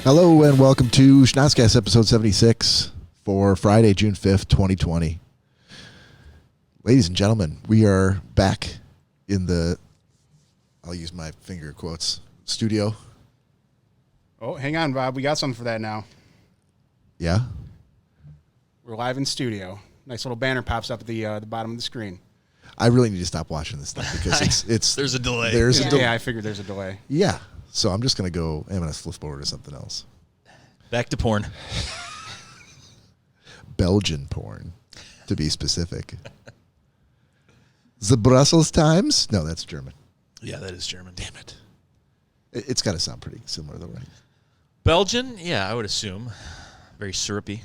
Hello and welcome to Schnozzcast episode 76 for Friday, June 5th, 2020. Ladies and gentlemen, we are back in the, I'll use my finger quotes, studio. Oh, hang on, Bob. We got something for that now. Yeah? We're live in studio. Nice little banner pops up at the bottom of the screen. I really need to stop watching this thing because it's There's a delay. Yeah, I figured there's a delay. Yeah. So I'm just going to go, I'm going to flip over to something else. Back to porn. Belgian porn, to be specific. The Brussels Times? No, that's German. Yeah, that is German. Damn it. It's got to sound pretty similar though, right? Belgian? Yeah, I would assume. Very syrupy.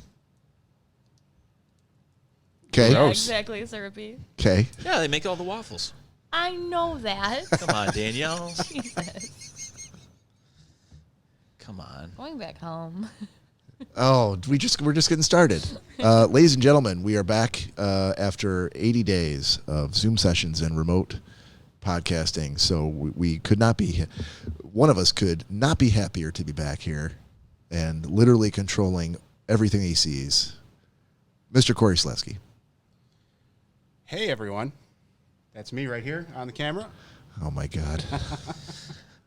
Okay. Yeah, Gross. exactly, syrupy. Okay. Yeah, they make all the waffles. I know that. Come on, Danielle. Jesus. Come on. Going back home. Oh, we're just getting started. Ladies and gentlemen, we are back after 80 days of Zoom sessions and remote podcasting. So we could not be, one of us could not be happier to be back here and literally controlling everything he sees. Mr. Cory Celeski. Hey, everyone. That's me right here on the camera. Oh, my God.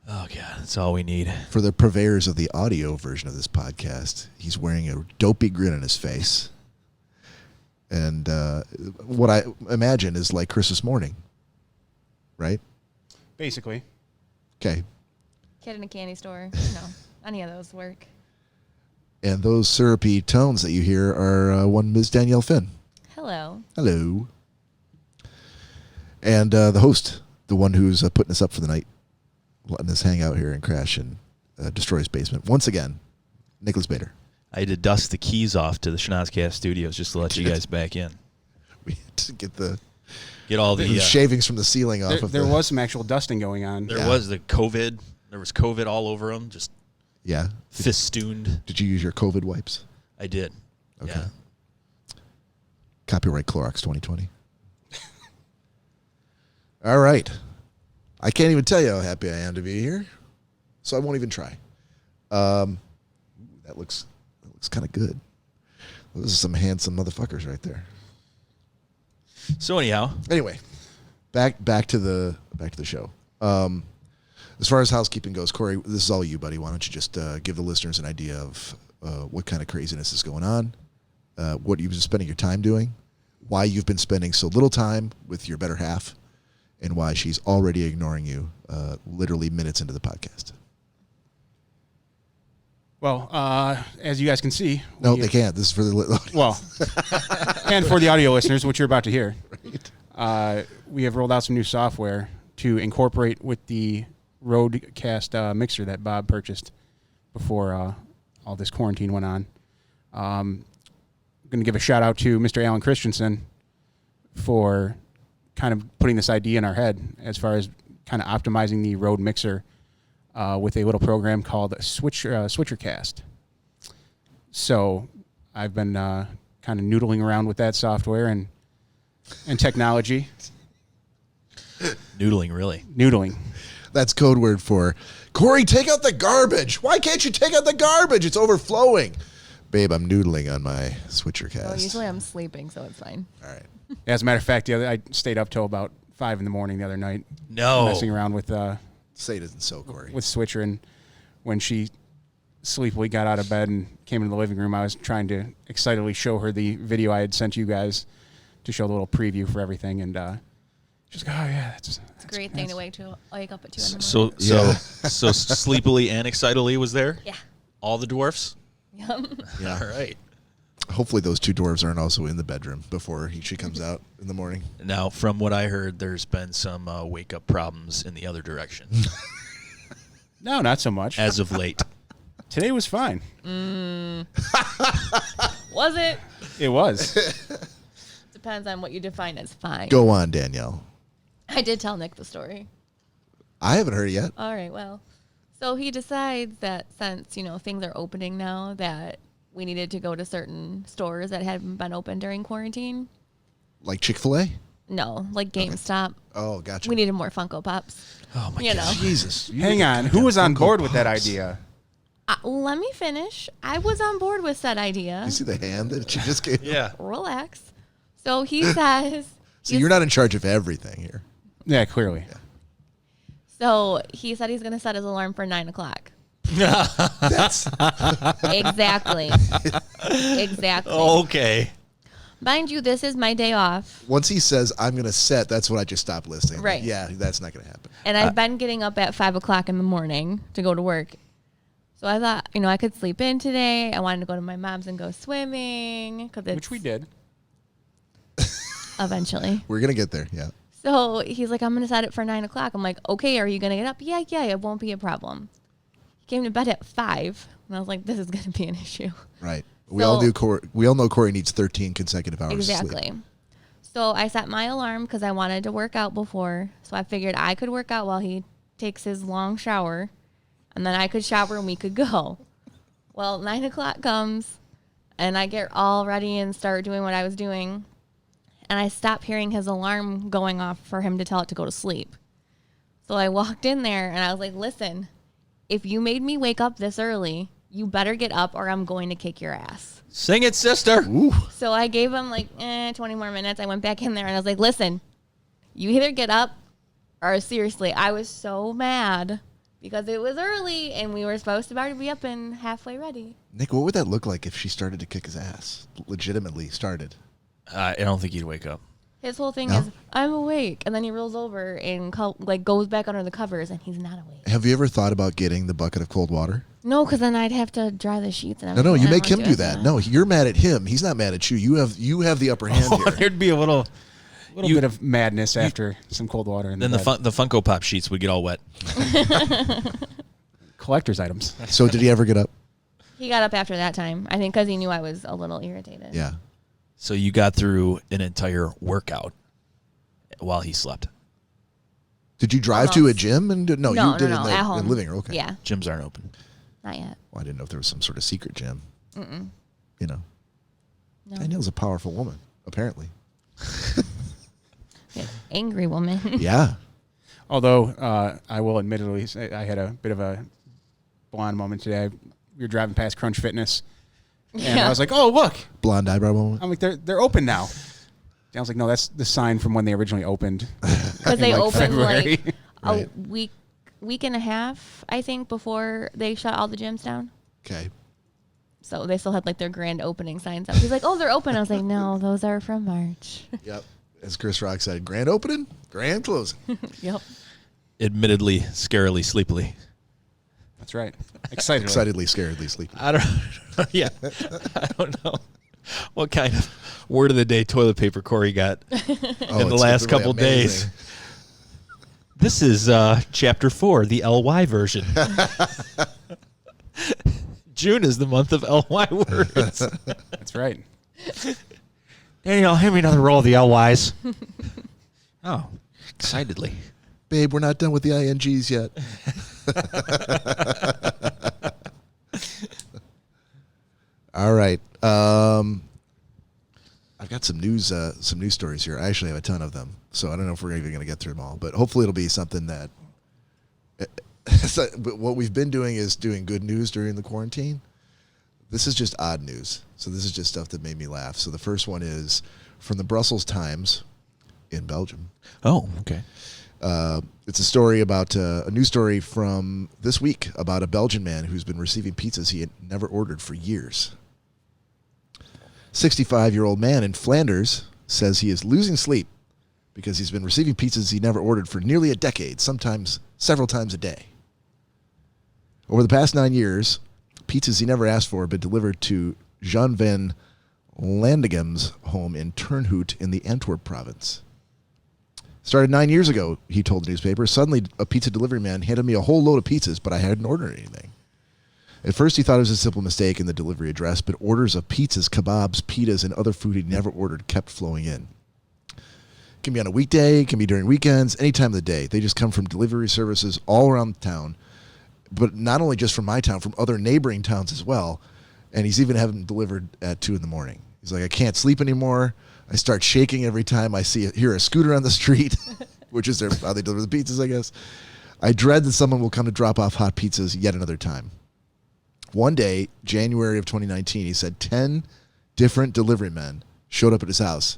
Oh, God, that's all we need. For the purveyors of the audio version of this podcast, he's wearing a dopey grin on his face. And what I imagine is like Christmas morning, right? Basically. Okay. Kid in a candy store. No, any of those work. And those syrupy tones that you hear are one Ms. Danielle Finn. Hello. Hello. And the host, the one who's putting us up for the night, letting us hang out here and crash and destroy his basement. Once again, Nicholas Bader. I had to dust the keys off to the Schnozzcast studios just to let you guys back in. We had to get all the shavings from the ceiling off of There was some actual dusting going on. There was the COVID. There was COVID all over them, just Yeah. festooned. Did you use your COVID wipes? I did. Okay. Yeah. Copyright Clorox 2020. All right. I can't even tell you how happy I am to be here, so I won't even try. That looks kind of good. Those are some handsome motherfuckers right there. So anyhow, Anyway, back to the show. As far as housekeeping goes, Cory, this is all you, buddy. Why don't you just give the listeners an idea of what kind of craziness is going on, what you've been spending your time doing, why you've been spending so little time with your better half, and why she's already ignoring you literally minutes into the podcast. Well, as you guys can see. No, they can't. This is for the audience. Well, and for the audio listeners, what you're about to hear. Right. We have rolled out some new software to incorporate with the Roadcast mixer that Bob purchased before all this quarantine went on. I'm going to give a shout out to Mr. Alan Christensen for kind of putting this idea in our head as far as kind of optimizing the Rode mixer with a little program called Switchercast. So I've been kind of noodling around with that software and technology. noodling, really. Noodling. That's code word for, Cory, take out the garbage. Why can't you take out the garbage? It's overflowing. Babe, I'm noodling on my Switchercast. Well, usually I'm sleeping, so it's fine. All right. As a matter of fact, I stayed up till about 5 in the morning the other night. No. Messing around with Say it isn't so, Cory. with Switcher, and when she sleepily got out of bed and came into the living room, I was trying to excitedly show her the video I had sent you guys to show the little preview for everything, and she's like, "Oh yeah, that's It's a great thing to wake up at 2 in the So morning. so sleepily and excitedly was there? Yeah. All the dwarfs? Yum. Yeah. All right. Hopefully those two dwarves aren't also in the bedroom before she comes out in the morning. Now, from what I heard, there's been some wake-up problems in the other direction No, not so much. as of late. Today was fine. Was it? It was. Depends on what you define as fine. Go on, Danielle. I did tell Nick the story. I haven't heard it yet. All right, well. So he decides that since, things are opening now, that we needed to go to certain stores that hadn't been open during quarantine. Like Chick-fil-A? No, like GameStop. Oh, gotcha. We needed more Funko Pops. Oh, my You God. know. Jesus. Hang on. Who was on board with that idea? Let me finish. I was on board with said idea. You see the hand that she just gave? Yeah. Relax. So he says. So you're not in charge of everything here. Yeah, clearly. Yeah. So he said he's going to set his alarm for 9:00. That's Exactly. Exactly. Okay. Mind you, this is my day off. once he says I'm going to set, that's when I just stop listening. Right. Yeah, that's not going to happen. And I've been getting up at 5:00 in the morning to go to work. So I thought, I could sleep in today. I wanted to go to my mom's and go swimming. Which we did. Eventually. We're going to get there. Yeah. So he's like, I'm going to set it for 9:00. I'm like, okay, are you going to get up? Yeah, it won't be a problem. He came to bed at 5. And I was like, this is going to be an issue. Right. We all know Cory needs 13 consecutive hours of Exactly. sleep. So I set my alarm because I wanted to work out before. So I figured I could work out while he takes his long shower. And then I could shower and we could go. Well, 9:00 comes and I get all ready and start doing what I was doing. And I stop hearing his alarm going off for him to tell it to go to sleep. So I walked in there and I was like, listen, if you made me wake up this early, you better get up or I'm going to kick your ass. Sing it, sister. Ooh. So I gave him 20 more minutes. I went back in there and I was like, listen, you either get up or seriously, I was so mad because it was early and we were supposed to already be up and halfway ready. Nick, what would that look like if she started to kick his ass? Legitimately started. I don't think he'd wake up. His whole thing No? is, I'm awake. And then he rolls over and goes back under the covers and he's not awake. Have you ever thought about getting the bucket of cold water? No, because then I'd have to dry the sheets and No, everything. you I make don't him wanna do that. No, you're mad at him. He's not mad at you. You have the upper hand here. There'd be a little Bit of madness after some cold water. Then the Funko Pop sheets would get all wet. collector's items. So did he ever get up? He got up after that time, I think, because he knew I was a little irritated. Yeah. So you got through an entire workout while he slept. Did you drive to a gym and no, No, you did no, it at in home. the living room? Okay. Yeah, Gyms aren't open. not yet. Well, I didn't know if there was some sort of secret gym. Mm-mm. You know, No. Danielle's a powerful woman, apparently. Yeah, angry woman. Yeah. Although I will admittedly say I had a bit of a blonde moment today. We were driving past Crunch Fitness, and I was like, "Oh, look!" Blonde eyebrow moment. I'm like, "They're open now." And I was like, "No, that's the sign from when they originally opened." Because they like opened February. like Right. a week and a half, I think, before they shut all the gyms down. Okay. So they still had like their grand opening signs up. He's like, "Oh, they're open." I was like, "No, those are from March." Yep. As Chris Rock said, grand opening, grand closing. Yep. Admittedly, scarily, sleepily. That's right. Excitedly. Excitedly, scaredly, sleepy. I don't. Yeah, I don't know what kind of word of the day toilet paper Cory got in the it's last really couple amazing. days. This is chapter 4, the LY version. June is the month of LY words. That's right. Danielle, hand me another roll of the LYs. Oh, excitedly. Babe, we're not done with the INGs yet. All right. I've got some news stories here. I actually have a ton of them, so I don't know if we're even going to get through them all. But hopefully, it'll be something that. But what we've been doing is doing good news during the quarantine. This is just odd news. So this is just stuff that made me laugh. So the first one is from the Brussels Times in Belgium. Oh, okay. It's a story about a news story from this week about a Belgian man who's been receiving pizzas he had never ordered for years. 65-year-old man in Flanders says he is losing sleep because he's been receiving pizzas he never ordered for nearly a decade, sometimes several times a day. Over the past 9 years, pizzas he never asked for have been delivered to Jean van Landegem's home in Turnhout in the Antwerp province. Started 9 years ago, he told the newspaper. Suddenly, a pizza delivery man handed me a whole load of pizzas, but I hadn't ordered anything. At first, he thought it was a simple mistake in the delivery address, but orders of pizzas, kebabs, pitas, and other food he'd never ordered kept flowing in. It can be on a weekday, it can be during weekends, any time of the day. They just come from delivery services all around town, but not only just from my town, from other neighboring towns as well. And he's even having them delivered at 2 a.m. He's like, I can't sleep anymore. I start shaking every time I hear a scooter on the street, which is how they deliver the pizzas, I guess. I dread that someone will come to drop off hot pizzas yet another time. One day, January of 2019, he said 10 different delivery men showed up at his house,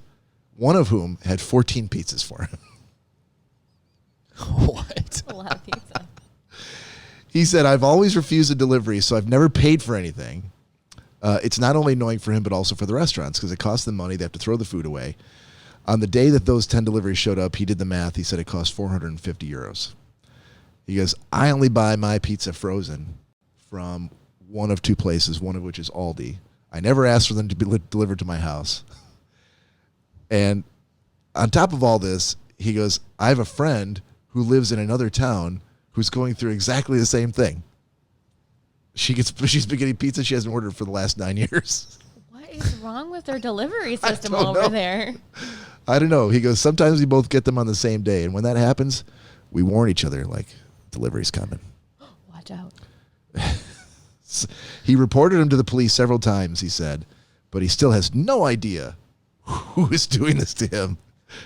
one of whom had 14 pizzas for him. What? A lot of pizza. He said, I've always refused a delivery, so I've never paid for anything. It's not only annoying for him, but also for the restaurants because it costs them money. They have to throw the food away. On the day that those 10 deliveries showed up, he did the math. He said it cost 450 euros. He goes, I only buy my pizza frozen from one of two places, one of which is Aldi. I never asked for them to be delivered to my house. And on top of all this, he goes, I have a friend who lives in another town who's going through exactly the same thing. She's been getting pizza she hasn't ordered for the last 9 years. What is wrong with their delivery system don't over know. there? I don't know. He goes, sometimes we both get them on the same day. And when that happens, we warn each other, like, delivery's coming. Watch out. He reported him to the police several times, he said, but he still has no idea who is doing this to him.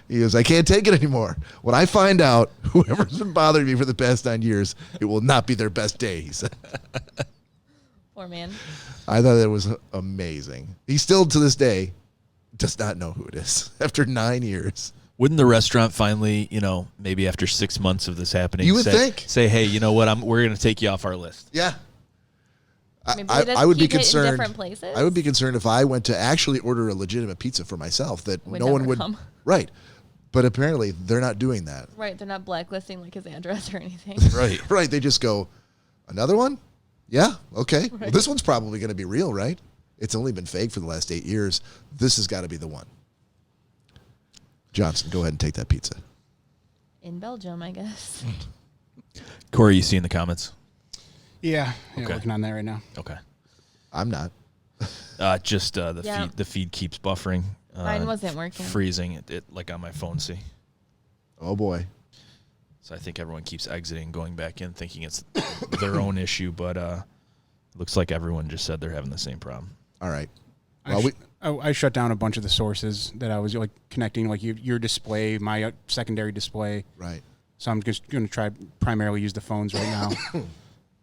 He goes, I can't take it anymore. When I find out whoever's been bothering me for the past 9 years, it will not be their best day, he said. Poor man. I thought that was amazing. He still, to this day, does not know who it is after 9 years. Wouldn't the restaurant finally, maybe after 6 months of this happening, You would think. say, hey, you know what? We're going to take you off our list. Yeah. Maybe they just I would be keep it in concerned. different places? I would be concerned if I went to actually order a legitimate pizza for myself that Would no one never would. come. Right. But apparently they're not doing that. Right, they're not blacklisting like his address or anything. Right. Right. They just go, another one? Yeah. Okay. Well, this one's probably going to be real, right? It's only been fake for the last 8 years. This has got to be the one. Johnson, go ahead and take that pizza. In Belgium, I guess. Cory, you see in the comments? Yeah, Okay. working on that right now. Okay. I'm not. Just Yeah. the feed keeps buffering. Mine wasn't working. Freezing. It like on my phone, see? Oh, boy. So I think everyone keeps exiting, going back in, thinking it's their own issue, but looks like everyone just said they're having the same problem. All right. Well, I shut down a bunch of the sources that I was like connecting, like your display, my secondary display. right. So I'm just going to try primarily use the phones right now.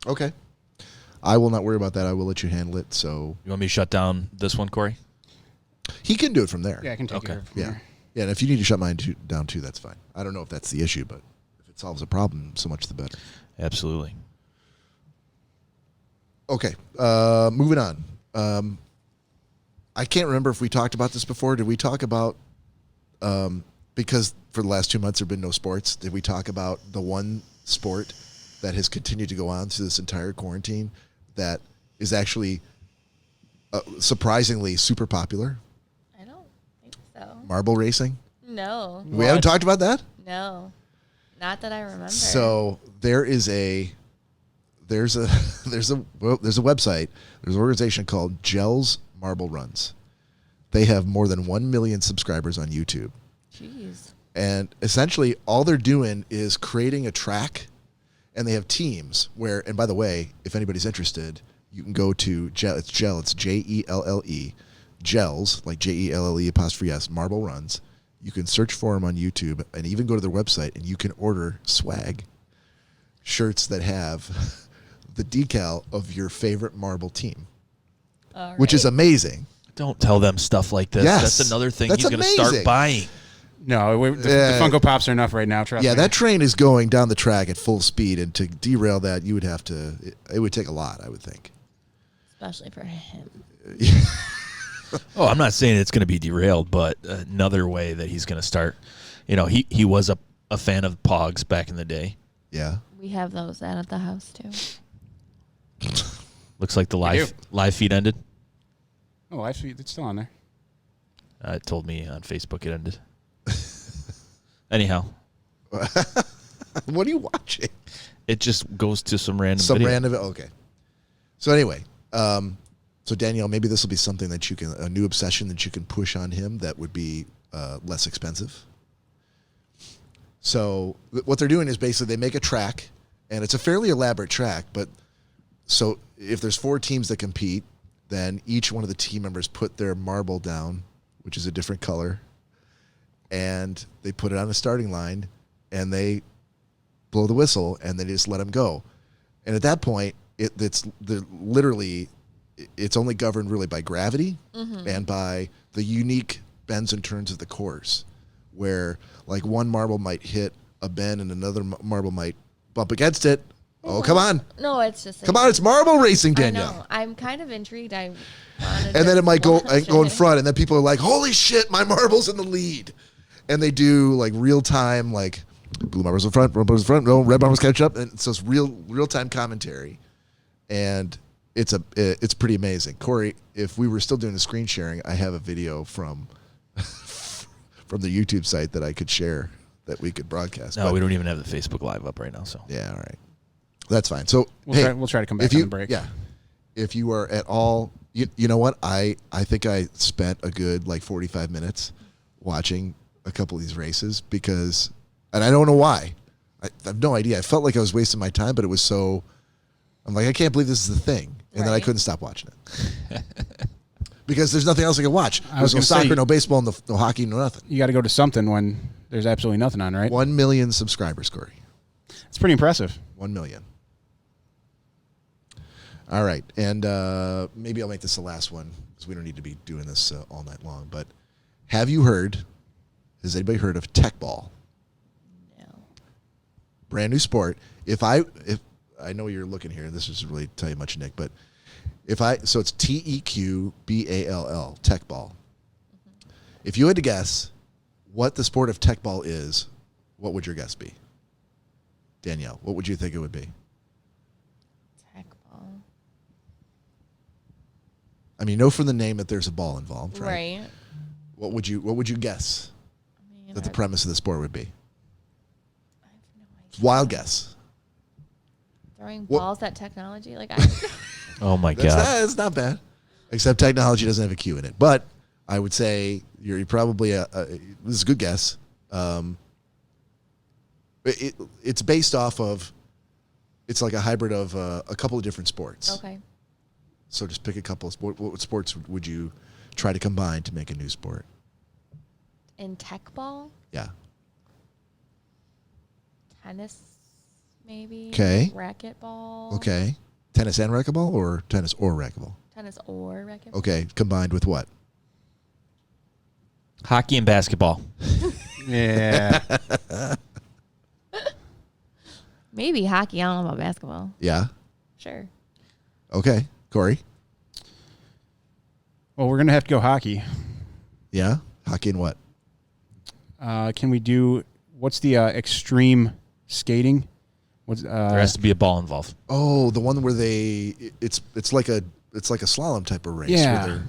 Okay. I will not worry about that. I will let you handle it. So You want me to shut down this one, Cory? he can do it from there. Yeah, I can take Okay. care of it from Yeah. there. Yeah. And if you need to shut mine down too, that's fine. I don't know if that's the issue, but if it solves a problem, so much the better. Absolutely. Okay. Moving on. I can't remember if we talked about this before. Did we talk about, because for the last 2 months there have been no sports, did we talk about the one sport that has continued to go on through this entire quarantine that is actually surprisingly super popular? I don't think so. Marble racing? No. We haven't talked about that? No. Not that I remember. So there's a website, there's an organization called Gels Marble Runs. They have more than 1 million subscribers on YouTube. Jeez. And essentially all they're doing is creating a track, and they have teams where, and by the way, if anybody's interested, you can go to it's Jelle, Gels, like JELLE', Marble Runs. You can search for them on YouTube and even go to their website, and you can order swag, shirts that have the decal of your favorite marble team, All which is right. amazing. Don't tell them stuff like this. Yes. That's another thing That's he's going to start amazing. buying. No, the Funko Pops are enough right now. Trust Yeah, me. that train is going down the track at full speed, and to derail that, you would have to. It would take a lot, I would think. Especially for him. Oh, I'm not saying it's going to be derailed, but another way that he's going to start. He was a fan of Pogs back in the day. Yeah. We have those out at the house too. Looks like the do. live feed ended. Oh, actually, it's still on there. It told me on Facebook it ended. Anyhow, What are you watching? it just goes to some random video. Random. Okay. So anyway, so Danielle, maybe this will be something that a new obsession that you can push on him that would be less expensive. So what they're doing is basically they make a track, and it's a fairly elaborate track. But so if there's 4 teams that compete, then each one of the team members put their marble down, which is a different color, and they put it on the starting line, and they blow the whistle, and they just let them go. And at that point, literally it's only governed really by gravity and by the unique bends and turns of the course, where like one marble might hit a bend and another marble might bump against it. Oh, come on. No, it's just. Come on, it's marble racing, I Danielle. know. I'm kind of intrigued. And then it might go in front, and then people are like, holy shit, my marble's in the lead. And they do like real time, like blue marble's in front, no, red marble's catch up. And so it's real time commentary. And it's pretty amazing. Cory, if we were still doing the screen sharing, I have a video from the YouTube site that I could share that we could broadcast. No, we don't even have the Facebook Live up right now. So yeah, all right. That's fine. So we'll try to come back on the break. Yeah. If you are at all, you know what? I think I spent a good like 45 minutes watching a couple of these races because, and I don't know why. I have no idea. I felt like I was wasting my time, but it was so, I'm like, I can't believe this is the thing. And then I couldn't stop watching it. Because there's nothing else I can watch. There's no soccer, no baseball, no hockey, no nothing. You got to go to something when there's absolutely nothing on, right? 1 million subscribers, Cory. It's pretty impressive. 1 million. All right. And maybe I'll make this the last one because we don't need to be doing this all night long. But has anybody heard of tech ball? No. Brand new sport. If I know you're looking here, this doesn't really tell you much, Nick, but so it's TEQBALL, tech ball. Mm-hmm. If you had to guess what the sport of tech ball is, what would your guess be? Danielle, what would you think it would be? Tech ball. I mean, you know from the name that there's a ball involved, right? Right. What would you guess that the premise of the sport would be? I have no idea. Wild guess. Throwing balls at technology? Like oh my God. It's not bad. Except technology doesn't have a Q in it. But I would say you're probably this is a good guess. It's based off of, it's like a hybrid of a couple of different sports. Okay. So just pick a couple of sports. What sports would you try to combine to make a new sport? In tech ball? Yeah. Tennis, maybe. Okay. Racquetball. Okay. Tennis and racquetball, or tennis or racquetball? Tennis or racquetball. Okay. Combined with what? Hockey and basketball. Yeah. Maybe hockey. I don't know about basketball. Yeah. Sure. Okay. Cory? Well, we're going to have to go hockey. Yeah. Hockey and what? Can we do, what's the extreme skating? There has to be a ball involved. Oh, the one where it's like a slalom type of race. Yeah. Where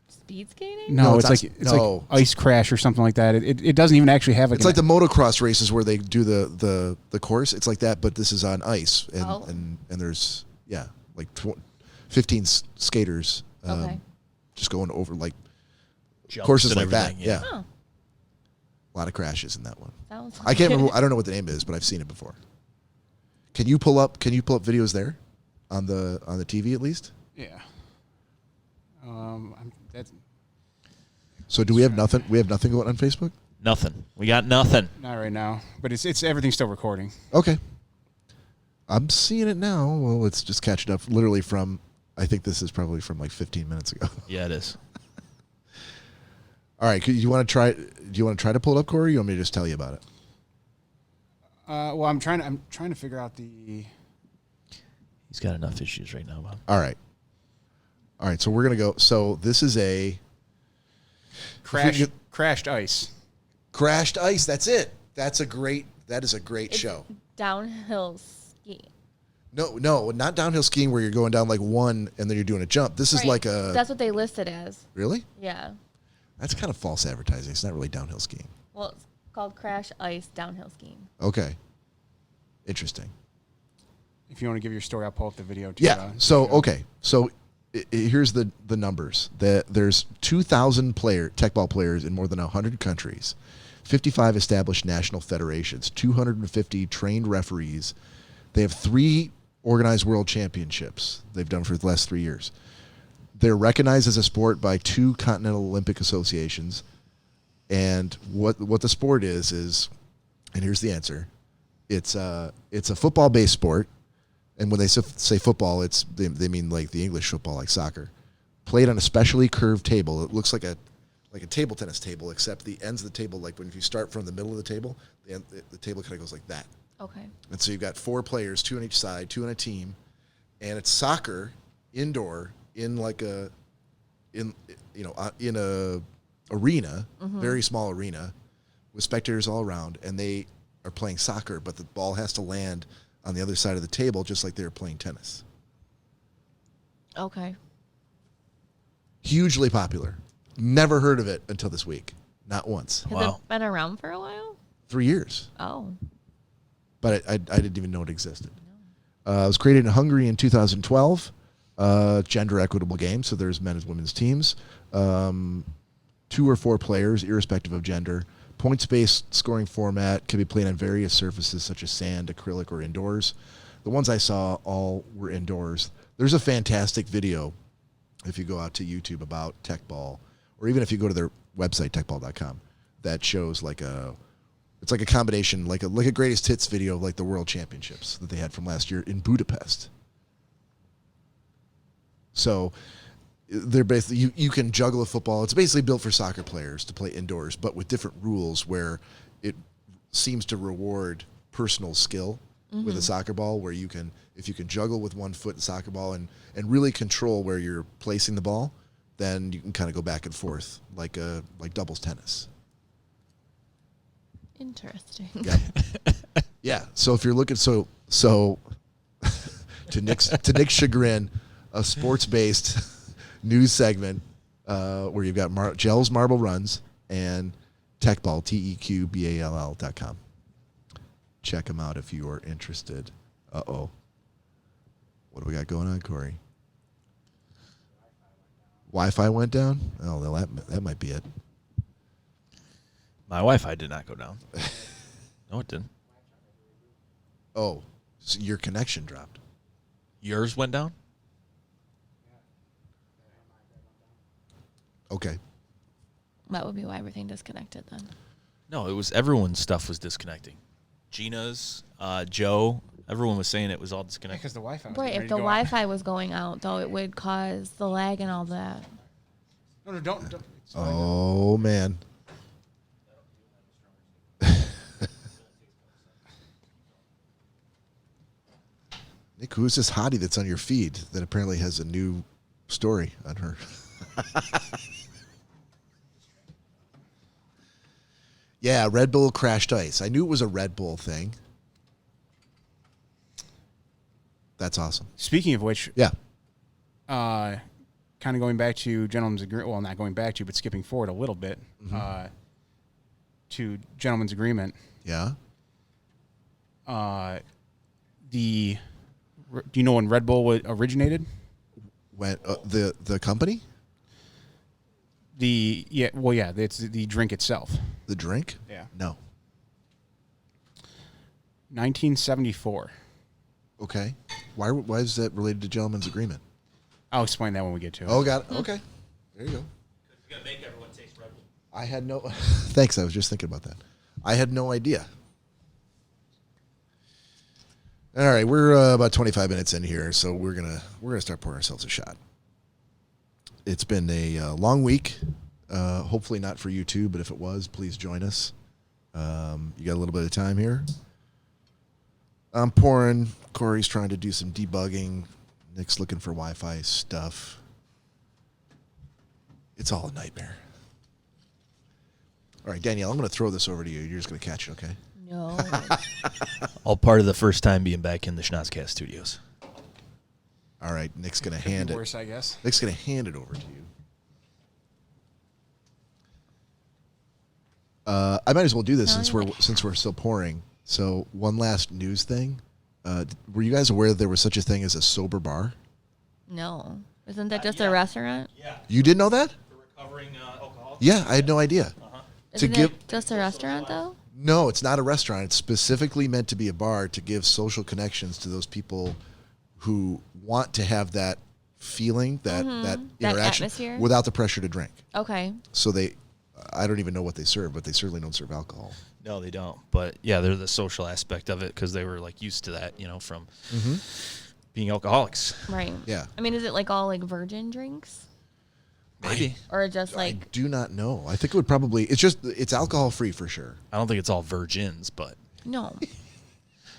Speed skating? No, it's it's not- like ice crash or something like that. It doesn't even actually have it's like the motocross races where they do the course. It's like that, but this is on ice, and there's like 15 skaters just going over like Jumps courses and like that. everything, Yeah. Oh, A lot of crashes in that one. sounds I can't remember. I don't know what the name is, but I've seen it before. Can you pull up videos there on the TV at least? Yeah. That's So do we have nothing? We have nothing going on Facebook? Nothing. We got nothing. not right now, but it's everything's still recording. Okay. I'm seeing it now. Well, let's just catch it up. Literally I think this is probably from like 15 minutes ago. Yeah, it is. All right. Do you want to try to pull it up, Cory? Or you want me to just tell you about it? Well, I'm trying to figure out the. He's got enough issues right now, Bob. All right. So we're going to go. So this is a Crashed ice. crashed ice. That's it. That is a great show. downhill ski. No, not downhill skiing where you're going down like one and then you're doing a jump. This is like a. That's what they listed as. Really? Yeah. That's kind of false advertising. It's not really downhill skiing. Well, it's called crash ice downhill skiing. Okay. Interesting. If you want to give your story, I'll pull up the video too. Yeah. So here's the numbers. There's 2,000 tech ball players in more than 100 countries, 55 established national federations, 250 trained referees. They have 3 organized world championships they've done for the last 3 years. They're recognized as a sport by 2 Continental Olympic Associations. And what the sport is, and here's the answer. It's a football-based sport. and when they say football, they mean like the English football, like soccer. Played on a specially curved table. It looks like a table tennis table, except the ends of the table, like when if you start from the middle of the table, the table kind of goes like that. Okay. And so you've got 4 players, 2 on each side, 2 on a team, and it's soccer indoor in a arena, very small arena, with spectators all around, and they are playing soccer, but the ball has to land on the other side of the table, just like they were playing tennis. Okay. Hugely popular. Never heard of it until this week. Not once. Has it been around for a while? 3 years. Oh. But I didn't even know it existed. It was created in Hungary in 2012. Gender equitable game, so there's men and women's teams. 2 or 4 players, irrespective of gender. Points-based scoring format can be played on various surfaces such as sand, acrylic, or indoors. The ones I saw all were indoors. There's a fantastic video if you go out to YouTube about tech ball, or even if you go to their website, techball.com, that shows it's like a combination, like a greatest hits video of like the world championships that they had from last year in Budapest. So they're basically, you can juggle a football. It's basically built for soccer players to play indoors, but with different rules where it seems to reward personal skill with a soccer ball, where if you can juggle with one foot in soccer ball and really control where you're placing the ball, then you can kind of go back and forth like doubles tennis. Interesting. Yeah. Yeah. So if you're looking, so to Nick's chagrin, a sports-based news segment where you've got Gels Marble Runs and Techball, TEQBALL.com. Check them out if you are interested. Uh-oh. What do we got going on, Cory? Wi-Fi went down? Oh, well, that might be it. My Wi-Fi did not go down. No, it didn't. Oh, so your connection dropped. Yours went down? Okay. That would be why everything disconnected then. No, it was everyone's stuff was disconnecting. Gina's, Joe, everyone was saying it was all disconnected. Because the Wi-Fi was Right, getting if ready the to go out. Wi-Fi was going out, though, it would cause the lag and all that. No, don't. It's fine. Oh, man. Nick, who's this hottie that's on your feed that apparently has a new story on her? Yeah, Red Bull crashed ice. I knew it was a Red Bull thing. That's awesome. Speaking of which, Yeah. kind of going back to Gentleman's Agreement, well, not going back to, but skipping forward a little bit to Gentleman's Agreement. Yeah. Do you know when Red Bull originated? When the company? It's the drink itself. The drink? Yeah. No. 1974. Okay. Why is that related to Gentleman's Agreement? I'll explain that when we get to it. Oh, got it. Okay. There you go. Because you got to make everyone taste Red Bull. I had no... Thanks. I was just thinking about that. I had no idea. All right. We're about 25 minutes in here, so we're gonna start pouring ourselves a shot. It's been a long week. Hopefully not for you too, but if it was, please join us. You got a little bit of time here. I'm pouring. Cory's trying to do some debugging. Nick's looking for Wi-Fi stuff. It's all a nightmare. All right, Danielle, I'm going to throw this over to you. You're just going to catch it, okay? No. All part of the first time being back in the Schnozzcast studios. All right, Nick's going to Could be hand it. worse, I guess. Nick's going to hand it over to you. I might as well do this since we're still pouring. So one last news thing. Were you guys aware that there was such a thing as a sober bar? No. Isn't that just a restaurant? Yeah. You didn't know that? For recovering alcohol. Yeah, I had no idea. Isn't it just a restaurant, though? No, it's not a restaurant. It's specifically meant to be a bar to give social connections to those people who want to have that feeling, that interaction, atmosphere? without the pressure to drink. Okay. So I don't even know what they serve, but they certainly don't serve alcohol. No, they don't. But yeah, they're the social aspect of it because they were like used to that, from being alcoholics. Right. Yeah. I mean, is it like all like virgin drinks? Maybe. Or just I like, do not know. I think it would probably. It's alcohol free for sure. I don't think it's all virgins, but no.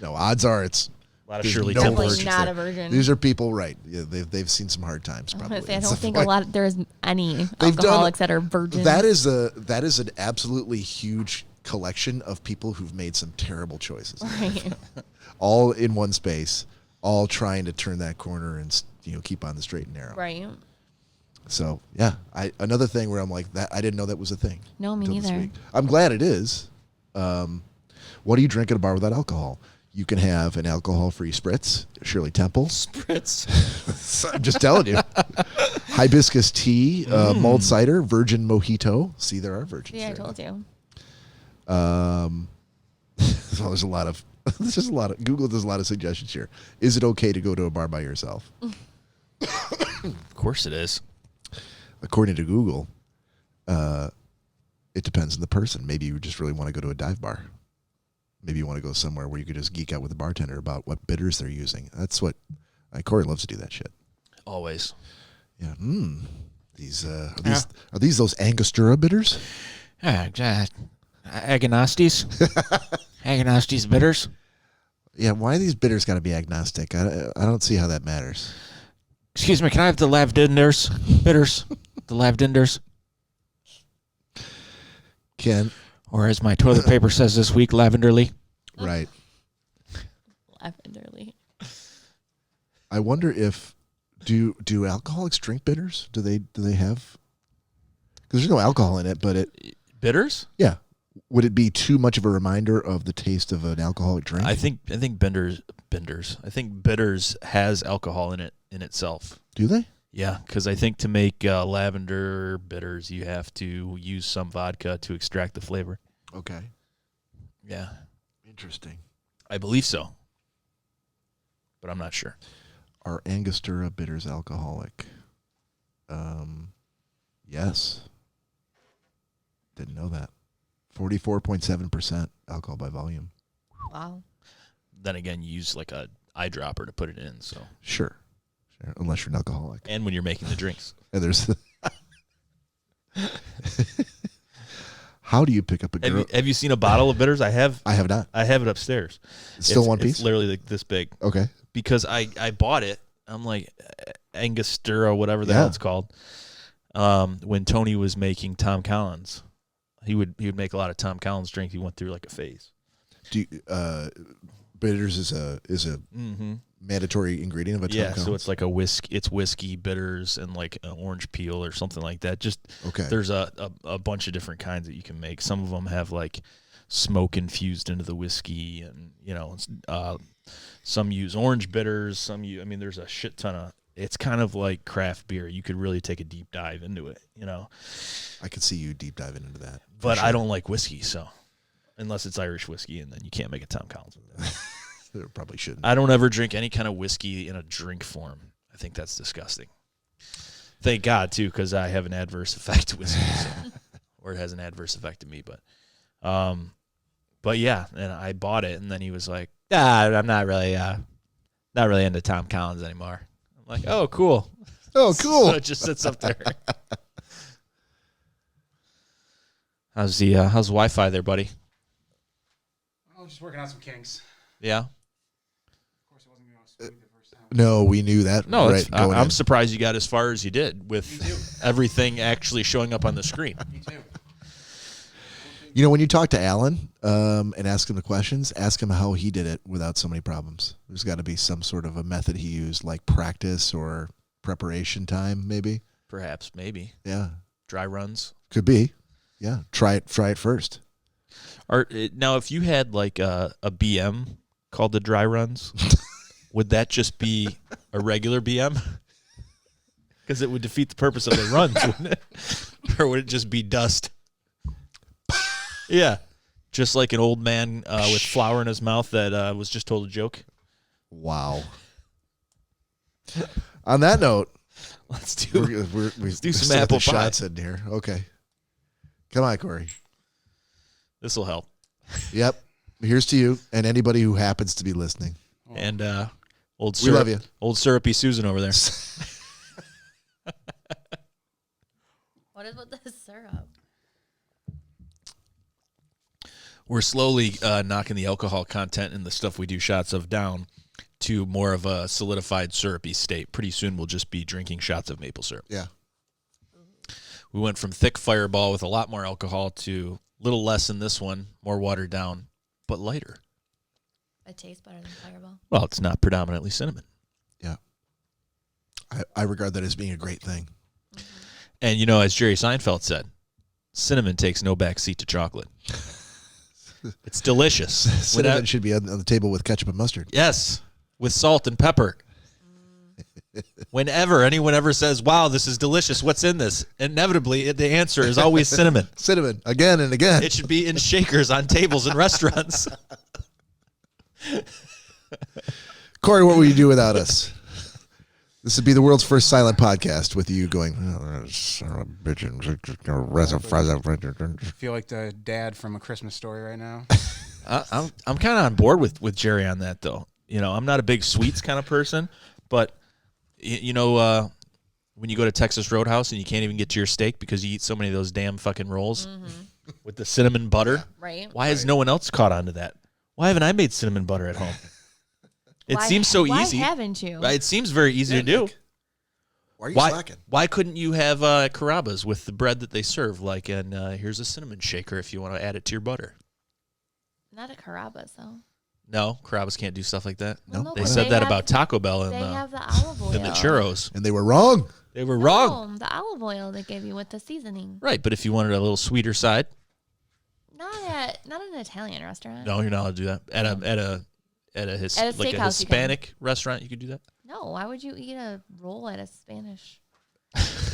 No, odds are it's a lot of there's Shirley no Temple. Definitely virgins not there. a virgin. These are people, right? Yeah, they've seen some hard times. I was Probably. gonna say, I It's don't the think point. there's any They've done- alcoholics that are virgins. That is an absolutely huge collection of people who've made some terrible choices, Right. all in one space, all trying to turn that corner and keep on the straight and narrow. Right. So yeah, another thing where I'm like that. I didn't know that was a thing. No, me until this neither. week. I'm glad it is. What do you drink at a bar without alcohol? You can have an alcohol-free spritz, Shirley Temple. Spritz. I'm just telling you. Hibiscus tea, mulled cider, virgin mojito. See, there are virgins. Yeah, I there. told you. So there's a lot of Google does a lot of suggestions here. Is it okay to go to a bar by yourself? Of course it is. According to Google, it depends on the person. Maybe you just really want to go to a dive bar. Maybe you want to go somewhere where you could just geek out with the bartender about what bitters they're using. That's what Cory loves to do that shit. Always. Yeah. These are these those Angustura bitters? Agonostes. Agonostes bitters. Yeah. Why these bitters got to be agnostic? I don't see how that matters. Excuse me, can I have the lavenders bitters? The lavenders. Ken, Or as my toilet paper says this week, lavenderly. right? Lavenderly. I wonder if do alcoholics drink bitters? Do they have? Because there's no alcohol in it, but Bitters? yeah. Would it be too much of a reminder of the taste of an alcoholic drink? I think bitters. I think bitters has alcohol in it in itself. Do they? Yeah, because I think to make lavender bitters, you have to use some vodka to extract the flavor. Okay. Yeah, Interesting. I believe so, but I'm not sure. Are Angustura bitters alcoholic? Yes. Didn't know that. 44.7% alcohol by volume. Wow. Then again, you use like a eyedropper to put it in. So, Sure. Unless you're an alcoholic. and when you're making the drinks, And there's. How do you pick up a girl? have you seen a bottle of bitters? I have. I have not. I have it upstairs. It's still one It's piece. literally like this big. Okay. Because I bought it. I'm like Angustura, whatever the Yeah. hell it's called. When Tony was making Tom Collins, he would make a lot of Tom Collins drink. He went through like a phase. Bitters is a Mm-hmm. mandatory ingredient of a Tom Yeah, so Collins? it's like it's whiskey, bitters, and like an orange peel or something like that. Just Okay. there's a bunch of different kinds that you can make. Some of them have like smoke infused into the whiskey, and some use orange bitters. There's a shit ton of. It's kind of like craft beer. You could really take a deep dive into it, I could see you deep diving into that. for But sure. I don't like whiskey, so unless it's Irish whiskey, and then you can't make a Tom Collins with it. Probably shouldn't. I don't ever drink any kind of whiskey in a drink form. I think that's disgusting. Thank God, too, because I have an adverse effect to whiskey, or it has an adverse effect to me. But yeah, and I bought it, and then he was like, I'm not really into Tom Collins anymore. I'm like, oh, cool. Oh, cool. So it just sits up there. How's Wi-Fi there, buddy? I'm just working on some kinks. Yeah. Of course, it wasn't going to smooth the first time. No, we knew that. No, right, going I'm in. surprised you got as far as you did Me with too. everything actually showing up on the screen. Me too. When you talk to Alan and ask him the questions, ask him how he did it without so many problems. There's got to be some sort of a method he used, like practice or preparation time, maybe. Perhaps, maybe. Yeah, Dry runs. could be. Yeah, try it first. Now, if you had like a BM called the dry runs, would that just be a regular BM? Because it would defeat the purpose of the runs, wouldn't it? Or would it just be dust? Yeah. Just like an old man with flour in his mouth that was just told a joke. Wow. On that note, Let's do let's do some apple pie. shots in here. Okay, come on, Cory. This will help. Yep. Here's to you and anybody who happens to be listening. And We love you. Old syrupy Susan over there. What is with the syrup? We're slowly knocking the alcohol content and the stuff we do shots of down to more of a solidified syrupy state. Pretty soon we'll just be drinking shots of maple syrup. Yeah. We went from thick Fireball with a lot more alcohol to a little less in this one, more watered down, but lighter. It tastes better than Fireball. Well, it's not predominantly cinnamon. Yeah. I regard that as being a great thing. And, you know, as Jerry Seinfeld said, cinnamon takes no backseat to chocolate. It's delicious. Cinnamon should be on the table with ketchup and mustard. Yes, with salt and pepper. Whenever anyone ever says, wow, this is delicious, what's in this? Inevitably, the answer is always cinnamon. Cinnamon, again and again. It should be in shakers on tables in restaurants. Cory, what will you do without us? This would be the world's first silent podcast with you going, son of a bitch. I feel like the dad from A Christmas Story right now. I'm kind of on board with Jerry on that, though. You know, I'm not a big sweets kind of person, but, you know, when you go to Texas Roadhouse and you can't even get to your steak because you eat so many of those damn fucking rolls with the cinnamon butter, Right. Why has no one else caught on to that? Why haven't I made cinnamon butter at home? It seems so easy. Why haven't you? It seems very easy to do. Why are you slacking? Why couldn't you have Carrabba's with the bread that they serve? Like, and here's a cinnamon shaker if you want to add it to your butter. Not a Carrabba's, though. No, Carrabba's can't do stuff like that. Well, no, They said that about Taco Bell They and have the olive oil. the churros. And they were wrong. They were wrong. No, the olive oil they gave you with the seasoning. Right, but if you wanted a little sweeter side, Not at an Italian restaurant. no, you're not allowed to do that. At a steakhouse, Hispanic restaurant, you could do that. No, why would you eat a roll at a Spanish?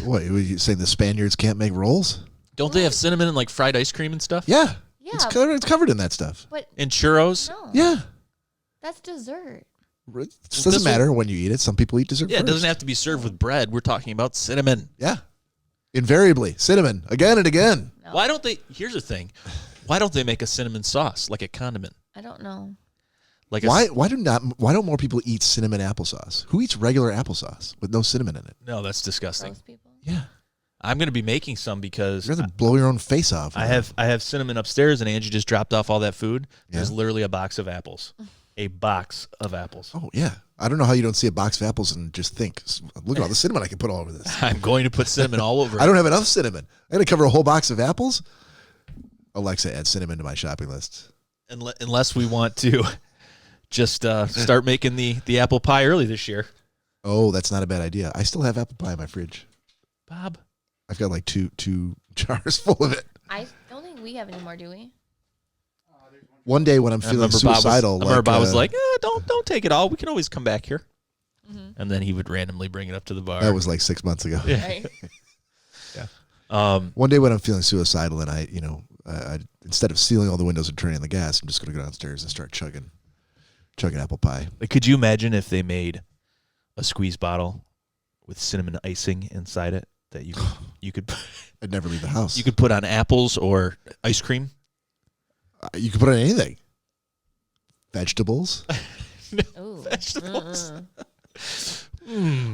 What, were you saying the Spaniards can't make rolls? Don't they have cinnamon and like fried ice cream and stuff? Yeah. Yeah, It's covered in that stuff. but And churros? no. Yeah. That's dessert. It doesn't matter when you eat it. Some people eat dessert Yeah, first. it doesn't have to be served with bread. We're talking about cinnamon. Yeah. Invariably. Cinnamon. Again and again. No. Why don't they? Here's the thing. Why don't they make a cinnamon sauce like a condiment? I don't know. Like Why don't more people eat cinnamon applesauce? Who eats regular applesauce with no cinnamon in it? No, that's disgusting. Gross people. Yeah. I'm going to be making some because You'd rather blow your own face off. I have cinnamon upstairs, and Angie just dropped off all that food. There's Yeah. literally a box of apples. A box of apples. Oh, yeah. I don't know how you don't see a box of apples and just think, look at all the cinnamon I can put all over this. I'm going to put cinnamon all over it. I don't have enough cinnamon. I got to cover a whole box of apples. Alexa, add cinnamon to my shopping list. Unless we want to just start making the apple pie early this year. Oh, that's not a bad idea. I still have apple pie in my fridge. Bob. I've got like two jars full of it. I don't think we have any more, do we? One day when I'm feeling suicidal, Bob was like, don't take it all. We can always come back here. Mm-hmm. And then he would randomly bring it up to the bar. that was like 6 months ago. Yeah. Right. One day when I'm feeling suicidal and I instead of sealing all the windows and turning on the gas, I'm just going to go downstairs and start chugging apple pie. Like, could you imagine if they made a squeeze bottle with cinnamon icing inside it that you could I'd never leave the house. you could put on apples or ice cream? You could put on anything. Vegetables. Ooh. Vegetables.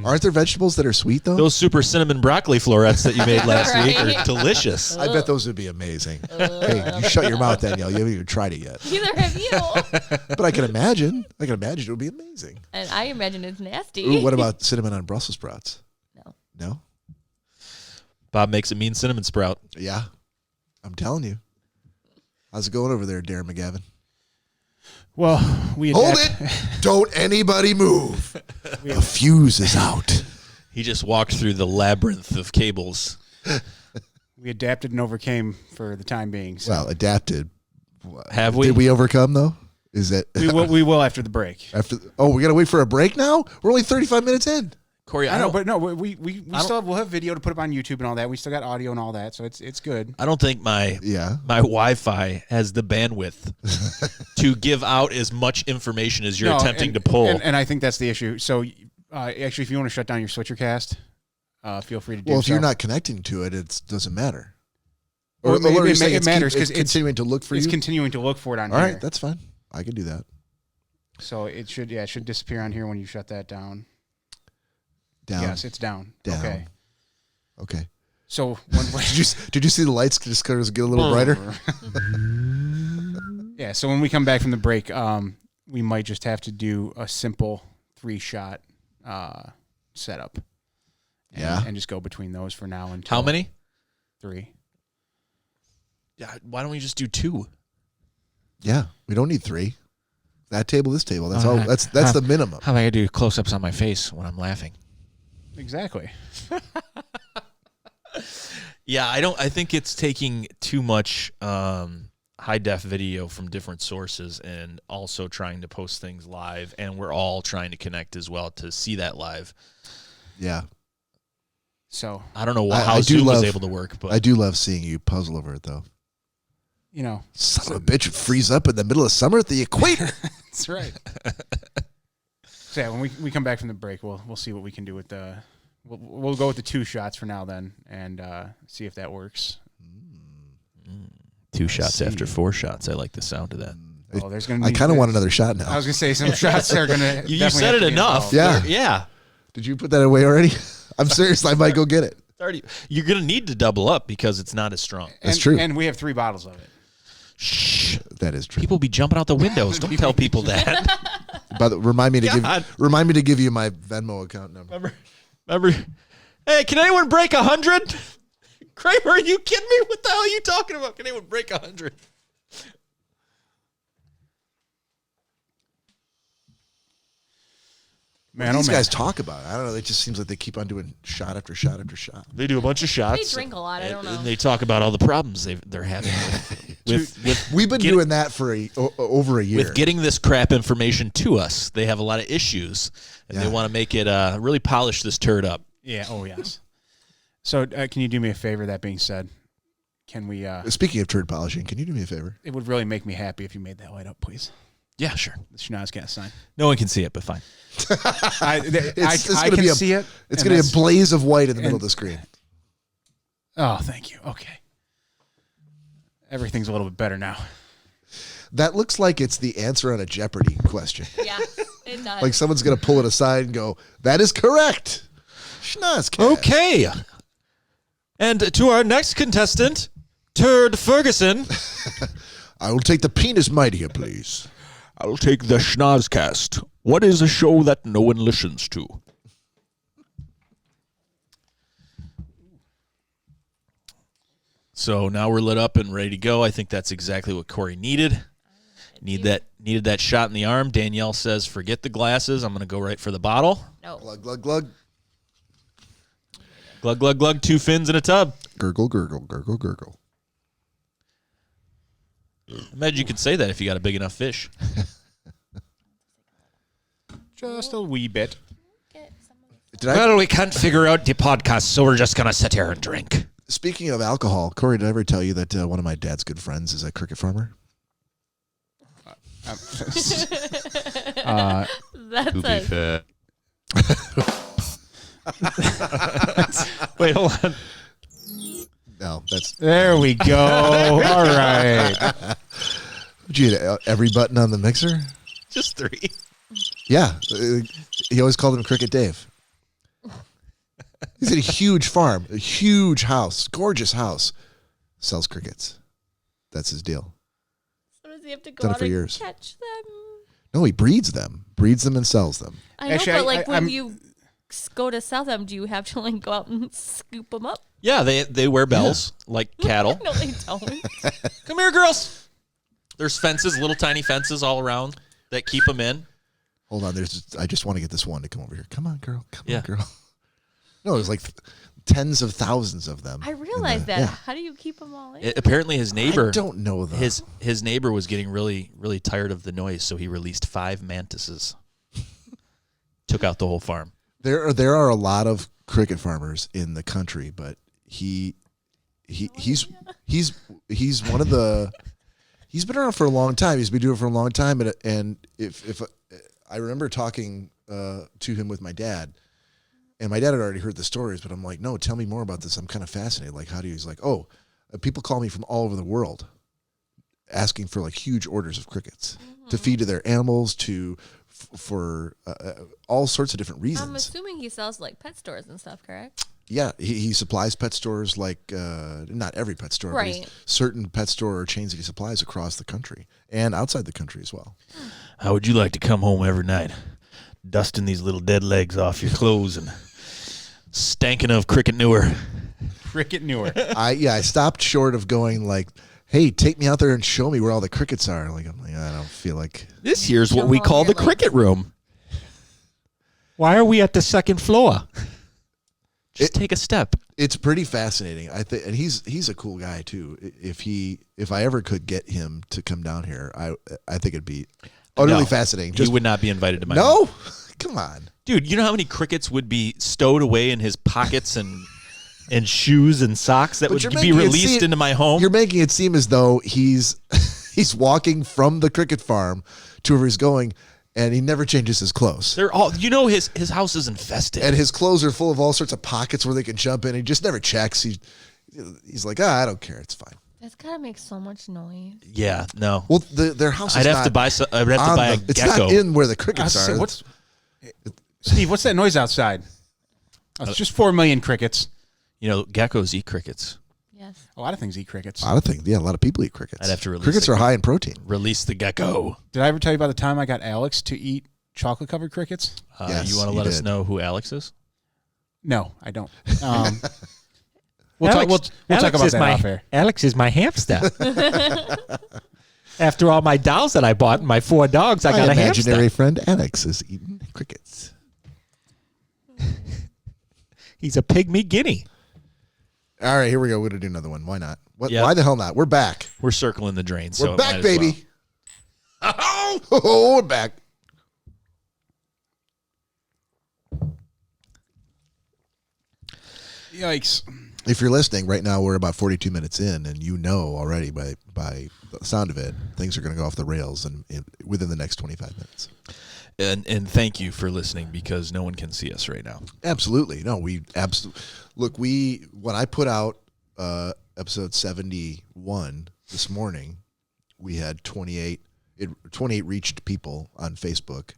Aren't there vegetables that are sweet though? Those super cinnamon broccoli florets that you made last week are Right. delicious. I bet those would be amazing. Hey, you shut your mouth, Danielle. You haven't even tried it yet. Neither have you. But I can imagine. It would be amazing. And I imagine it's nasty. Ooh, what about cinnamon on Brussels sprouts? No. No? Bob makes a mean cinnamon sprout. Yeah. I'm telling you. How's it going over there, Darren McGavin? Well, we Hold it! Don't anybody move. The fuse is out. He just walked through the labyrinth of cables. We adapted and overcame for the time being. So Well, adapted. Have we? Did we overcome though? Is that we will after the break. after? Oh, we gotta wait for a break now. We're only 35 minutes in. Corey, I know, but no, we don't- we'll have video to put up on YouTube and all that. We still got audio and all that, so it's good. I don't think my Yeah. Wi-Fi has the bandwidth to give out as much information as you're No, attempting to pull. and I think that's the issue. So actually, if you want to shut down your Switchercast, feel free to do so. Well, if you're not connecting to it, it doesn't matter. Well, you're it saying it's matters it's 'cause it's- continuing to look for it's you. continuing to look for it on All here. right, that's fine. I can do that. So it should disappear on here when you shut that down. Down. Yes, it's down. Down. Okay. Okay. So Did you see the lights just kind of get a little brighter? Yeah. So when we come back from the break, we might just have to do a simple 3-shot setup. And just go between those for now until How many? 3. Yeah. Why don't we just do 2? Yeah, we don't need 3. That table, this table. That's all. That's the minimum. How am I gonna do close-ups on my face when I'm laughing? Exactly. Yeah, I think it's taking too much high def video from different sources, and also trying to post things live. And we're all trying to connect as well to see that live. Yeah. So I don't know how Zoom was able to work, but I do love seeing you puzzle over it, though. So Son of a bitch would freeze up in the middle of summer at the equator. That's right. So yeah, when we come back from the break, we'll see what we can do with the. We'll go with the 2 shots for now then, and see if that works. 2 shots after 4 shots. I like the sound of that. Oh, there's gonna. I kind of want another shot now. I was gonna say some shots are gonna. You said it enough. Yeah. Did you put that away already? I'm serious. I might go get it. You're gonna need to double up because it's not as strong. That's true. And we have 3 bottles of it. Shh. That is true. People be jumping out the windows. Don't tell people that. Remind me to give you my Venmo account number. Remember? Hey, can anyone break 100? Kramer, are you kidding me? What the hell are you talking about? Can anyone break 100? Man, these guys talk about it. I don't know. It just seems like they keep on doing shot after shot after shot. They do a bunch of shots. They drink a lot. I don't know. And they talk about all the problems they're having with We've been doing that for over a year. With getting this crap information to us. They have a lot of issues, and they want to make it really polish this turd up. Yeah. Oh, yes. So can you do me a favor, that being said? Can we... Speaking of turd polishing, can you do me a favor? It would really make me happy if you made that light up, please. Yeah, sure. The Schnozzcast sign. No one can see it, but fine. I can see it. It's going to be a blaze of white in the middle of the screen. Oh, thank you. Okay. Everything's a little bit better now. That looks like it's the answer on a Jeopardy question. Yeah, it does. Like someone's going to pull it aside and go, that is correct. Schnozzcast. Okay. And to our next contestant, Turd Ferguson. I will take the penis mightier, please. I'll take the Schnozzcast. What is a show that no one listens to? So now we're lit up and ready to go. I think that's exactly what Cory needed. Needed that shot in the arm. Danielle says, forget the glasses. I'm going to go right for the bottle. No. Glug, glug, glug. Glug, glug, glug. 2 fins in a tub. Gurgle, gurgle, gurgle, gurgle. Imagine you could say that if you got a big enough fish. Just a wee bit. Well, we can't figure out the podcast, so we're just going to sit here and drink. Speaking of alcohol, Cory, did I ever tell you that one of my dad's good friends is a cricket farmer? That's To be a fair. Wait, hold on. No, that's... There we go. All right. Did you hit every button on the mixer? Just 3. Yeah. He always called him Cricket Dave. He's at a huge farm, a huge house, gorgeous house. Sells crickets. That's his deal. So does he have to go Done it out for and years. catch them? No, he breeds them and sells them. I know, Actually, but like when I'm- you go to sell them, do you have to like go out and scoop them up? Yeah, they wear bells like cattle. No, they don't. Come here, girls. There's fences, little tiny fences all around that keep them in. Hold on, I just want to get this one to come over here. Come on, girl. Come Yeah. on, girl. No, there's like tens of thousands of them. I realized that. Yeah. How do you keep them all in? Apparently, his neighbor. I don't know though. His neighbor was getting really, really tired of the noise, so he released 5 mantises. Took out the whole farm. There are a lot of cricket farmers in the country, but he's one of the. He's been around for a long time. He's been doing it for a long time, and if I remember talking to him with my dad, and my dad had already heard the stories, but I'm like, no, tell me more about this. I'm kind of fascinated. Like, how do you? He's like, oh, people call me from all over the world, asking for like huge orders of crickets to feed to their animals, for all sorts of different reasons. I'm assuming he sells like pet stores and stuff, correct? Yeah, he supplies pet stores like not every pet store, but certain pet store or chains that he supplies across the country and outside the country as well. How would you like to come home every night, dusting these little dead legs off your clothes and stanking of cricket newer? Cricket newer. I stopped short of going like, hey, take me out there and show me where all the crickets are. Like I'm like, I don't feel like this here's what we call the cricket room. Why are we at the second floor? Just take a step. It's pretty fascinating. I think, and he's a cool guy too. If I ever could get him to come down here, I think it'd be utterly fascinating. He would not be invited to my home. No, come on, dude. You know how many crickets would be stowed away in his pockets and shoes and socks that would be released into my home? You're making it seem as though he's walking from the cricket farm to where he's going, and he never changes his clothes. They're all, his house is infested, and his clothes are full of all sorts of pockets where they can jump in. He just never checks. He's like, I don't care, it's fine. That's gotta make so much noise. Yeah, no. Well, their house. I'd have to buy a gecko. It's not in where the crickets are. Steve, what's that noise outside? Oh, it's just 4 million crickets. Geckos eat crickets. Yes. A lot of things eat crickets. A lot of things. Yeah, a lot of people eat crickets. I'd have to release crickets are high in protein. Release the gecko. Did I ever tell you about the time I got Alex to eat chocolate-covered crickets? Yes, you want to let us know who Alex is? No, I don't. We'll talk about that off air. Alex is my hamster. After all my dolls that I bought and my 4 dogs, I got a hamster. My imaginary friend Alex is eating crickets. He's a pygmy guinea. All right, here we go. We're going to do another one. Why not? Yep. Why the hell not? We're back. We're circling the drain. We're back, baby. Well. Oh, we're back. Yikes. If you're listening right now, we're about 42 minutes in, and you know already by the sound of it, things are going to go off the rails within the next 25 minutes. And thank you for listening, because no one can see us right now. Absolutely. No, we absolutely. Look, when I put out episode 71 this morning, we had 28 reached people on Facebook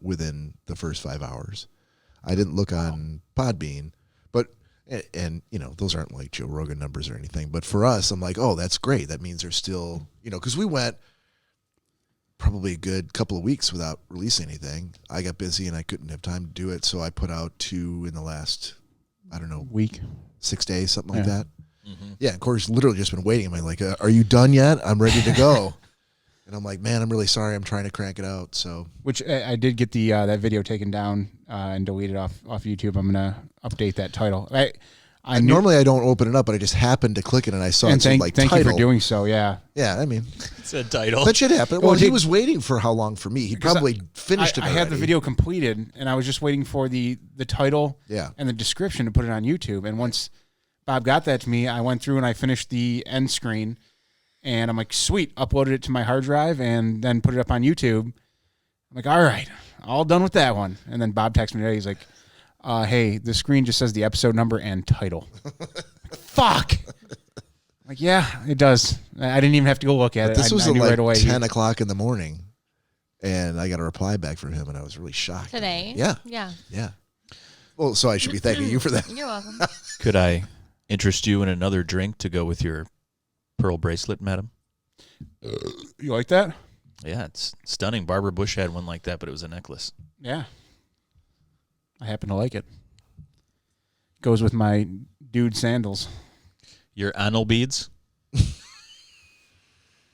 within the first 5 hours. I didn't look on Podbean, but and those aren't like Joe Rogan numbers or anything. But for us, I'm like, oh, that's great. That means there's still, because we went probably a good couple of weeks without releasing anything. I got busy and I couldn't have time to do it, so I put out 2 in the last, I don't know, week, 6 days, something like that. Mm-hmm. Yeah, and Cory's literally just been waiting. I'm like, are you done yet? I'm ready to go. And I'm like, man, I'm really sorry. I'm trying to crank it out. So, which I did get the that video taken down and deleted off YouTube. I'm gonna update that title. Normally I don't open it up, but I just happened to click it and I saw it said like thank title. you for doing so. Yeah. Yeah, I mean, it's a title. That should happen. Well, he was waiting for how long for me? He probably finished it. I had the video completed, and I was just waiting for the title and the description to put it on YouTube. And once Bob got that to me, I went through and I finished the end screen. And I'm like, sweet, uploaded it to my hard drive and then put it up on YouTube. I'm like, all right, all done with that one. And then Bob texted me today. He's like, hey, the screen just says the episode number and title. Fuck. I'm like, yeah, it does. I didn't even have to go look at it. This was I knew like right away. 10 o'clock in the morning, and I got a reply back from him, and I was really shocked. Today? Yeah. Yeah. Yeah. Well, so I should be thanking you for that. You're welcome. Could I interest you in another drink to go with your pearl bracelet, madam? You like that? Yeah, it's stunning. Barbara Bush had one like that, but it was a necklace. Yeah. I happen to like it. Goes with my dude sandals. Your anal beads?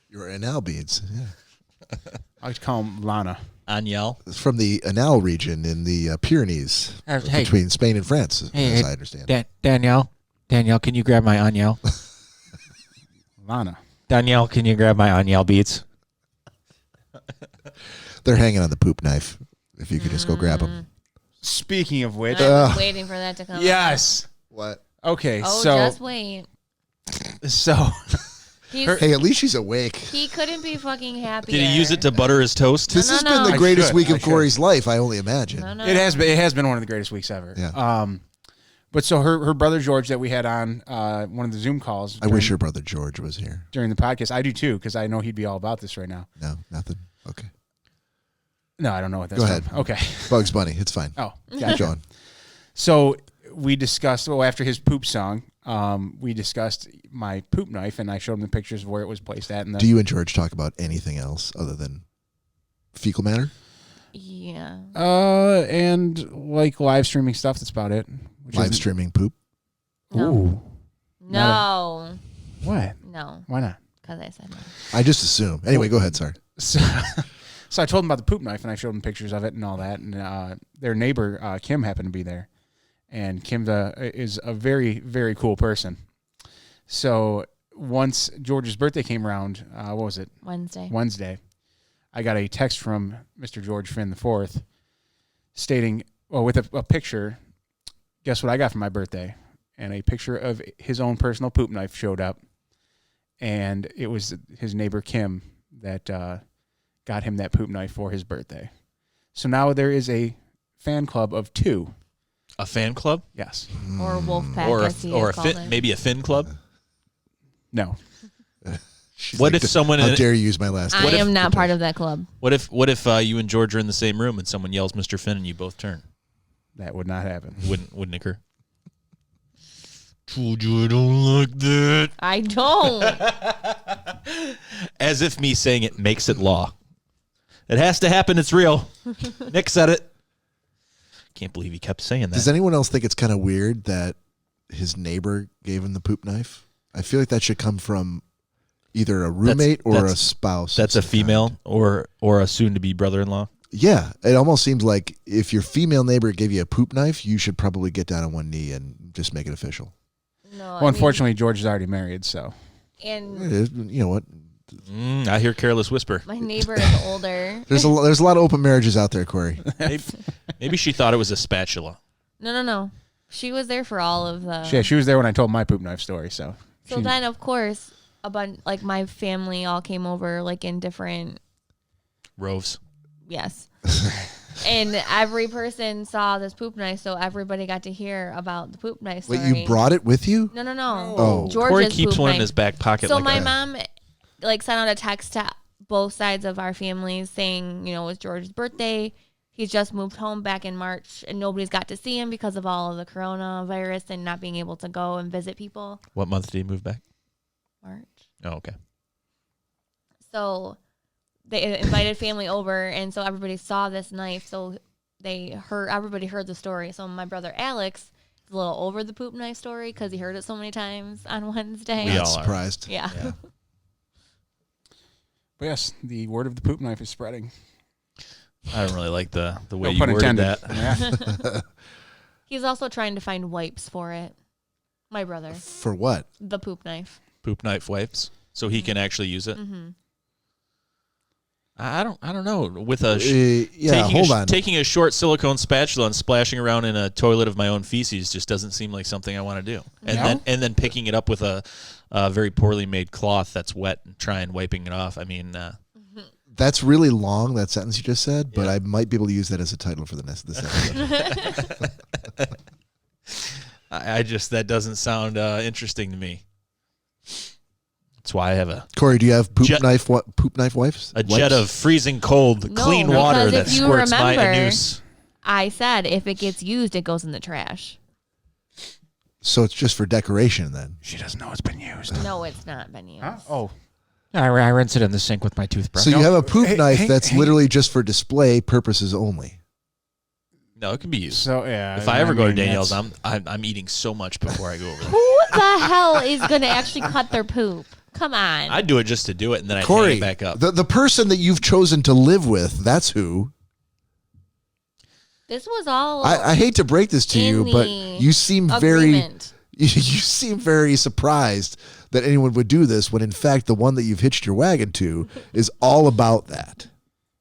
Your anal beads, yeah. I like to call them Lana. Aniel? It's from the Anal region in the Pyrenees between Spain and France, as I understand. Danielle, can you grab my Aniel? Lana. Danielle, can you grab my Aniel beads? They're hanging on the poop knife. If you could just go grab them. Speaking of which. I was waiting for that to come. Yes. What? Okay, Oh, so. just wait. So. Hey, at least she's awake. He couldn't be fucking happier. Did he use it to butter his toast? This has been the greatest week of Cory's life, I only imagine. It has been one of the greatest weeks ever. Yeah. But so her brother George that we had on one of the Zoom calls. I wish your brother George was here. During the podcast. I do too, because I know he'd be all about this right now. No, nothing. Okay. No, I don't know what that's Go ahead. from. Okay. Bugs Bunny. It's fine. Oh, Keep gotcha. going. So we discussed, after his poop song, we discussed my poop knife, and I showed him the pictures of where it was placed at. And Do you and George talk about anything else other than fecal matter? Yeah. And like live streaming stuff, that's about it. Live streaming poop? No. Ooh. No. What? No. Why not? Because I said no. I just assume. Anyway, go ahead. Sorry. So I told him about the poop knife, and I showed him pictures of it and all that. And their neighbor, Kim, happened to be there. And Kim is a very, very cool person. So once George's birthday came around, what was it? Wednesday. I got a text from Mr. George Finn IV stating, with a picture, guess what I got for my birthday? And a picture of his own personal poop knife showed up. And it was his neighbor, Kim, that got him that poop knife for his birthday. So now there is a fan club of 2. A fan club? Yes. Or wolf pack, Or as he is called it. maybe a fin club? No. What if someone? How dare you use my last name? I am not part of that club. What if you and George are in the same room and someone yells Mr. Finn and you both turn? That would not happen. Wouldn't occur. Told you I don't like that. I don't. As if me saying it makes it law. It has to happen. It's real. Nick said it. Can't believe he kept saying that. Does anyone else think it's kind of weird that his neighbor gave him the poop knife? I feel like that should come from either a roommate or a spouse. That's a female or a soon-to-be brother-in-law. Yeah, it almost seems like if your female neighbor gave you a poop knife, you should probably get down on one knee and just make it official. No. Well, unfortunately, George is already married, so. And You know what? I hear careless whisper. my neighbor is older. There's a lot of open marriages out there, Cory. Maybe she thought it was a spatula. No. She was there for all of the. Yeah, she was there when I told my poop knife story, so. So then, of course, a bunch like my family all came over, like in different. Roves. Yes. And every person saw this poop knife, so everybody got to hear about the poop knife story. Wait, you brought it with you? No. Oh. George's Cory keeps poop one knife. in his back pocket. So like my a, mom, like, sent out a text to both sides of our families saying, it was George's birthday. He's just moved home back in March, and nobody's got to see him because of all of the coronavirus and not being able to go and visit people. What month did he move back? March. Oh, okay. So they invited family over, and so everybody saw this knife. So everybody heard the story. So my brother Alex is a little over the poop knife story because he heard it so many times on Wednesday. We Not all are. surprised. Yeah. But yes, the word of the poop knife is spreading. I don't really like the way No you pun worded intended. that. Yeah. He's also trying to find wipes for it. My brother. For what? The poop knife. Poop knife wipes, so he can actually use it. Mm-hmm. I don't know. With a taking a short silicone spatula and splashing around in a toilet of my own feces just doesn't seem like something I want to do. And then picking it up with a very poorly made cloth that's wet and trying wiping it off. I mean, That's really long, that sentence you just said, but Yeah. I might be able to use that as a title for this episode. I just that doesn't sound interesting to me. That's why I have a Cory, do you have poop knife wipes? jet of freezing cold, No, clean water because that if you squirts my remember- anus. I said if it gets used, it goes in the trash. So it's just for decoration then. She doesn't know it's been used. No, it's not been used. Huh? Oh. I rinse it in the sink with my toothbrush. So you have a poop Hey, knife hey, that's hey. literally just for display purposes only. No, it can be used. So yeah. If I ever go to mean, Danielle's, that's- I'm eating so much before I go over there. Who the hell is going to actually cut their poop? Come on. I'd do it just to do it, and then I'd hang Cory, it back up. the person that you've chosen to live with, that's who. This was all I hate to break this to you, but you seem agreement. you seem very surprised that anyone would do this when in fact the one that you've hitched your wagon to is all about that.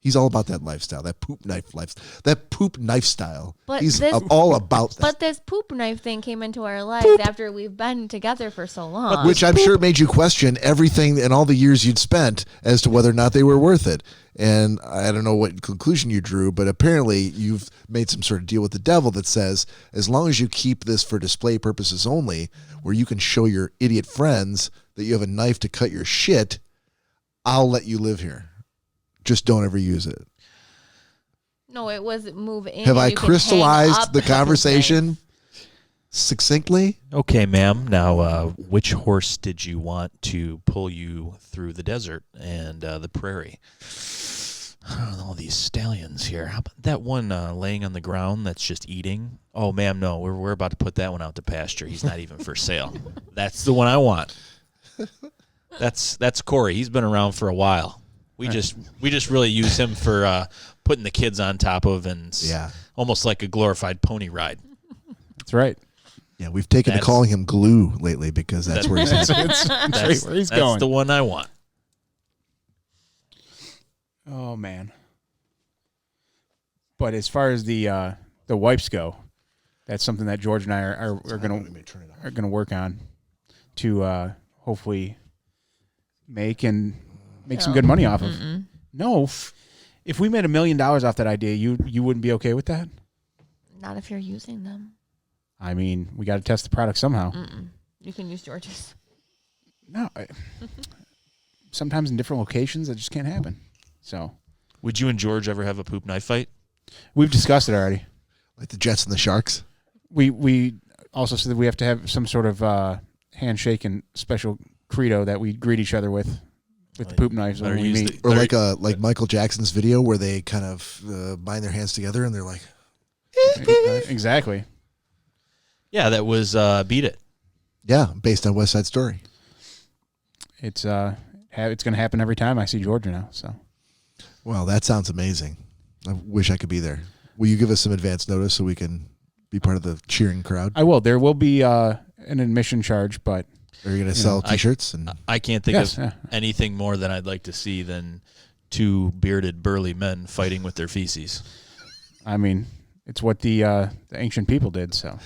He's all about that lifestyle, that poop knife style. But He's this- all about that. But this poop knife thing came into our lives after we've been together for so long. Which I'm sure made you question everything and all the years you'd spent as to whether or not they were worth it. And I don't know what conclusion you drew, but apparently you've made some sort of deal with the devil that says, as long as you keep this for display purposes only, where you can show your idiot friends that you have a knife to cut your shit, I'll let you live here. Just don't ever use it. No, it was move in. Have and I you can hang crystallized up the conversation succinctly? Okay, ma'am. Now, which horse did you want to pull you through the desert and the prairie? All these stallions here. How about that one laying on the ground that's just eating? Oh, ma'am, no. We're about to put that one out to pasture. He's not even for sale. That's the one I want. That's Cory. He's been around for a while. We just really use him for putting the kids on top of and almost like a glorified pony ride. That's right. Yeah, we've taken to calling him Glue lately because that's where he's at. That's right where he's going. That's the one I want. Oh man. But as far as the wipes go, that's something that George and I are gonna work on to hopefully make some good money off of. No, if we made $1 million off that idea, you wouldn't be okay with that? Not if you're using them. I mean, we got to test the product somehow. You can use George's. No, sometimes in different locations that just can't happen. So, would you and George ever have a poop knife fight? We've discussed it already. Like the Jets and the Sharks? We also said that we have to have some sort of handshake and special credo that we greet each other with the poop knives when we meet. Or like Michael Jackson's video where they kind of bind their hands together and they're like... Exactly. Yeah, that was Beat It. Yeah, based on West Side Story. It's going to happen every time I see Georgia now. So, well, that sounds amazing. I wish I could be there. Will you give us some advance notice so we can be part of the cheering crowd? I will. There will be an admission charge, but are you going to sell T-shirts? I can't think of anything more than I'd like to see than two bearded, burly men fighting with their feces. I mean, it's what the ancient people did. So.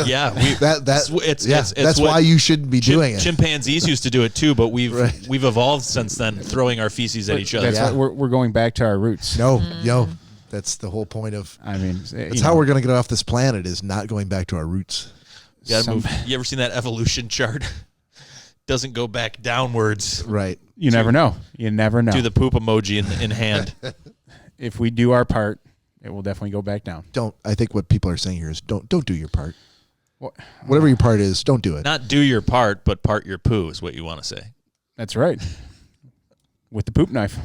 Yeah, that's why you shouldn't be doing it. Chimpanzees used to do it too, but we've evolved since then, throwing our feces at each other. That's we're going back to our roots. No, that's the whole point of. I mean, that's how we're going to get off this planet is not going back to our roots. You gotta move. You ever seen that evolution chart? Doesn't go back downwards. Right. You never know. You never know. Do the poop emoji in hand. If we do our part, it will definitely go back down. I think what people are saying here is don't do your part. Whatever your part is, don't do it. Not do your part, but part your poo is what you want to say. That's right. With the poop knife.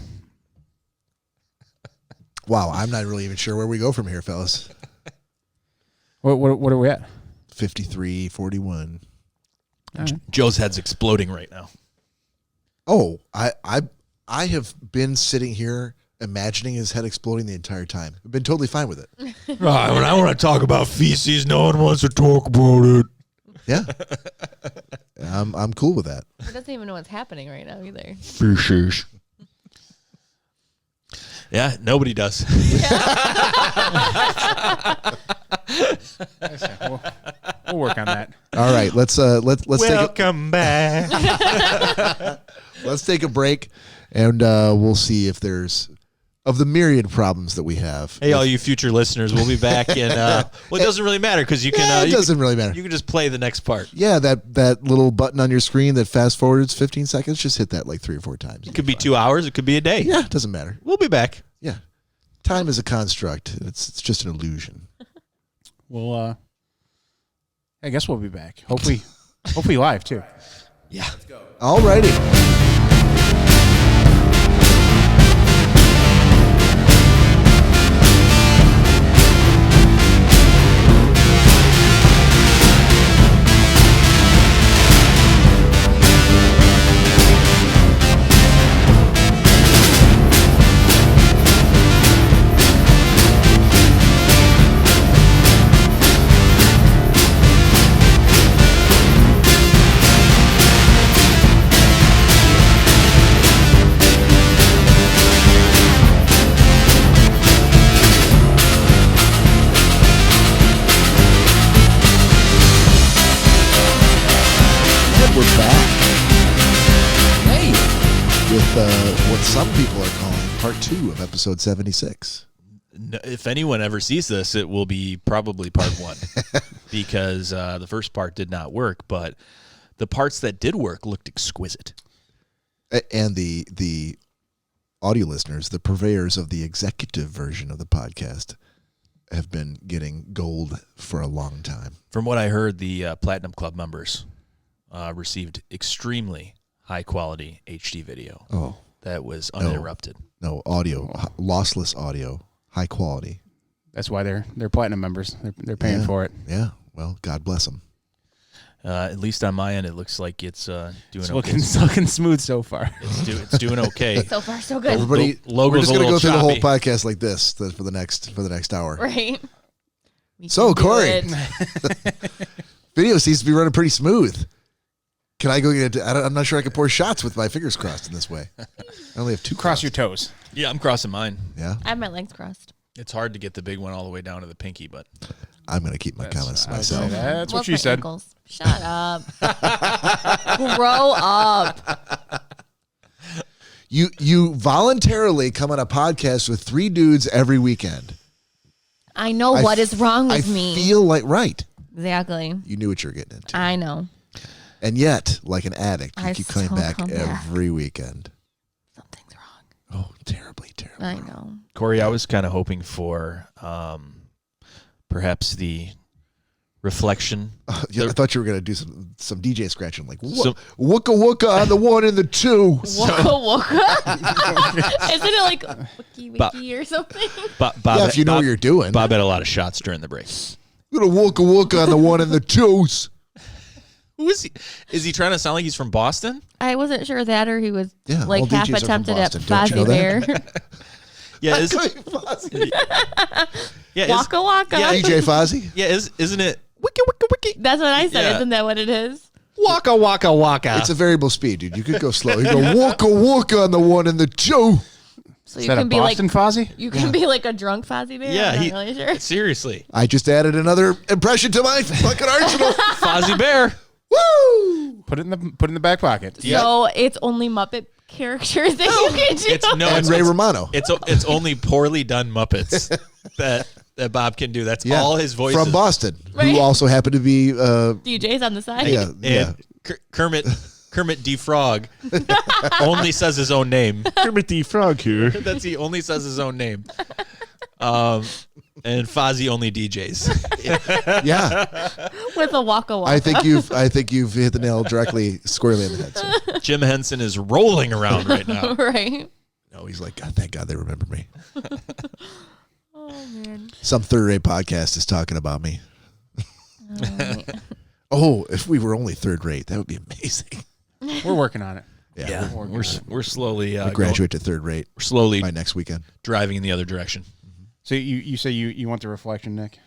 Wow, I'm not really even sure where we go from here, fellas. What are we at? 53-41. Right. Joe's head's exploding right now. Oh, I have been sitting here imagining his head exploding the entire time. I've been totally fine with it. When I want to talk about feces, no one wants to talk about it. Yeah. I'm cool with that. He doesn't even know what's happening right now either. Feces. Yeah, nobody does. We'll work on that. All right, let's welcome back. Let's take a break, and we'll see if there's of the myriad problems that we have. Hey, all you future listeners, we'll be back, and well, it doesn't really matter because you can. It doesn't really matter. You can just play the next part. Yeah, that little button on your screen that fast forwards 15 seconds. Just hit that like 3 or 4 times. It could be 2 hours. It could be a day. Yeah, it doesn't matter. We'll be back. Yeah, time is a construct. It's just an illusion. Well, I guess we'll be back. Hopefully live too. Yeah. Let's go. All righty. We're back Hey. with what some people are calling part 2 of episode 76. If anyone ever sees this, it will be probably part 1 because the first part did not work, but the parts that did work looked exquisite. And the audio listeners, the purveyors of the executive version of the podcast, have been getting gold for a long time. From what I heard, the Platinum Club members received extremely high-quality HD video. Oh, That was uninterrupted. no, audio, lossless audio, high quality. That's why they're platinum members. They're paying for it. Yeah, well, God bless them. At least on my end, it looks like it's doing It's okay. looking smooth so far. It's doing okay. So far, so good. Everybody, logo's we're just a going to go little through the whole choppy. podcast like this for the next hour. Right. We So, can do Cory. it. Video seems to be running pretty smooth. Can I go get it? I'm not sure I can pour shots with my fingers crossed in this way. I only have 2 Cross your toes. Yeah, I'm crossing mine. Yeah, I have my legs crossed. It's hard to get the big one all the way down to the pinky, but I'm going to keep my comments to I would say myself. that's Well, what she my said. ankles. Shut up. Grow up. You voluntarily come on a podcast with 3 dudes every weekend. I know what is wrong with I me. feel like right. Exactly. You knew what you were getting into. I know. And yet, like an addict, you I keep coming still back come back. every weekend. Something's wrong. Oh, terribly, terribly. I know. Cory, I was kind of hoping for perhaps the reflection. Yeah, I thought you were going to do some DJ scratching, like So- Wooka Wooka on the 1 and the 2. Wooka Wooka? Isn't it like Wiki Wiki or something? Bob, Yeah, if you know what you're doing. Bob had a lot of shots during the break. Gonna Wooka Wooka on the 1 and the 2s. Who is he? Is he trying to sound like he's from Boston? I wasn't sure that or he was Yeah, like all half DJs are from attempted at Boston. Don't you know Fozzie Bear. Yeah, Waka Waka. Yeah, DJ Fozzie? isn't it? Wiki wiki wiki. That's what I said. Yeah. Isn't that what it is? Waka waka waka. It's a variable speed, dude. You could go slow. You go Wooka Wooka on the 1 and the 2. So Is you that a can be like Boston Fozzie? you can be like a drunk Fozzie Bear. Yeah, I'm not really sure. seriously. I just added another impression to my fucking arsenal. Fozzie Bear. Woo! Put it in the back pocket. Yeah. So it's only Muppet characters that you can do. And Ray Romano. It's only poorly done Muppets that Bob can do. That's all his voices. From Boston, Right. who also happened to be, DJs on the side. yeah. And Kermit D. Frog only says his own name. Kermit the Frog here. He only says his own name. And Fozzie only DJs. Yeah, With a Waka Waka. I think you've hit the nail directly, squarely in the head. Sir. Jim Henson is rolling around right now. Right. No, he's like, God, thank God they remember me. Oh man. Some third-rate podcast is talking about me. Alright. Oh, if we were only third-rate, that would be amazing. We're working on it. Yeah, We're slowly we graduate to third-rate we're slowly by next weekend. driving in the other direction. So you say you want the reflection, Nick?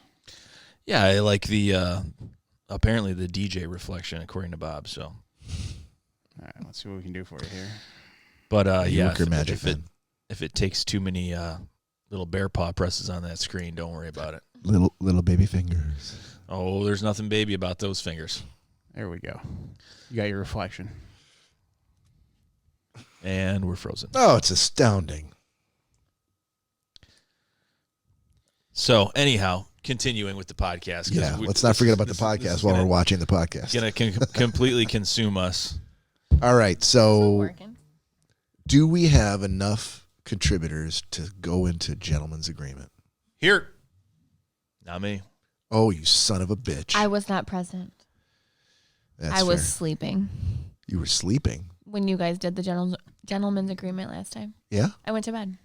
Yeah, I like the apparently the DJ reflection according to Bob. So, All right, let's see what we can do for you here. but You yeah, work your magic, man. if it takes too many little bear paw presses on that screen, don't worry about it. Little baby fingers. Oh, there's nothing baby about those fingers. There we go. You got your reflection. And we're frozen. Oh, it's astounding. So anyhow, continuing with the podcast. 'cause Yeah, let's not forget about the this is podcast while we're watching the podcast. Gonna completely consume us. All right, Still so working. do we have enough contributors to go into gentleman's agreement? Here, not me. Oh, you son of a bitch. I was not present. That's I was fair. sleeping You were sleeping. when you guys did the gentleman's agreement last time. Yeah? I went to bed.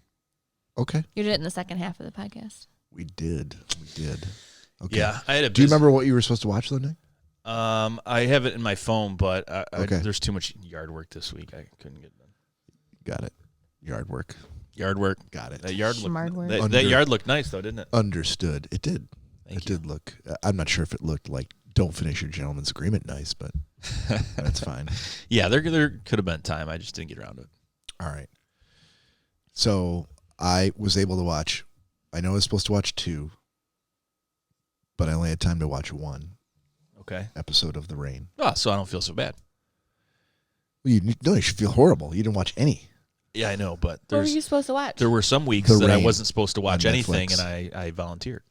Okay. You did it in the second half of the podcast. We did. Okay. Yeah, I had a. Do you remember what you were supposed to watch, though, Nick? I have it in my phone, but Okay. there's too much yard work this week. I couldn't get it done. Got it. Yard work. Yard work. Got it. That yard Smart work. looked. That yard looked nice, though, didn't it? Understood. It did. Thank it you. did look. I'm not sure if it looked like don't finish your gentleman's agreement nice, but that's fine. Yeah, there could have been time. I just didn't get around to it. All right. So I was able to watch. I know I was supposed to watch 2, but I only had time to watch 1 Okay. episode of The Rain. Oh, so I don't feel so bad. Well, you should feel horrible. You didn't watch any. Yeah, I know, but What were you supposed to watch? there were some weeks The that I Rain wasn't supposed to watch on anything, Netflix. and I volunteered.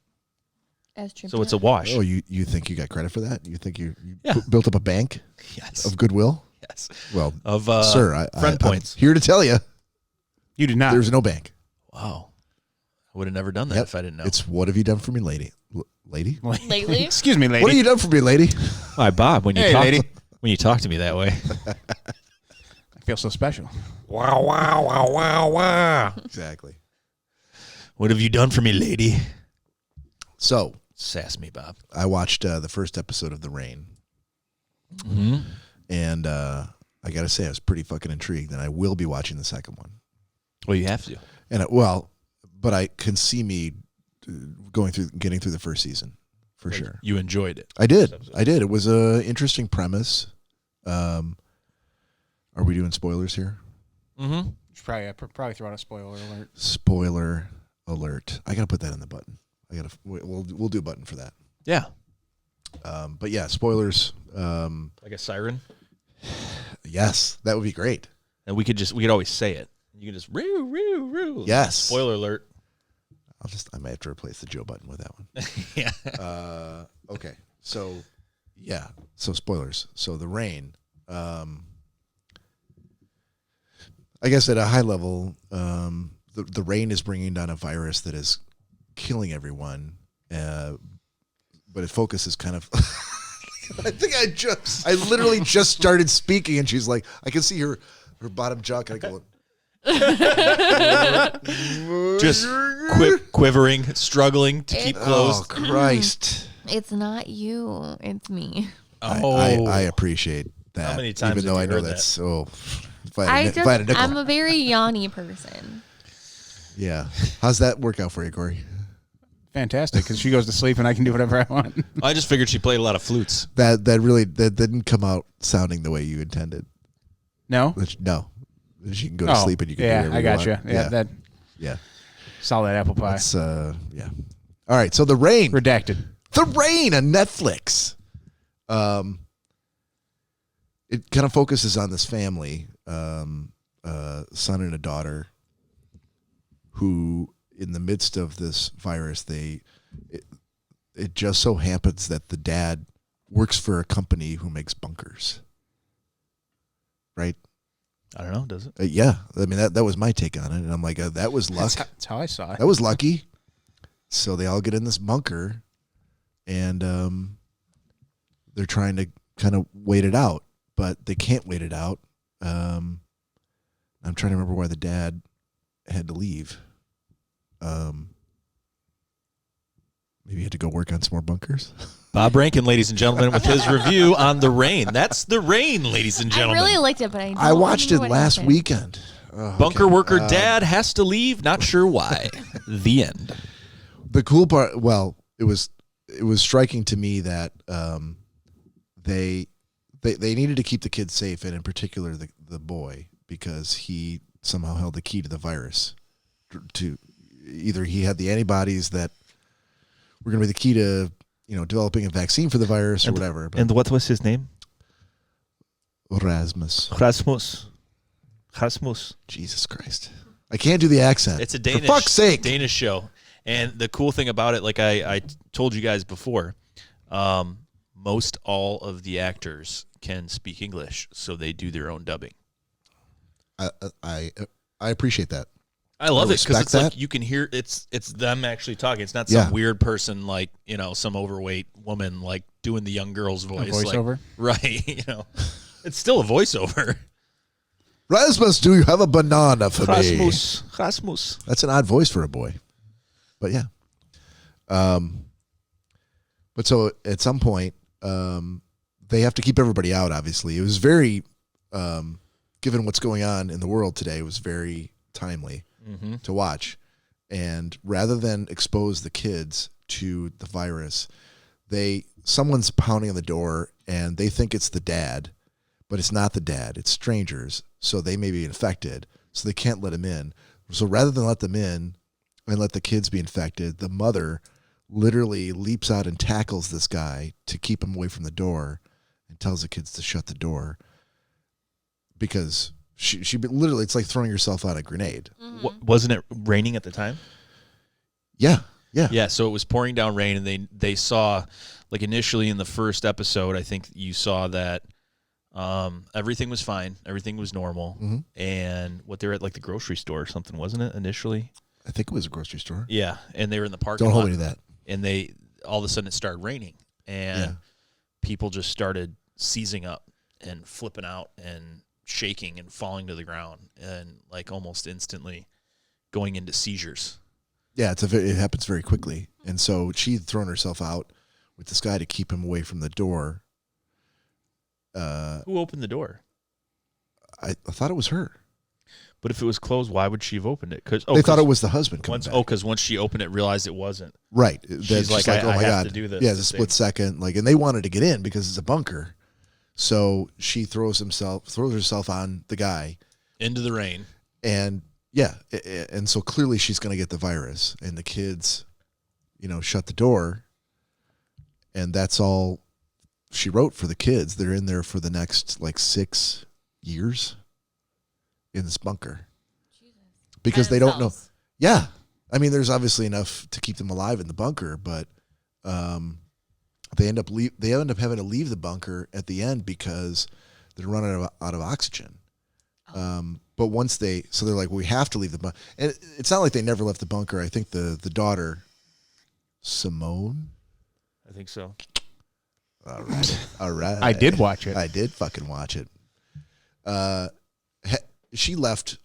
As tribute. So it's a wash. Oh, you think you got credit for that? You think you Yeah. built up a bank Yes. of goodwill? Yes. Well, Of sir, friend points. I'm here to tell you, You did not. there's no bank. Wow. I would have never done that Yep. if I didn't know. It's what have you done for me, lady? Lady? Lately? Excuse me, lady. What have you done for me, lady? Hi, Bob. When you Hey, talk, lady. when you talk to me that way, I feel so special. wow, wow, wow, wow, wow. Exactly. What have you done for me, lady? So Sass me, Bob. I watched the first episode of The Rain, Mm-hmm. and I got to say I was pretty fucking intrigued, and I will be watching the second one. Well, you have to. And but I can see me getting through the first season for sure. You enjoyed it. I did. It was a interesting premise. Are we doing spoilers here? Mm-hmm. Should probably throw out a spoiler alert. Spoiler alert. I gotta put that in the button. We'll do a button for that. Yeah. But yeah, spoilers. Like a siren. Yes, that would be great. And we could always say it. You can just roo, roo, roo. Yes. Spoiler alert. I might have to replace the Joe button with that one. Yeah. Okay. So yeah. So spoilers. So The Rain. I guess at a high level, the rain is bringing down a virus that is killing everyone, but it focuses kind of. I think I literally just started speaking, and she's like, I can see her bottom jaw kind of going. Just quivering, struggling to keep Oh closed. Christ! It's not you. It's me. I appreciate that. How many times even though have I you know heard that's so. If I had a nickel. I'm a very yawny person. Yeah. How's that work out for you, Cory? Fantastic, because she goes to sleep and I can do whatever I want. I just figured she played a lot of flutes. That didn't come out sounding the way you intended. No? No. She can go to sleep and you can do whatever I you got want. you. Yeah, that Yeah. solid apple pie. That's yeah. All right, so The Rain. Redacted. The Rain on Netflix. It kind of focuses on this family, son and a daughter, who, in the midst of this virus, it just so happens that the dad works for a company who makes bunkers. Right? I don't know, does it? Yeah. I mean, that was my take on it. And I'm like, that was luck. That's how I saw it. That was lucky. So they all get in this bunker, and they're trying to kind of wait it out, but they can't wait it out. I'm trying to remember why the dad had to leave. Maybe he had to go work on some more bunkers. Bob Rankin, ladies and gentlemen, with his review on The Rain. That's The Rain, ladies and I gentlemen. really liked it, but I watched it remember what last happened. weekend. Oh, Bunker okay. worker dad has to leave. Not sure why. The end. The cool part, well, it was striking to me that they needed to keep the kids safe, and in particular the boy, because he somehow held the key to the virus. To either he had the antibodies that were going to be the key to developing a vaccine for the virus or whatever. But And what was his name? Rasmus. Rasmus. Jesus Christ. I can't do the accent. It's a Danish, For fuck's sake. Danish show. And the cool thing about it, like I told you guys before, most all of the actors can speak English, so they do their own dubbing. I appreciate that. I love it because respect it's like that. you can hear it's them actually talking. It's not some weird person like some overweight woman like doing the young girl's voice. voiceover? Like, right? It's still a voiceover. Rasmus, do you have a banana for me? Rasmus. That's an odd voice for a boy. But yeah. But so at some point, they have to keep everybody out, obviously. It was very, given what's going on in the world today, it was very timely to watch. And rather than expose the kids to the virus, someone's pounding on the door and they think it's the dad, but it's not the dad. It's strangers. So they may be infected. So they can't let him in. So rather than let them in and let the kids be infected, the mother literally leaps out and tackles this guy to keep him away from the door and tells the kids to shut the door. because she literally, it's like throwing yourself out a grenade. Wasn't it raining at the time? Yeah. Yeah, so it was pouring down rain, and they saw, like initially in the first episode, I think you saw that everything was fine, everything was normal, and what they were at like the grocery store or something, wasn't it initially? I think it was a grocery store. Yeah, and they were in the parking lot. Don't hold me to that. And they all of a sudden it started raining, and people just started seizing up and flipping out and shaking and falling to the ground and like almost instantly going into seizures. Yeah, it happens very quickly. And so she had thrown herself out with this guy to keep him away from the door. Who opened the door? I thought it was her. But if it was closed, why would she have opened it? They thought it was the husband coming back. Because once she opened it, realized it wasn't. Right. She's like, oh my have God. to do this. Yeah, it's a split second. Like, and they wanted to get in because it's a bunker. So she throws herself on the guy. Into the rain. And yeah, and so clearly she's going to get the virus. And the kids, shut the door. And that's all she wrote for the kids. They're in there for the next 6 years in this bunker. Jesus. Because they don't know. Yeah. I mean, there's obviously enough to keep them alive in the bunker, but they end up having to leave the bunker at the end because they're running out of oxygen. But once they're like, we have to leave the bunker. And it's not like they never left the bunker. I think the daughter, Simone. I think so. All right. I did watch it. I did fucking watch it. She left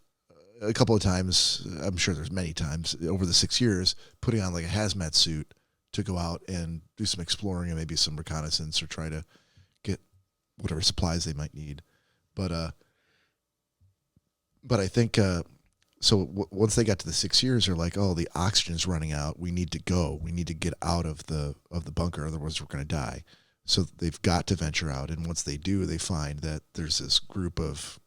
a couple of times. I'm sure there's many times over the 6 years, putting on like a hazmat suit to go out and do some exploring and maybe some reconnaissance or try to get whatever supplies they might need. But I think once they got to the 6 years, they're like, oh, the oxygen's running out. We need to go. We need to get out of the bunker, otherwise we're going to die. So they've got to venture out, and once they do, they find that there's this group of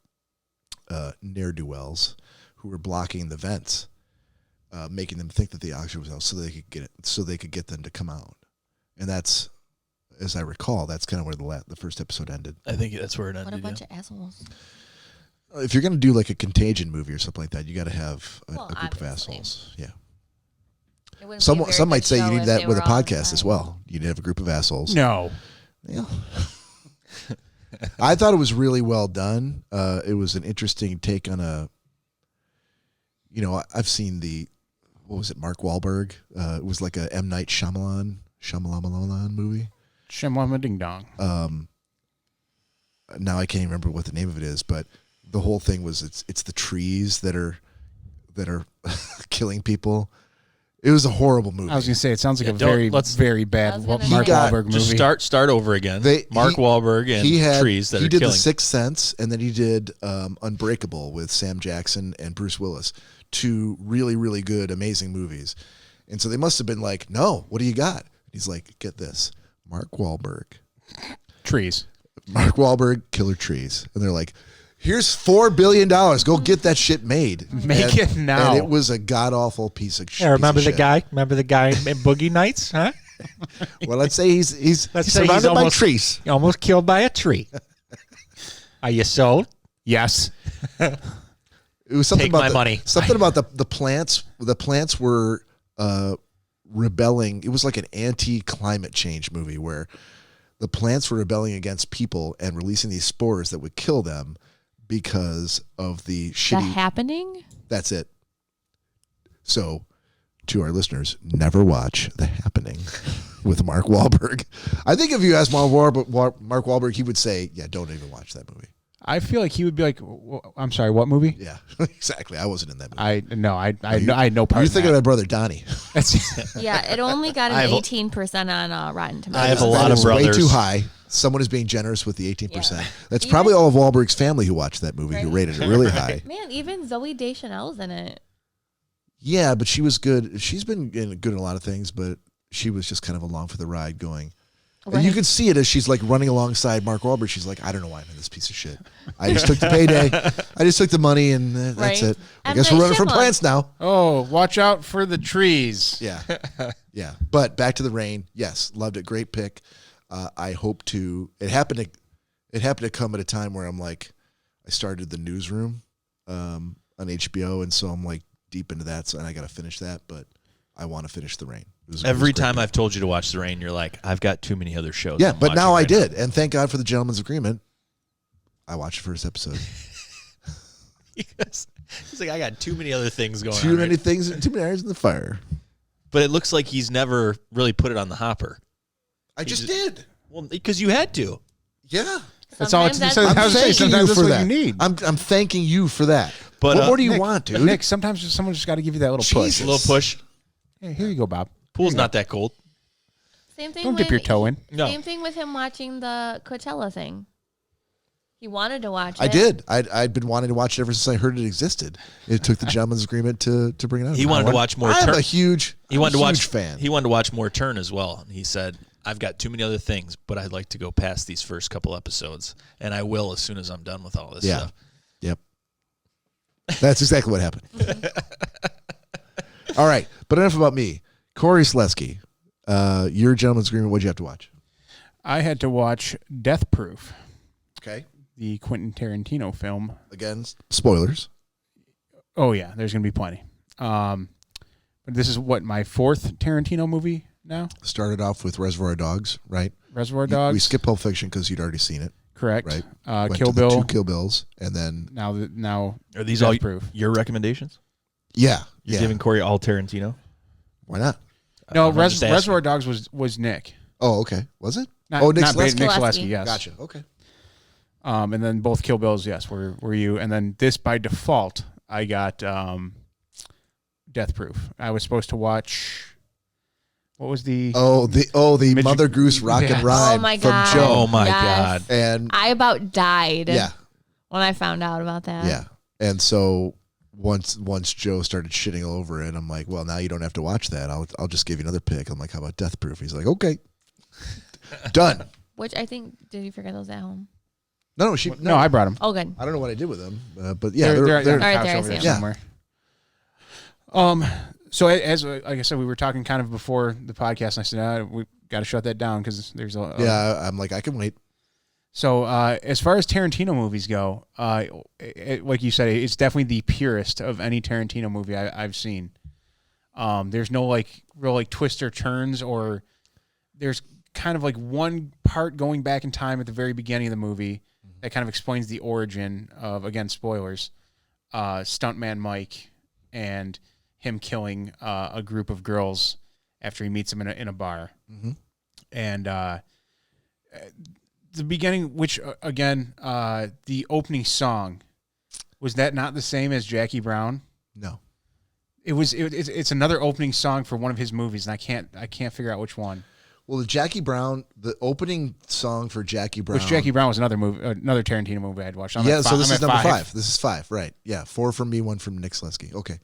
ne'er-do-wells who were blocking the vents, making them think that the oxygen was out, so they could get them to come out. And that's, as I recall, that's kind of where the first episode ended. I think that's where it ended. What a bunch of assholes. If you're going to do like a Contagion movie or something like that, you got to have a group of obviously. assholes. Yeah. Some might say you need that with a podcast as well. You need to have a group of assholes. No. Yeah. I thought it was really well done. It was an interesting take on I've seen what was it, Mark Wahlberg? It was like a M. Night Shyamalan movie. Shyamalan Ding Dong. Now I can't even remember what the name of it is, but the whole thing was it's the trees that are killing people. It was a horrible movie. I was going to say, it sounds like very bad Mark got- Wahlberg movie. Just start over again. Mark Wahlberg and trees that are killing. He did The Sixth Sense, and then he did Unbreakable with Sam Jackson and Bruce Willis. 2 really, really good, amazing movies. And so they must have been like, no, what do you got? He's like, get this, Mark Wahlberg. Trees. Mark Wahlberg, Killer Trees. And they're like, here's $4 billion. Go get that shit made. Make it now. And it was a god-awful piece of shit. Yeah, remember the guy? Remember the guy in Boogie Nights? Huh? Well, let's say he's Let's say he's surrounded by almost- trees. Almost killed by a tree. Are you sold? Yes. It was something Take about my money. Something about the plants. The plants were rebelling. It was like an anti-climate change movie where the plants were rebelling against people and releasing these spores that would kill them because of the The shitty. Happening? That's it. So, to our listeners, never watch The Happening with Mark Wahlberg. I think if you asked Mark Wahlberg, he would say, "Yeah, don't even watch that movie." I feel like he would be like, I'm sorry, what movie? Yeah, exactly. I wasn't in that movie. I had no part You're in thinking that. of my brother Donnie. Yeah, it only got I an have a- 18% on Rotten Tomatoes. I have a That lot of is way brothers. too high. Someone is being generous with the 18%. Yeah. That's Even- probably all of Wahlberg's family who watched that movie, who Right. rated it really high. Man, even Zoe Deschanel's in it. Yeah, but she was good. She's been good in a lot of things, but she was just kind of along for the ride going. And you Right. can see it as she's like running alongside Mark Wahlberg. She's like, I don't know why I'm in this piece of shit. I just took the payday. I just took the money, and that's Right. it. I M. guess Night we're running from Shyamalan. plants now. Oh, watch out for the trees. Yeah. Yeah. But back to the rain. Yes. Loved it. Great pick. I hope to, it happened to come at a time where I'm like, I started the Newsroom on HBO, and so I'm like deep into that. So and I got to finish that, but I want to finish The Rain. Every time I've told you to watch The Rain, you're like, I've got too many other shows. Yeah, I'm but now I watching right did, and thank God for the Gentleman's Agreement. I watched the first episode. He's like, I got too many other things going on. Too many things, too many irons in the fire. But it looks like he's never really put it on the hopper. I just did. Well, because you had to. Yeah. That's all. Sometimes So I'm I was saying, thanking sometimes you that's for what that. you need. I'm thanking you for that. But, what more do you Nick, want, dude? Nick, sometimes someone just got to give you that little push. Jesus. A little push. Hey, here you go, Bob. Pool's not that cold. Same thing. Don't dip your toe in. No. Same thing with him watching the Coachella thing. He wanted to watch it. I did. I'd been wanting to watch it ever since I heard it existed. It took the Gentleman's Agreement to bring it out. He wanted to watch more. I'm a huge fan. He wanted to watch more Turn as well. And he said, I've got too many other things, but I'd like to go past these first couple episodes, and I will as soon as I'm done with all this stuff. Yep. That's exactly what happened. All right, but enough about me. Cory Celeski, your Gentleman's Agreement. What'd you have to watch? I had to watch Death Proof, Okay. the Quentin Tarantino film. Again, spoilers. Oh yeah, there's gonna be plenty. But this is my fourth Tarantino movie now. Started off with Reservoir Dogs, right? Reservoir Dogs. We skipped Pulp Fiction because you'd already seen it, Correct. right? Went Kill to the Bill. 2 Kill Bills, and then Now Are these Death all Proof. your recommendations? You're Giving Cory all Tarantino? Why not? No, I'm just asking. Reservoir Dogs was Nick. Oh, okay. Was it? Not, Nick not Celeski. Nick Celeski. Celeski. Yes. Gotcha. Okay. And then both Kill Bills, yes, were you. And then this by default, I got Death Proof. I was supposed to watch. What was the? The Mother Goose Rock and Yeah. Rhyme Oh my from God. Joe. Oh, my Yes. God. And I about died. yeah, When I found out about that. yeah. And so once Joe started shitting all over it, I'm like, well, now you don't have to watch that. I'll just give you another pick. I'm like, how about Death Proof? He's like, okay, done. Which I think, did you forget those at home? No, No, I brought him. Oh, good. I don't know what I did with them, but yeah, they're they're on the All right, couch there, I over there see 'em. somewhere. So as like I said, we were talking kind of before the podcast, and I said, we got to shut that down because there's a yeah. I'm like, I can wait. So as far as Tarantino movies go, like you said, it's definitely the purest of any Tarantino movie I've seen. There's no real twist or turns, or there's kind of one part going back in time at the very beginning of the movie that kind of explains the origin of, again, spoilers, Stuntman Mike and him killing a group of girls after he meets them in a bar. Mm-hmm. And the beginning, which again, the opening song, was that not the same as Jackie Brown? No. It's another opening song for one of his movies, and I can't figure out which one. Well, the opening song for Jackie Brown. Which Jackie Brown was another Tarantino movie I'd watched. So this is number 5. This is 5, right? Yeah, 4 from me, 1 from Nick Celeski. Okay.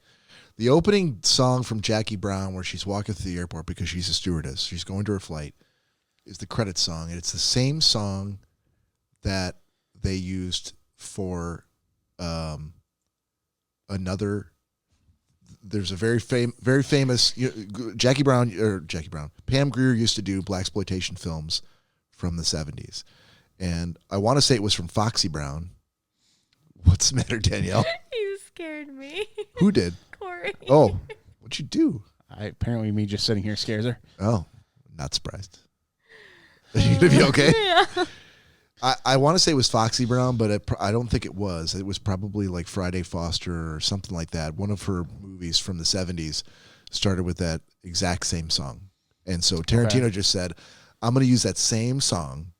The opening song from Jackie Brown, where she's walking through the airport because she's a stewardess, she's going to her flight, is the credits song, and it's the same song that they used for another. There's a very famous Jackie Brown. Pam Grier used to do blaxploitation films from the 70s, and I want to say it was from Foxy Brown. What's the matter, Danielle? You scared me. Who did? Cory. Oh, what'd you do? Apparently, me just sitting here scares her. Oh, not surprised. Are you gonna be okay? Yeah. I want to say it was Foxy Brown, but I don't think it was. It was probably like Friday Foster or something like that. One of her movies from the 70s started with that exact same song. And so Tarantino just said, I'm going to use that same song,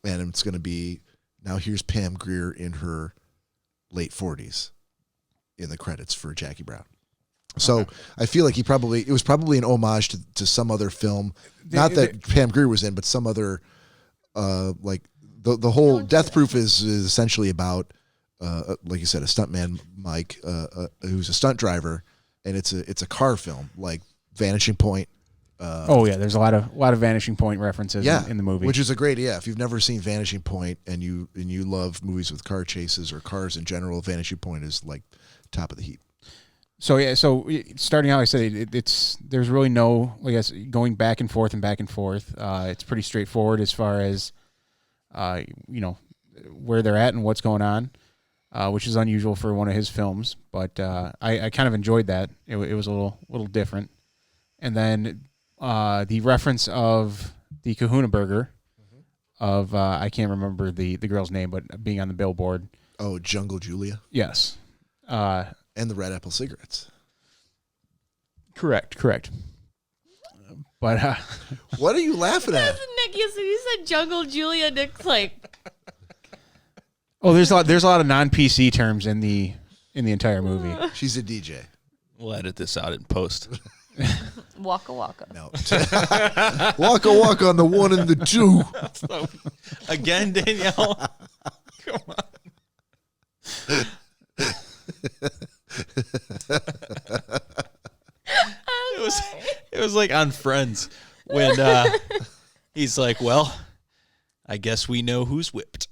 and it's going to be, now here's Pam Grier in her late 40s in the credits for Jackie Brown. So I feel like it was probably an homage to some other film, not that Pam Grier was in, but some other, the whole Death Proof is essentially about, like you said, a stuntman, Mike, who's a stunt driver, and it's a car film, like Vanishing Point. There's a lot of Vanishing Point references in the movie, which is a great if you've never seen Vanishing Point and you love movies with car chases or cars in general, Vanishing Point is like top of the heap. So starting out, I said there's really no, I guess, going back and forth. It's pretty straightforward as far as where they're at and what's going on. which is unusual for one of his films. But I kind of enjoyed that. It was a little different. And then the reference of the Kahuna Burger of I can't remember the girl's name, but being on the billboard. Oh, Jungle Julia. Yes. And the Red Apple cigarettes. Correct. But what are you laughing at? Nick, you said Jungle Julia. Nick's like, oh, there's a lot of non-PC terms in the entire movie. She's a DJ. We'll edit this out in post. Waka Waka. No. Waka Waka on the 1 and the 2. Again, Danielle. Come on. It was like on Friends when he's like, well, I guess we know who's whipped.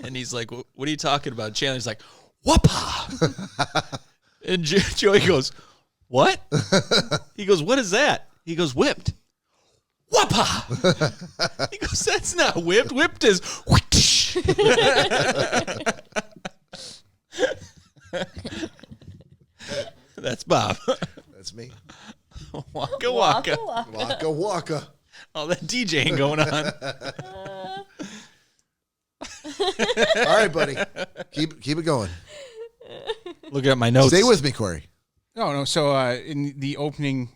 And he's like, what are you talking about? Chandler's like, whoopah. And Joey goes, what? He goes, what is that? He goes, whipped. Whoopah. He goes, that's not whipped. Whipped is whoosh. That's Bob. That's me. Waka waka. Waka Waka. All that DJing going on. All right, buddy. Keep it going. Looking at my notes. Stay with me, Cory. No. So in the opening,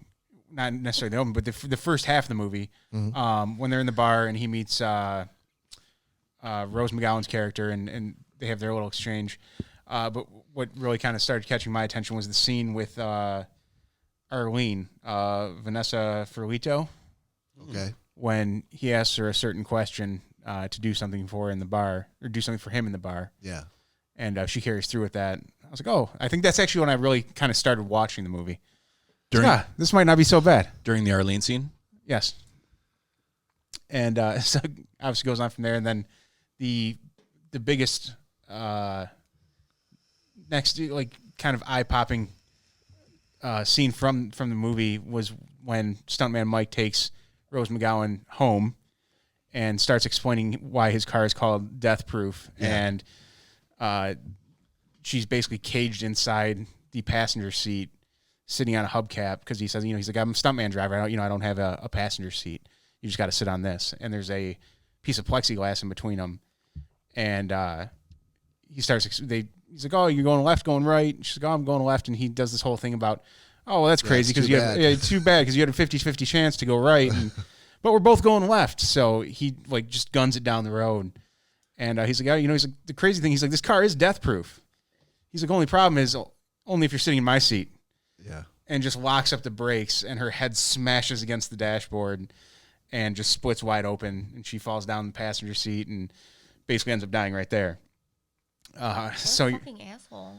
not necessarily the opening, but the first half of the movie, when they're in the bar and he meets Rose McGowan's character and they have their little exchange. But what really kind of started catching my attention was the scene with Arlene, Vanessa Ferlito. Okay. When he asks her a certain question to do something for her in the bar, or do something for him in the bar. Yeah. And she carries through with that. I was like, oh, I think that's actually when I really kind of started watching the movie. This might not be so bad. During the Arlene scene? Yes. And so obviously goes on from there. And then the biggest next, like, kind of eye-popping scene from the movie was when Stuntman Mike takes Rose McGowan home and starts explaining why his car is called Death Proof. Yeah. And she's basically caged inside the passenger seat, sitting on a hubcap, because he says, he's like, I'm a stuntman driver. I don't have a passenger seat. You just got to sit on this. And there's a piece of plexiglass in between them. And he's like, oh, you're going left, going right. And she's like, oh, I'm going left. And he does this whole thing about, oh, well, that's crazy because it's too bad because you had a 50-50 chance to go right. But we're both going left. So he just guns it down the road. And he's like, oh, he's like, the crazy thing, he's like, this car is death proof. He's like, only problem is only if you're sitting in my seat. Yeah. And just locks up the brakes and her head smashes against the dashboard and just splits wide open. And she falls down the passenger seat and basically ends up dying right there. What a fucking asshole.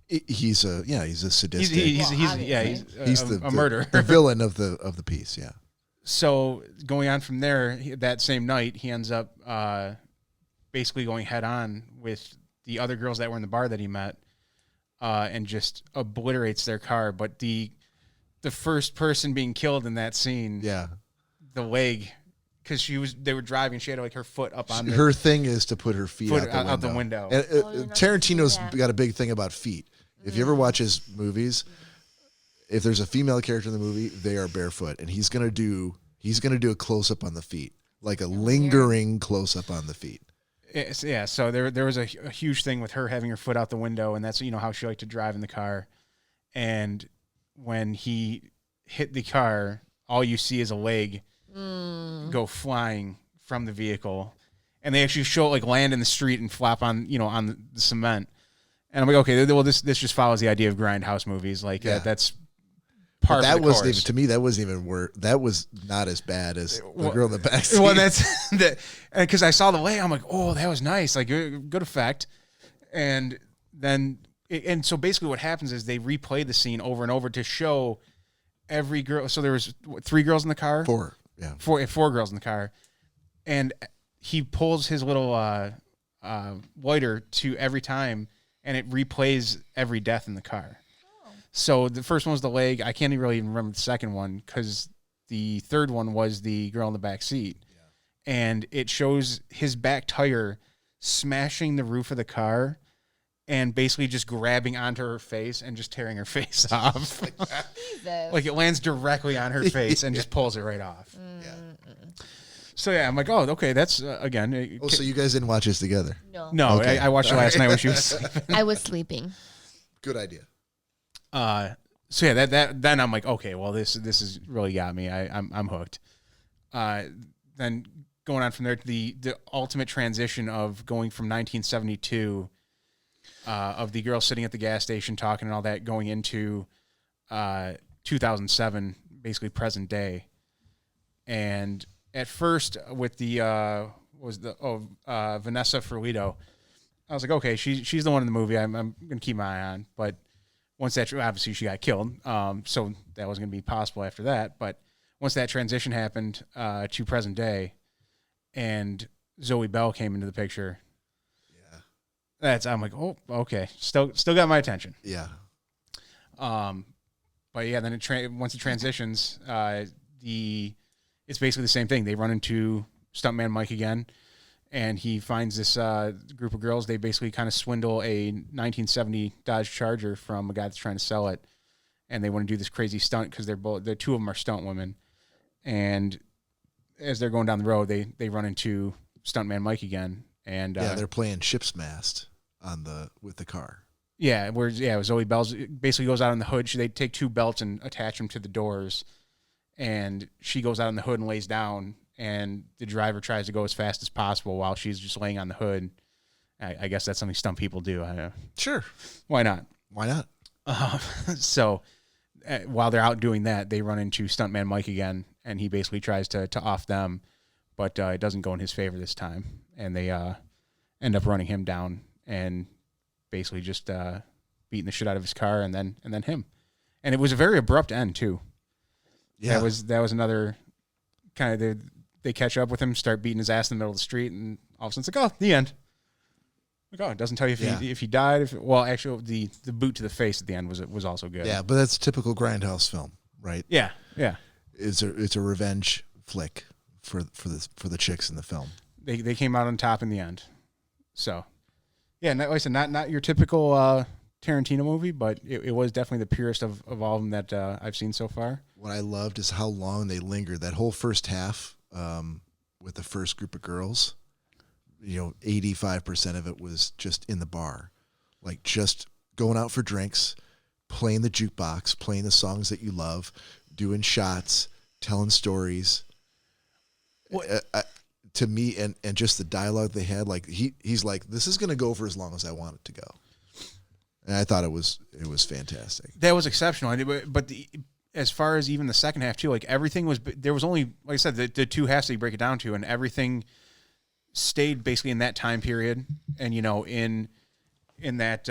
He's a sadistic. He's a murderer. The villain of the piece. Yeah. So going on from there, that same night, he ends up basically going head on with the other girls that were in the bar that he met, and just obliterates their car. But the first person being killed in that scene, the leg, because they were driving, she had her foot up on her thing is to put her feet out the window. And, Tarantino's got a big thing about feet. If you ever watch his movies, if there's a female character in the movie, they are barefoot, and he's gonna do a close up on the feet, like a lingering close up on the feet. Yeah, so there was a huge thing with her having her foot out the window, and that's how she liked to drive in the car. And when he hit the car, all you see is a leg go flying from the vehicle, and they actually show it land in the street and flop on on the cement. And I'm like, okay, well this just follows the idea of grindhouse movies, that's part of the course. Wasn't even, to me, that wasn't even worse. That was not as bad as the girl in the back seat. Well, that's because I saw the leg. I'm like, oh, that was nice, like good effect. And then, so basically, what happens is they replay the scene over and over to show every girl. So there was 3 girls in the car. 4, yeah, 4 girls in the car, and he pulls his little lighter to every time, and it replays every death in the car. So the first one was the leg. I can't really even remember the second one because the third one was the girl in the back seat. Yeah. And it shows his back tire smashing the roof of the car and basically just grabbing onto her face and just tearing her face off. Jesus. Like it lands directly on her face and just pulls it right off. Yeah. So yeah, I'm like, oh, okay, that's again. So you guys didn't watch this together? No, Okay. I watched it last night when she was sleeping. I was sleeping. Good idea. So yeah, that then I'm like, okay, well this has really got me. I'm hooked. Then going on from there to the ultimate transition of going from 1972 of the girl sitting at the gas station talking and all that, going into 2007, basically present day. And at first with the Vanessa Ferlito, I was like, okay, she's the one in the movie I'm gonna keep my eye on. But once that, obviously she got killed, so that wasn't gonna be possible after that. But once that transition happened to present day, and Zoe Bell came into the picture, I'm like, oh, okay, still got my attention. Yeah. But yeah, then once it transitions, it's basically the same thing. They run into Stuntman Mike again, and he finds this group of girls. They basically kind of swindle a 1970 Dodge Charger from a guy that's trying to sell it, and they want to do this crazy stunt because the two of them are stunt women. And as they're going down the road, they run into Stuntman Mike again, and they're playing ship's mast with the car. Yeah, Zoe Bell basically goes out on the hood. They take two belts and attach them to the doors, and she goes out on the hood and lays down, and the driver tries to go as fast as possible while she's just laying on the hood. I guess that's something stunt people do. Sure. Why not? Why not? So while they're out doing that, they run into Stuntman Mike again, and he basically tries to off them, but it doesn't go in his favor this time, and they end up running him down and basically just beating the shit out of his car, and then him. And it was a very abrupt end too. Yeah. That was another kind of they catch up with him, start beating his ass in the middle of the street, and all of a sudden it's like, oh, the end. Like, oh, it doesn't tell you if he died. Actually, the boot to the face at the end was also good. Yeah, but that's typical grindhouse film, right? Yeah. It's a revenge flick for the chicks in the film. They came out on top in the end. So, yeah, like I said, not your typical Tarantino movie, but it was definitely the purest of all of them that I've seen so far. What I loved is how long they lingered. That whole first half with the first group of girls, 85% of it was just in the bar, like just going out for drinks, playing the jukebox, playing the songs that you love, doing shots, telling stories. To me, and just the dialogue they had, like he's like, this is going to go for as long as I want it to go. And I thought it was fantastic. That was exceptional. But as far as even the second half too, like everything there was only, like I said, the two halves that you break it down to, and everything stayed basically in that time period, and in that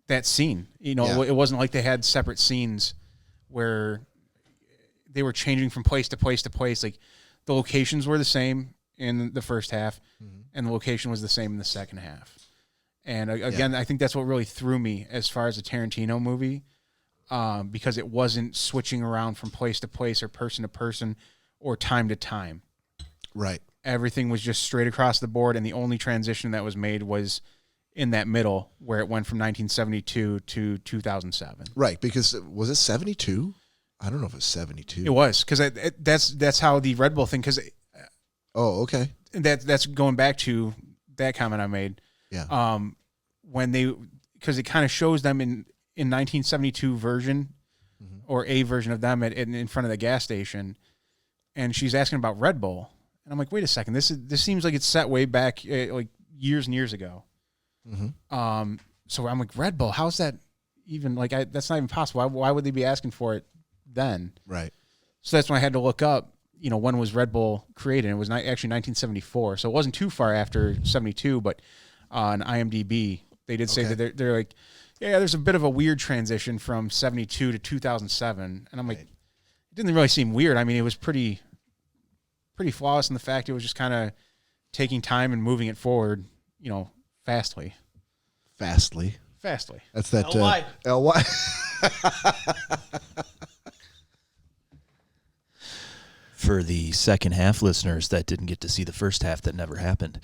that scene. It wasn't like they had separate scenes where they were changing from place to place to place. Like the locations were the same in the first half, and the location was the same in the second half. And again, I think that's what really threw me as far as a Tarantino movie, because it wasn't switching around from place to place or person to person or time to time. Right. Everything was just straight across the board, and the only transition that was made was in that middle where it went from 1972 to 2007. Right, because was it 72? I don't know if it was 72. It was, because that's how the Red Bull thing. Because okay. That's going back to that comment I made. Yeah. Because it kind of shows them in 1972 version, or a version of them in front of the gas station, and she's asking about Red Bull. And I'm like, wait a second, this seems like it's set way back, like years and years ago. So I'm like, Red Bull, how's that even, like, that's not even possible. Why would they be asking for it then? Right. So that's when I had to look up, when was Red Bull created. It was actually 1974. So it wasn't too far after 72, but on IMDb, they did say that they're like, yeah, there's a bit of a weird transition from 72 to 2007. And I'm like, it didn't really seem weird. I mean, it was pretty flawless in the fact it was just kind of taking time and moving it forward, fastly. Fastly. That's that LY. LY. For the second half listeners that didn't get to see the first half that never happened,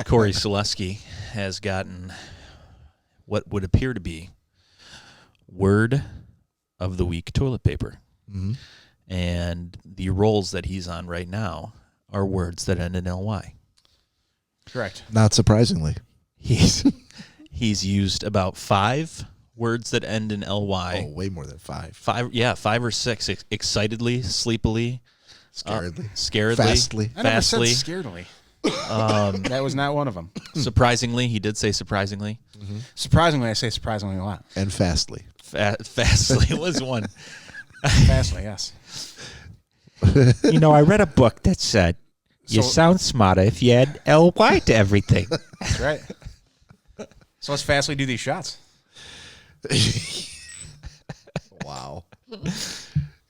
Cory Celeski has gotten what would appear to be word of the week toilet paper. Mm-hmm. And the rolls that he's on right now are words that end in ly. Correct. Not surprisingly. He's used about 5 words that end in ly. Oh, way more than 5. 5 or 6. Excitedly, sleepily, Scaredly. scaredly, I never said fastly. scaredly. Um, That was not one of them. surprisingly, he did say surprisingly. Surprisingly, I say surprisingly a lot. And fastly. Fastly was one. Fastly, yes. You know, I read a book that said you So- sound smarter if you add ly to everything. That's right. So let's fastly do these shots. Wow.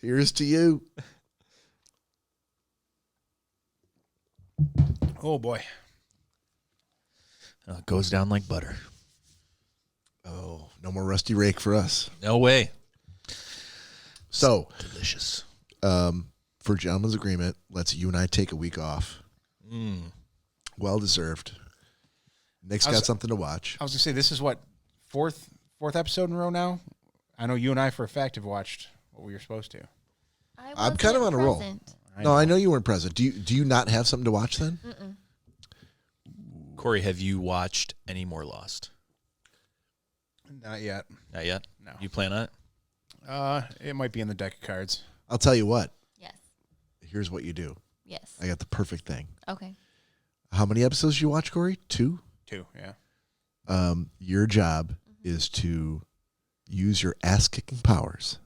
Here's to you. Oh, boy. It goes down like butter. Oh, no more rusty rake for us. No way. So, Delicious. for gentleman's agreement, let's you and I take a week off. Well deserved. Nick's got something to watch. I was going to say, this is what, fourth episode in a row now? I know you and I, for a fact, have watched what we were supposed to. I'm kind of on a roll. Present. No, I know you weren't present. Do you not have something to watch then? Mm-mm. Corey, have you watched any more Lost? Not yet. Not yet? No. You plan on it? It might be in the deck of cards. I'll tell you what. Yes. Here's what you do. Yes. I got the perfect thing. Okay. How many episodes did you watch, Corey? 2? 2, yeah. Your job is to use your ass-kicking powers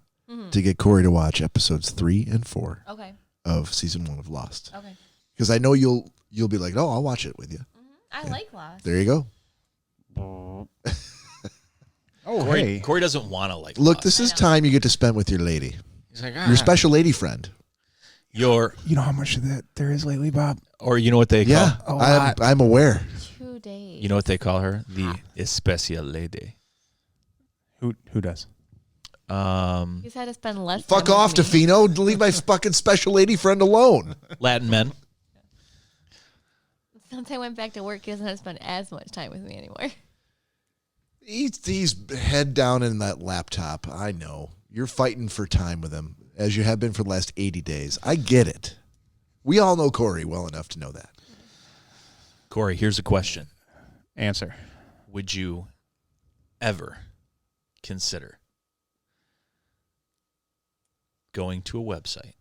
to get Corey to watch episodes 3 and 4 Okay. of season 1 of Lost. Okay. Because I know you'll be like, no, I'll watch it with you. I like Lost. There you go. Oh, Corey, hey. Corey doesn't want to like Look, Lost. this is I know. time you get to spend with your lady, He's like, your special lady friend. Your, You know how much of that there is lately, Bob? or you know what they call Yeah, a lot. I'm aware. 2 days. You know what they call her? The especial lady. Who does? He's had to spend less Fuck time off, with me. DeFino. Leave my fucking special lady friend alone. Latin men. Since I went back to work, he doesn't have to spend as much time with me anymore. He's head down in that laptop. I know. You're fighting for time with him, as you have been for the last 80 days. I get it. We all know Corey well enough to know that. Corey, here's a question. Answer. Would you ever consider going to a website,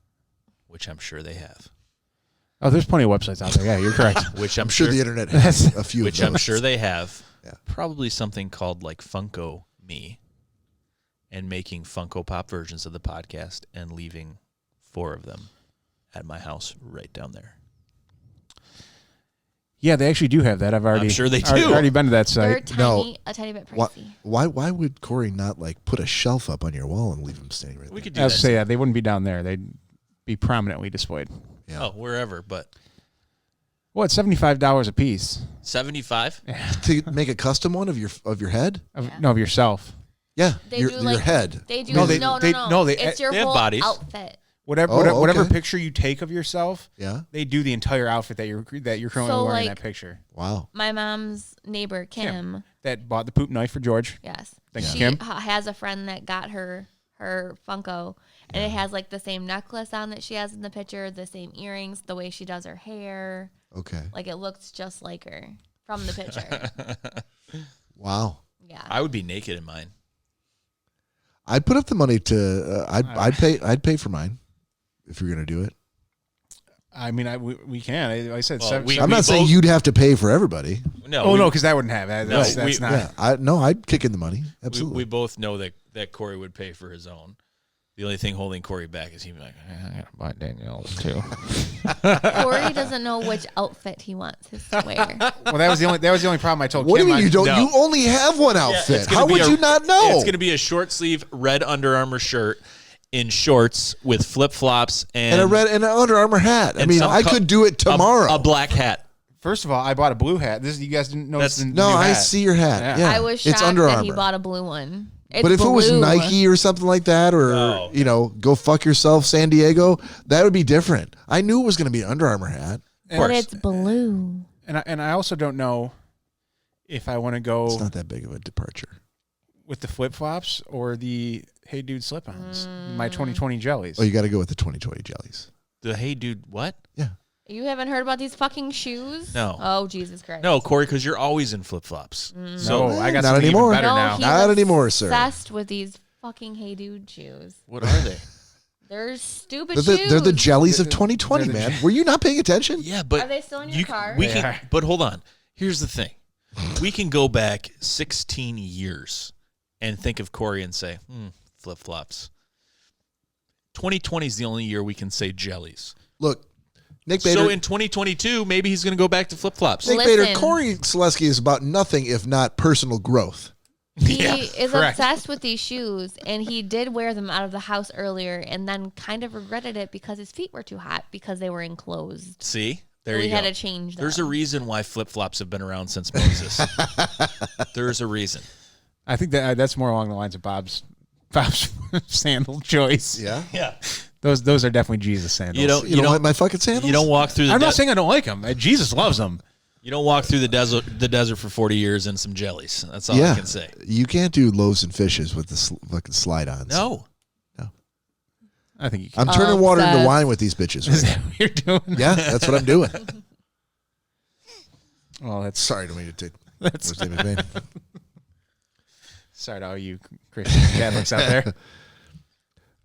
which I'm sure they have, Oh, there's plenty of websites out there. Yeah, you're correct. which I'm sure the internet has a few which of I'm those. sure they have, Yeah. probably something called like Funko Me, and making Funko Pop versions of the podcast and leaving 4 of them at my house right down there. Yeah, they actually do have that. I've already. I'm sure they I've do. already been to that They're site. No. a tiny bit Why, pricey. why would Corey not like put a shelf up on your wall and leave him standing right We there? could do I was that. say, yeah, they wouldn't be down there. They'd be prominently displayed. Yeah. Oh, wherever, but What, $75 a piece? 75? To make a custom one of your head? No, of yourself. Yeah, They your do like head. They do No, no, they- no, no, they- it's your they have whole bodies. outfit. Whatever, Oh, whatever okay. picture you take of yourself, Yeah. they do the entire outfit that you're currently So, wearing in like- that picture. Wow. My mom's neighbor Kim. That bought the poop knife for George. Yes. Thank you, She Kim. has a friend that got her Funko, and it has like the same necklace on that she has in the picture, the same earrings, the way she does her hair. Okay. Like it looks just like her from the picture. Wow. Yeah. I would be naked in mine. I'd put up the money to. I'd pay for mine if you're gonna do it. I mean, we can. I said, Well, seven, we- I'm not saying both- you'd have to pay for everybody. No. oh we, no, because that wouldn't have. That's we- not. Yeah. I'd kick in the money. we, Absolutely. we both know that Corey would pay for his own. The only thing holding Corey back is he'd be like, I gotta buy Danielle's too. Corey doesn't know which outfit he wants his to wear. Well, that was the only problem I told What do Kim. you mean you don't? No. You only have one Yeah, outfit. it's gonna How be would a- you not know? It's going to be a short sleeve red Under Armour shirt in shorts with flip flops and a red and an Under Armour hat. I and mean, some I could do it tomorrow. A black hat. First of all, I bought a blue hat. This you guys didn't notice. That's- the no, new I hat. see your hat. Yeah. Yeah, I was it's shocked Under that Armour. he bought a blue one. It's But if it was blue. Nike or something like that, or No. go fuck yourself, San Diego, that would be different. I knew it was going to be an Under Armour hat. But it's blue. And I also don't know if I want to It's go not that big of a departure. with the flip flops or the Hey Dude slip-ons, my 2020 jellies. Oh, you got to go with the 2020 jellies. The Hey Dude, what? Yeah. You haven't heard about these fucking shoes? No. Oh, Jesus Christ. No, Corey, because you're always in flip flops. So I got Not something anymore. even better No, now. he's Not anymore, sir. obsessed with these fucking Hey Dude shoes. What are they? They're stupid They're shoes. the jellies of They're 2020, the man. Were you not paying attention? Yeah, but Are they still in your car? We They can, are. but hold on. Here's the thing: we can go back 16 years and think of Corey and say, flip flops. 2020 is the only year we can say jellies. Look, Nick Bader. So in 2022, maybe he's going to go back to flip flops. Nick Listen. Bader, Corey Celeski is about nothing if not personal growth. He Yeah, is correct. obsessed with these shoes, and he did wear them out of the house earlier and then kind of regretted it because his feet were too hot because they were enclosed. See, there So you we go. had to change them. There's a reason why flip flops have been around since Moses. There's a reason. I think that's more along the lines of Bob's sandal choice. Yeah. Yeah, Those are definitely Jesus sandals. you don't You don't like my fucking sandals? you don't walk through the I'm not saying I don't like them. Jesus loves them. you don't walk through the desert for 40 years in some jellies. That's all Yeah. I can say. You can't do loaves and fishes with the fucking slide-ons. No. I think you can. I'm turning water into Obsessed. wine with these bitches. Is Right that what you're doing? now. Yeah, that's what I'm doing. Well, that's Sorry to me to take. that's Where's David Bain? sorry to all you Christian Catholics out there.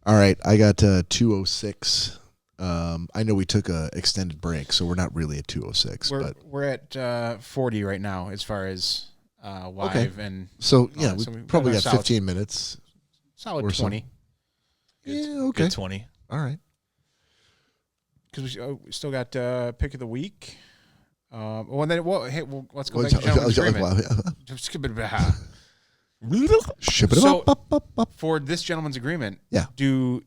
All right, I got 206. I know we took a extended break, so we're not really at 206. We're But we're at 40 right now as far as live and so yeah, so we we've probably got got a solid- 15 minutes. solid or so. 20 Yeah, okay. Good 20. All right. because we still got pick of the week. Well, then let's go Well, back to gentleman's agreement. Ship it So- up. For this gentleman's agreement, Yeah. do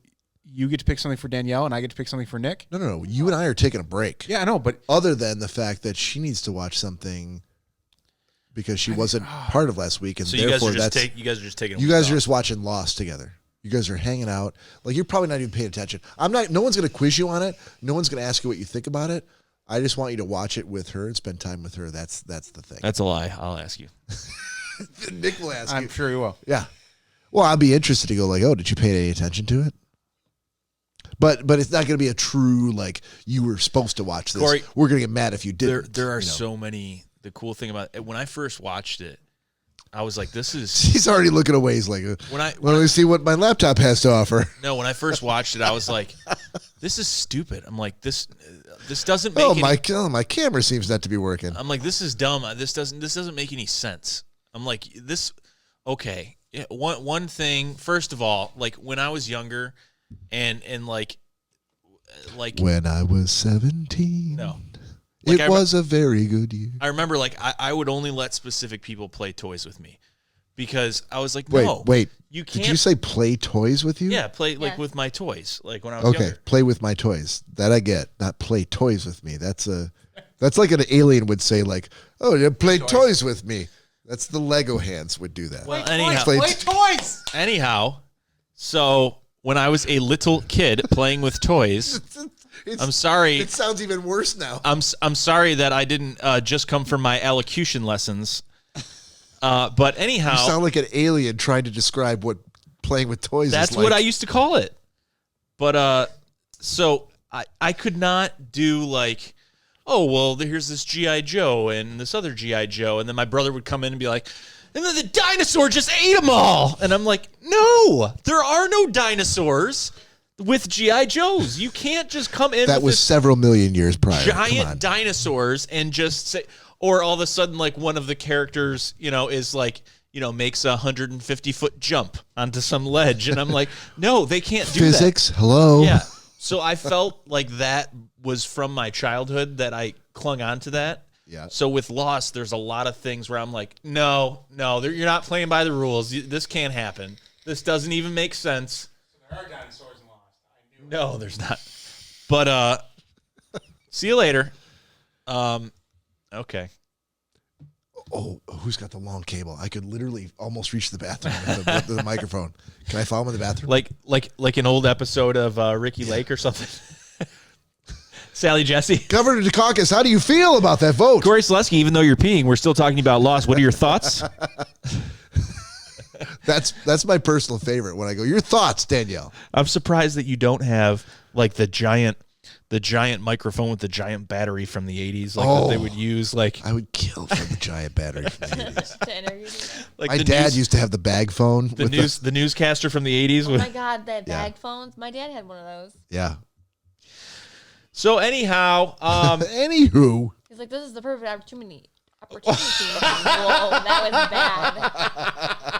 you get to pick something for Danielle and I get to pick something for Nick? No. You and I are taking a break. Yeah, I know, but Other than the fact that she needs to watch something because she wasn't part of last week, and So you guys therefore are just that's you guys are just taking. a you week guys are off. just watching Lost together. You guys are hanging out. Like, you're probably not even paying attention. I'm not. No one's going to quiz you on it. No one's going to ask you what you think about it. I just want you to watch it with her and spend time with her. That's the thing. That's a lie. I'll ask you. Nick will ask I'm you. sure you will. Yeah. Well, I'd be interested to go like, oh, did you pay any attention to it? But it's not going to be a true, like, you were supposed to watch this. Corey, we're going to get mad if you didn't. There are you know. so many. The cool thing about it, when I first watched it, I was like, "This is." He's already looking away. He's like, When I let me see what my laptop has to offer. no, when I first watched it, I was like, "This is stupid." I'm like, "This doesn't make." My camera seems not to be working. I'm like, "This is dumb. This doesn't make any sense." I'm like, "This, okay." Yeah, one thing. First of all, like when I was younger, and like When I was 17, no. it Like, was a very good year. I remember like I would only let specific people play toys with me because I was like, Wait, no, wait. you can't. Did you say play toys with you? Yeah, play like Yes. with my toys, like when I was Okay, younger. play with my toys. That I get. Not play toys with me. That's like an alien would say, like, oh, you play toys with me. That's the Lego hands would do that. Well, anyhow, Play toys. anyhow, so when I was a little kid playing with toys, I'm sorry. It sounds even worse now. I'm sorry that I didn't just come from my elocution lessons. But anyhow, You sound like an alien trying to describe what playing with toys that's is like. what I used to call it. But so I could not do like, oh well, here's this GI Joe and this other GI Joe, and then my brother would come in and be like, and then the dinosaur just ate them all, and I'm like, no, there are no dinosaurs with GI Joes. You can't just come in. That with was this several million years prior. Come on. giant dinosaurs and just say, or all of a sudden, like one of the characters, is like, makes a 150-foot jump onto some ledge, and I'm like, no, they can't do Physics. Hello. that. Yeah. So I felt like that was from my childhood that I clung on to that. Yeah. So with Lost, there's a lot of things where I'm like, no, you're not playing by the rules. This can't happen. This doesn't even make sense. There are dinosaurs in Lost. I knew No, there's not. But see you later. Okay. Oh, who's got the long cable? I could literally almost reach the bathroom with the microphone. Can I follow him in the bathroom? Like an old episode of Ricky Lake or something. Sally Jesse. Governor Dukakis, how do you feel about that vote? Cory Celeski, even though you're peeing, we're still talking about loss. What are your thoughts? That's my personal favorite when I go, your thoughts, Danielle. I'm surprised that you don't have like the giant microphone with the giant battery from the 80s, like that they would use. Like I would kill for the giant battery from the 80s. To interview you. Like My dad used to have the bag phone. the newscaster from the 80s. Oh my God, that bag phones. My dad had one of those. Yeah. So anyhow, Anywho. He's like, this is the perfect opportunity. Whoa, that was bad.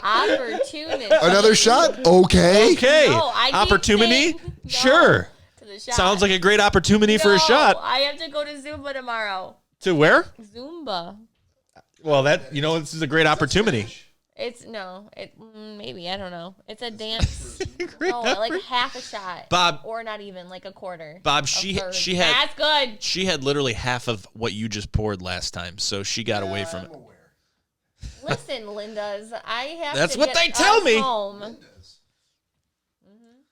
Opportunity. Another shot? Okay. okay, No, I keep opportunity, saying no sure. to the shot. Sounds like a great opportunity for a No, shot. I have to go to Zumba tomorrow. To where? Zumba. Well, this is a great opportunity. It's maybe, I don't know. It's a dance. No, like half a shot. Bob. Or not even, like a quarter. Bob, a she third. had That's good. she had literally half of what you just poured last time, so she got away from it. Listen, Linda's, I have That's to what get they tell us me. Home.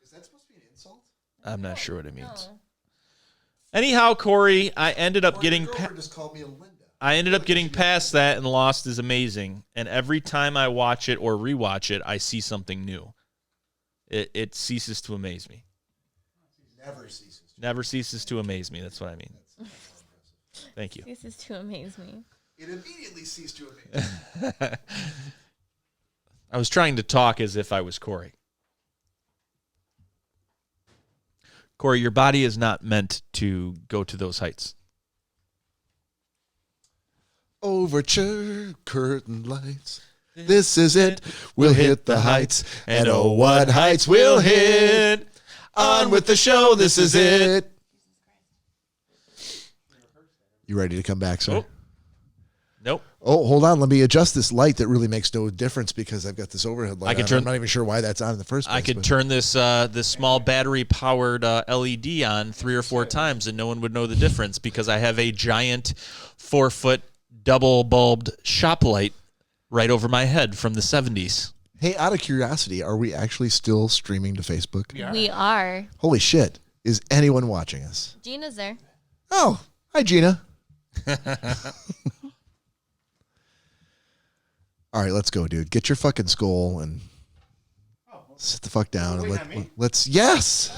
Is that supposed to be an insult? I'm not sure what it means. No. Anyhow, Cory, I ended up getting just called me a Linda. past that, and Lost is amazing. And every time I watch it or rewatch it, I see something new. It ceases to amaze me. Never ceases to amaze me. That's what I mean. Thank you. This is to amaze me. It immediately ceased to amaze me. I was trying to talk as if I was Cory. Cory, your body is not meant to go to those heights. Overture, curtain lights. This is it. We'll hit the heights. And oh, what heights we'll hit. On with the show. This is it. You ready to come back, sir? Oh. Nope. Oh, hold on. Let me adjust this light that really makes no difference because I've got this overhead light. I'm not even sure why that's on in the first place. I could turn this small battery-powered LED on 3 or 4 times and no one would know the difference because I have a giant 4-foot double-bulbed shop light right over my head from the 70s. Hey, out of curiosity, are we actually still streaming to Facebook? We are. Holy shit. Is anyone watching us? Gina's there. Oh, hi, Gina. All right, let's go, dude. Get your fucking skull and sit the fuck down. And let's, yes.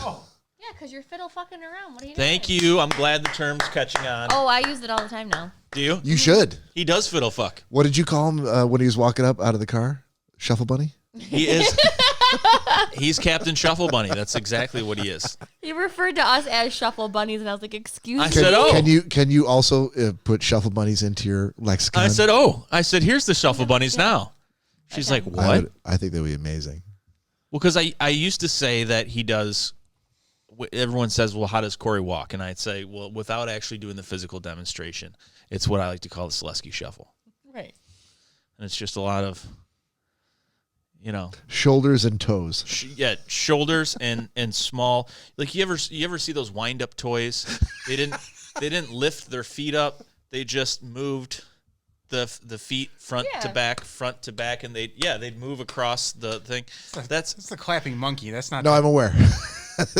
Yeah, because you're fiddle fucking around. What are you doing? Thank you. I'm glad the term's catching on. Oh, I use it all the time now. Do you? You should. He does fiddle fuck. What did you call him when he was walking up out of the car? Shuffle bunny? He is. He's Captain Shuffle Bunny. That's exactly what he is. He referred to us as shuffle bunnies, and I was like, excuse me. I said, oh. Can you also put shuffle bunnies into your lexicon? I said, oh. I said, here's the Shuffle Bunnies now. She's like, what? I think that would be amazing. Well, because I used to say that he does. Everyone says, well, how does Cory walk? And I'd say, well, without actually doing the physical demonstration, it's what I like to call the Celeski Shuffle. Right. And it's just a lot of, shoulders and toes. Shoulders and small. Like you ever see those wind up toys? They didn't lift their feet up. They just moved the feet front to back, and they'd move across the thing. That's the clapping monkey. That's not. No, I'm aware.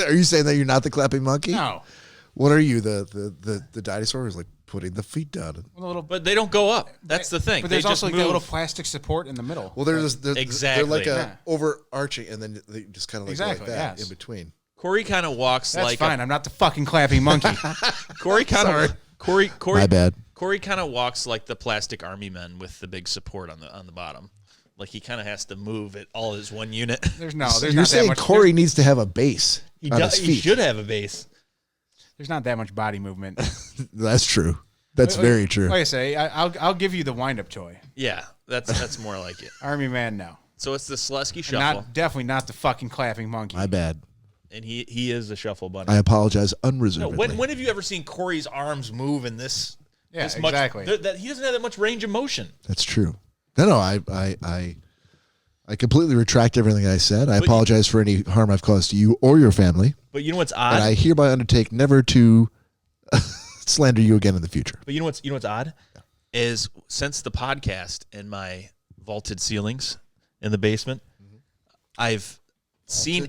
Are you saying that you're not the clapping monkey? No. What are you? The dinosaur is like putting the feet down. But they don't go up. That's the thing. But there's they also just like move. that little plastic support in the middle. Well, they're Exactly. they're like overarching, and then they just kind of like that in between. Cory kind of walks That's like fine. I'm not the fucking clapping monkey. Cory kind of Cory. My bad. Cory kind of walks like the plastic army men with the big support on the bottom. Like he kind of has to move it all as one unit. There's So not you're that saying much. Cory needs to have a base He on does. his He feet. should have a base. There's not that much body movement. That's true. That's very true. Like I say, I'll give you the wind up toy. Yeah, that's more like it. Army man, no. So it's the Celeski Shuffle, Definitely not the fucking clapping monkey. My bad. and he is the Shuffle Bunny. I apologize No, unreservedly. when have you ever seen Cory's arms move in this? Yeah, this exactly. Much, that he doesn't have that much range of motion. That's true. No, I completely retract everything I said. I apologize for any harm I've caused to you or your family. But you know what's odd? And I hereby undertake never to slander you again in the future. But you know what's odd is since the podcast and my vaulted ceilings in the basement, I've seen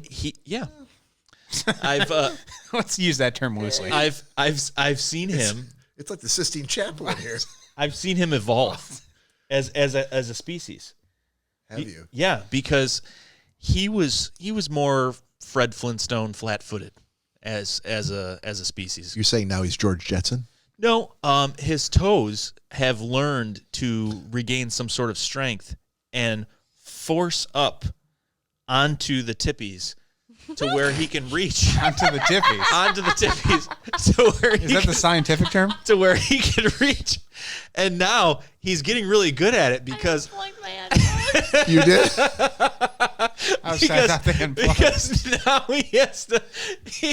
Let's use that term loosely. I've seen him. It's like the Sistine Chapel in here. I've seen him evolve as a species. Have you? Yeah, because he was more Fred Flintstone, flat-footed as a species. You're saying now he's George Jetson? No, his toes have learned to regain some sort of strength and force up onto the tippies to where he can reach Onto the tippies. onto the tippies to where Is that the scientific term? to where he can reach. And now he's getting really good at it because Plugged my headphones. You did? because now he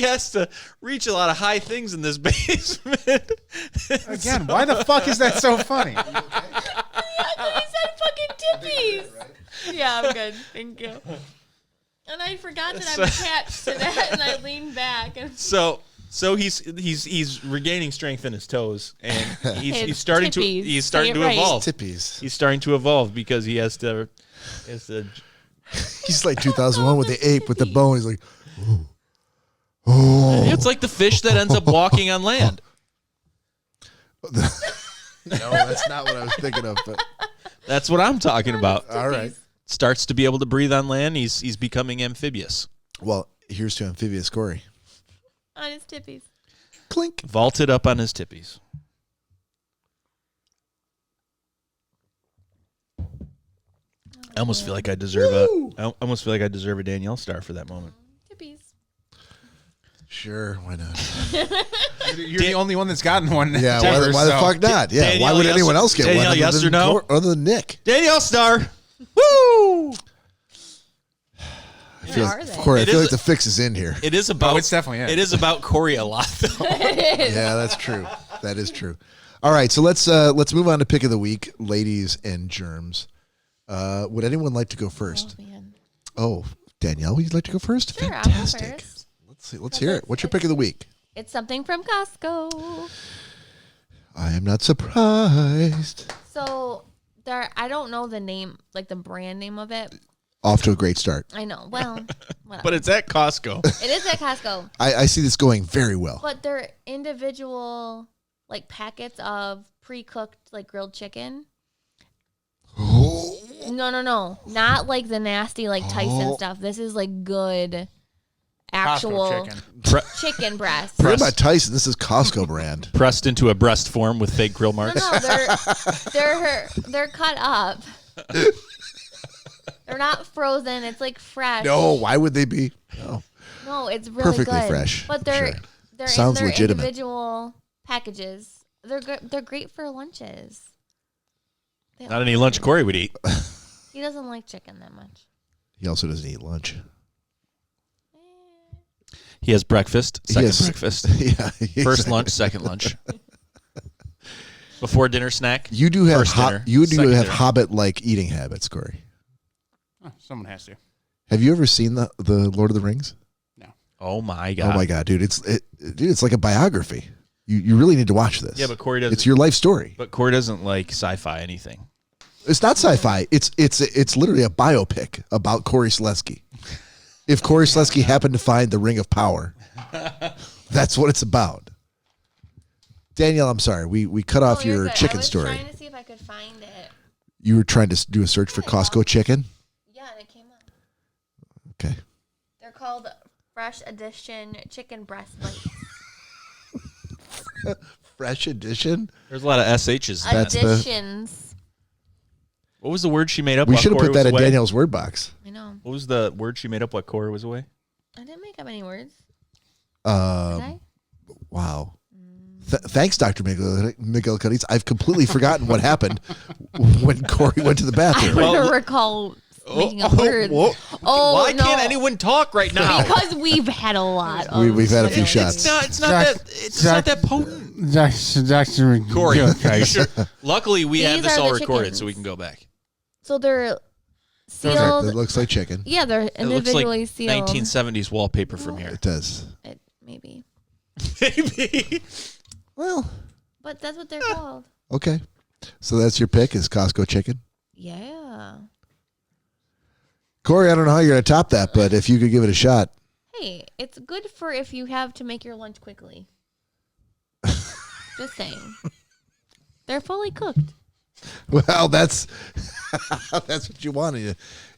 has to reach a lot of high things in this basement. Again, why the fuck is that so funny? Yeah, 'cause he said fucking tippies. Yeah, I'm good. Thank you. And I forgot that I'm attached to that, and I leaned back. And So he's regaining strength in his toes, and he's His starting tippies. to starting Say to it right. evolve. Tippies. He's starting to evolve because he has to. He's like 2001 with the ape with the bone. He's like, oh. It's like the fish that ends up walking on land. No, that's not what I was thinking of. But That's what I'm talking about. all right. Starts to be able to breathe on land. He's becoming amphibious. Well, here's to amphibious Cory. on his tippies. Clink. Vaulted up on his tippies. I almost feel like I deserve a Danielle star for that moment. Tippies. Sure, why not? You're the only one that's gotten one. Yeah, ever, why the so- fuck not? Yeah, Danielle, why would yes anyone or- else get Danielle, one yes or no? other than Nick? Danielle star. Woo! Where are they? Cory, I It feel is like the fix is in here. It is about. Oh, it's definitely in. It is about Cory a lot though. Yeah, that's true. That is true. All right, so let's move on to pick of the week, ladies and germs. Would anyone like to go first? Oh, man. Oh, Danielle, would you like to go first? Sure, I'll go Fantastic. first. Let's see. Let's hear it. What's your pick of the week? It's something from Costco. I am not surprised. So I don't know the name, like the brand name of it. Off to a great start. I know. Well, whatever. But it's at Costco. It is at Costco. I see this going very well. But they're individual, like packets of pre-cooked, like grilled chicken. No, not like the nasty, like Tyson stuff. This is like good, actual Costco chicken. chicken breast. Forget about Tyson. This is Costco brand. Pressed into a breast form with fake grill marks. No, they're cut up. They're not frozen. It's like fresh. No, why would they be? No, it's really Perfectly good. fresh, But I'm they're sure. they're Sounds in their legitimate. individual packages. They're good. They're great for lunches. Not any lunch Cory would eat. He doesn't like chicken that much. He also doesn't eat lunch. He has breakfast, second Yes. breakfast, Yeah. first lunch, second lunch. Before dinner snack. You do have First dinner, you do second have dinner. Hobbit-like eating habits, Cory. Oh, someone has to. Have you ever seen the Lord of the Rings? Oh my god. Oh my god, dude! It's like a biography. You really need to watch this. Yeah, but Cory doesn't. It's your life story. But Cory doesn't like sci-fi anything. It's not sci-fi. It's literally a biopic about Cory Celeski. If Cory Celeski happened to find the Ring of Power, that's what it's about. Danielle, I'm sorry. We cut off you're your good. chicken I was story. trying to see if I could find it. You were trying to do a search for Costco chicken? Yeah, and it came up. Okay. They're called Fresh Edition Chicken Breast Bites. Fresh edition? There's a lot of SHs. In That's that. the- Additions. What was the word she made up? We while should have Cory put that was in away? Danielle's word box. I know. What was the word she made up while Cory was away? I didn't make up any words. Did I? Wow. Thanks, Dr. McGillicuddy. I've completely forgotten what happened when Cory went to the I bathroom. don't recall making up words. Oh, Why no. can't anyone talk right now? Because we've had a lot. We've had a few shots. shots. It's not that potent. Dr. Cory, you sure? Luckily we have These this are all the recorded, chickens. so we can go back. So they're It sealed. looks like chicken. Yeah, they're It looks like individually sealed. 1970s wallpaper from here. It does. Maybe. Maybe. Well, But that's what they're called. okay. So that's your pick is Costco chicken. Yeah. Cory, I don't know how you're going to top that, but if you could give it a shot. Hey, it's good for if you have to make your lunch quickly. Just saying. They're fully cooked. Well, that's that's what you want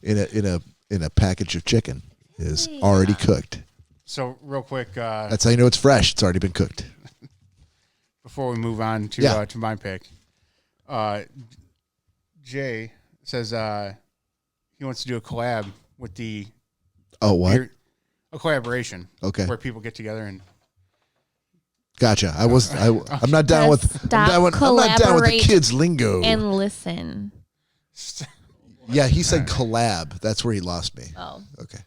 in a package of chicken is already cooked. So real quick, That's how you know it's fresh. It's already been cooked. before we move on to my pick, Jay says he wants to do a collab with the What? a collaboration. Okay. Where people get together and Gotcha. I'm not down with I'm not down with the kids lingo. And listen. Yeah, he said collab. That's where he lost me. Oh. Okay.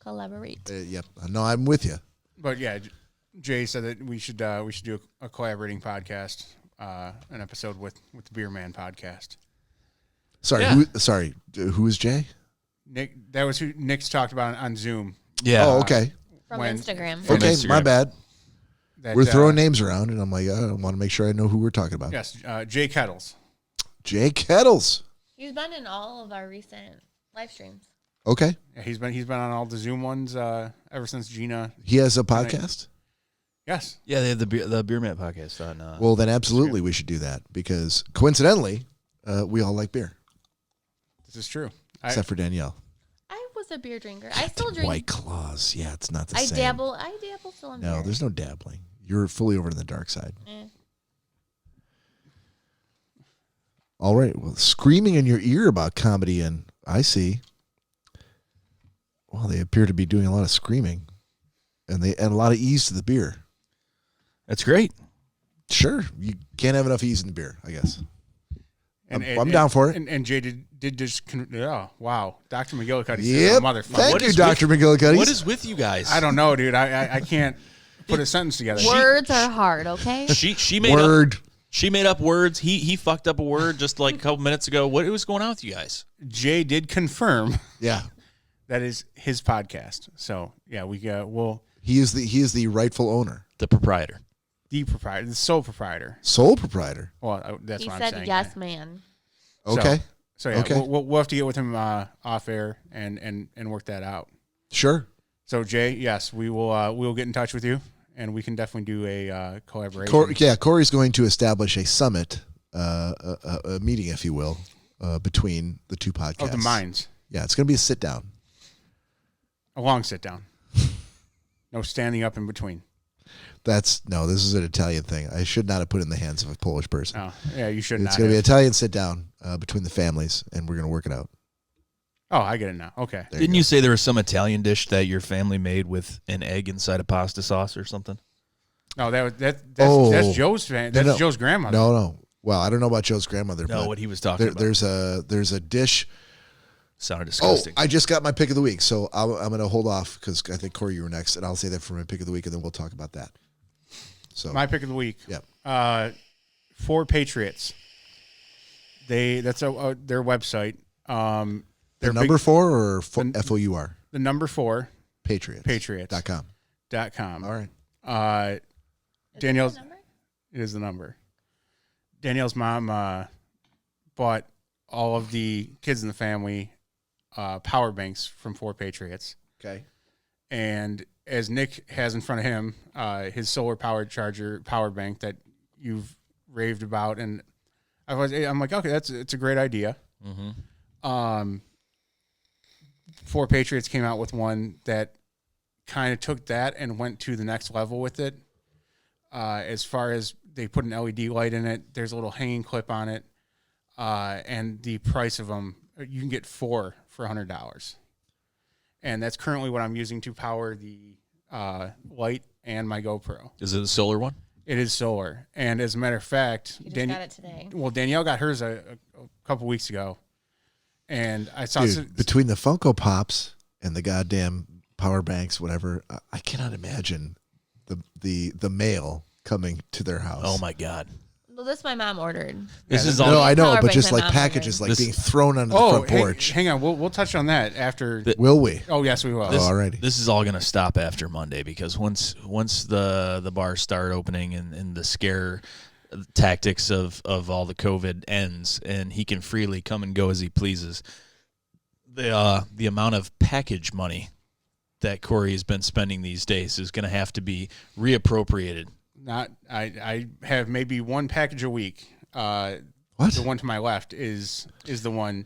Collaborate. Yep. No, I'm with you. But yeah, Jay said that we should do a collaborating podcast, an episode with the Beer Man podcast. Sorry, Yeah. Who is Jay? Nick, that was who Nick's talked about on Zoom. Yeah. Oh, okay. From Instagram. From Okay, Instagram. my bad. That, We're throwing names around, and I'm like, I want to make sure I know who we're talking about. Yes, Jay Kettles. Jay Kettles. He's been in all of our recent live streams. Okay. Yeah, he's been on all the Zoom ones ever since Gina. He has a podcast? Yes. Yeah, they have the Beer Mat podcast on. Well, then absolutely we should do that because coincidentally, we all like beer, This is true. except for Danielle. I was a beer drinker. I still drink. White Claws. Yeah, it's not the I same. dabble still in beer. No, there's no dabbling. You're fully over to the dark side. All right. Well, screaming in your ear about comedy, and I see. Well, they appear to be doing a lot of screaming, and a lot of ease to the beer. That's great. Sure, you can't have enough ease in the beer, I guess. And, I'm down for it. And Jay did just. Oh, wow. Dr. McGillicuddy Yep. says a motherfucker. Thank you, Dr. McGillicuddy. What is with you guys? I don't know, dude. I can't put a sentence together. Words are hard, okay? She made Word. up. She made up words. He fucked up a word just like a couple minutes ago. What was going on with you guys? Jay did confirm Yeah. that is his podcast. So yeah, we'll He is the rightful owner. The proprietor. the proprietor, the sole proprietor. Sole proprietor. Well, that's He what I'm said saying. yes, man. Okay. So yeah, Okay. we'll have to get with him off air and work that out. Sure. So Jay, yes, we will get in touch with you, and we can definitely do a collaboration. Cory's going to establish a summit, a meeting, if you will, between the two podcasts. Of the minds. Yeah, it's going to be a sit down. A long sit down. No standing up in between. This is an Italian thing. I should not have put it in the hands of a Polish person. Oh, yeah, you should It's not. going to be an have. Italian sit down between the families, and we're going to work it out. Oh, I get it now. Okay. There Didn't go. you say there was some Italian dish that your family made with an egg inside a pasta sauce or something? No, that's Oh. Joe's fan. That's No. Joe's grandmother. No. Well, I don't know about Joe's grandmother. No, but what he was talking about. there's a dish. Sounded Oh, disgusting. I just got my pick of the week, so I'm going to hold off because I think Cory, you were next, and I'll say that for my pick of the week, and then we'll talk about that. So My pick of the week. Yep. Four Patriots. That's their website. the number 4 or FOUR? The number 4 Patriots. Patriots.com. All right. Danielle's. Is that the number? It is the number. Danielle's mom bought all of the kids in the family power banks from Four Patriots. Okay. And as Nick has in front of him, his solar powered charger power bank that you've raved about, and I'm like, okay, it's a great idea. Mm-hmm. Four Patriots came out with one that kind of took that and went to the next level with it. As far as they put an LED light in it, there's a little hanging clip on it, and the price of them, you can get 4 for $100. And that's currently what I'm using to power the light and my GoPro. Is it a solar one? It is solar. And as a matter of fact, You just got it today. well, Danielle got hers a couple weeks ago. And I saw Dude, between the Funko Pops and the goddamn power banks, whatever, I cannot imagine the mail coming to their house. Oh my God. Well, this my mom ordered. This is No, all. I know, Power but bank just my like mom packages ordered. like being thrown onto the front porch. Hang on. We'll touch on that after. Will we? Oh, yes, we will. Oh, alrighty. This is all going to stop after Monday because once the bars start opening and the scare tactics of all the COVID ends and he can freely come and go as he pleases, the amount of package money that Cory has been spending these days is going to have to be reappropriated. I have maybe one package a week. What? The one to my left is the one.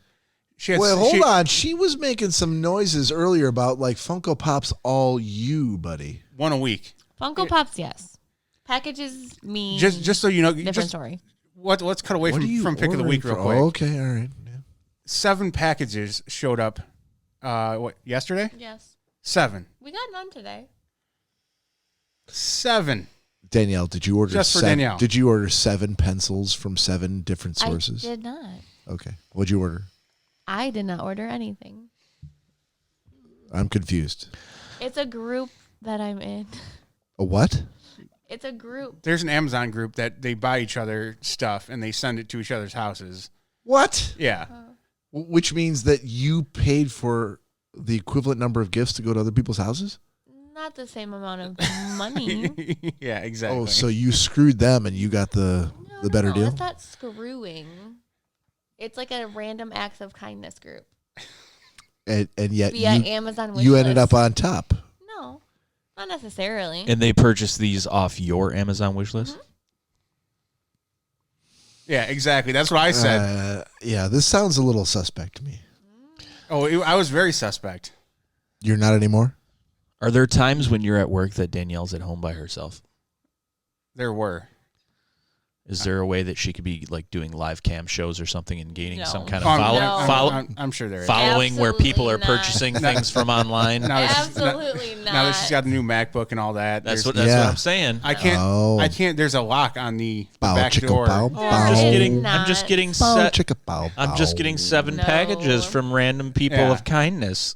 Hold on. She was making some noises earlier about like Funko Pops all you, buddy. One a week. Funko Pops, yes. Packages mean Just so you know, different story. Let's cut away from pick of the week real quick. Oh, okay, all right. Yeah. 7 packages showed up. Yesterday? Yes. 7. We got none today. 7. Danielle, did you order Just for Danielle. Did you order 7 pencils from 7 different sources? I did not. Okay. What'd you order? I did not order anything. I'm confused. It's a group that I'm in. A what? It's a group. There's an Amazon group that they buy each other stuff and they send it to each other's houses. What? Yeah. Which means that you paid for the equivalent number of gifts to go to other people's houses? Not the same amount of money. Yeah, exactly. Oh, so you screwed them and you got the better deal? That's not screwing. It's like a random acts of kindness group. And yet via Amazon wish you ended list. up on top. No, not necessarily. And they purchased these off your Amazon wish list? Mm-hmm. Yeah, exactly. That's what I said. Yeah, this sounds a little suspect to me. I was very suspect. You're not anymore? Are there times when you're at work that Danielle's at home by herself? There were. Is there a way that she could be like doing live cam shows or something and gaining No. some kind of I'm sure there is. following where people are Absolutely not. purchasing things from online? Absolutely not. Now that she's got the new MacBook and all that. That's there's- what Yeah. I'm saying. I can't. Oh. I can't. There's a lock on the Bow, back chicka, door. bow, There bow. I'm just is getting not. I'm just getting Bow, set. chicka, bow, I'm just getting 7 No. packages from random people Yeah. of kindness.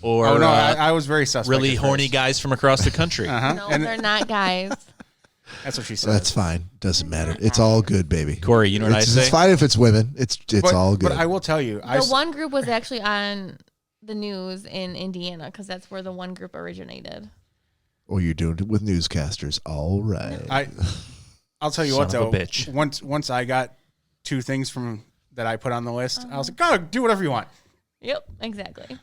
Or Oh no, I was very suspect. really at horny first. guys from across the country. Uh-huh. No, And they're not guys. that's what she said. That's fine. Doesn't matter. It's all good, baby. Cory, you know what I It's say? fine if it's women. It's all good. But I will tell you, The one group was actually on the news in Indiana because that's where the one group originated. Oh, you're doing it with newscasters. All right. I'll tell you Son what of a though. bitch. Once I got 2 things from that I put on the list, I was like, go do whatever you want. Yep, exactly.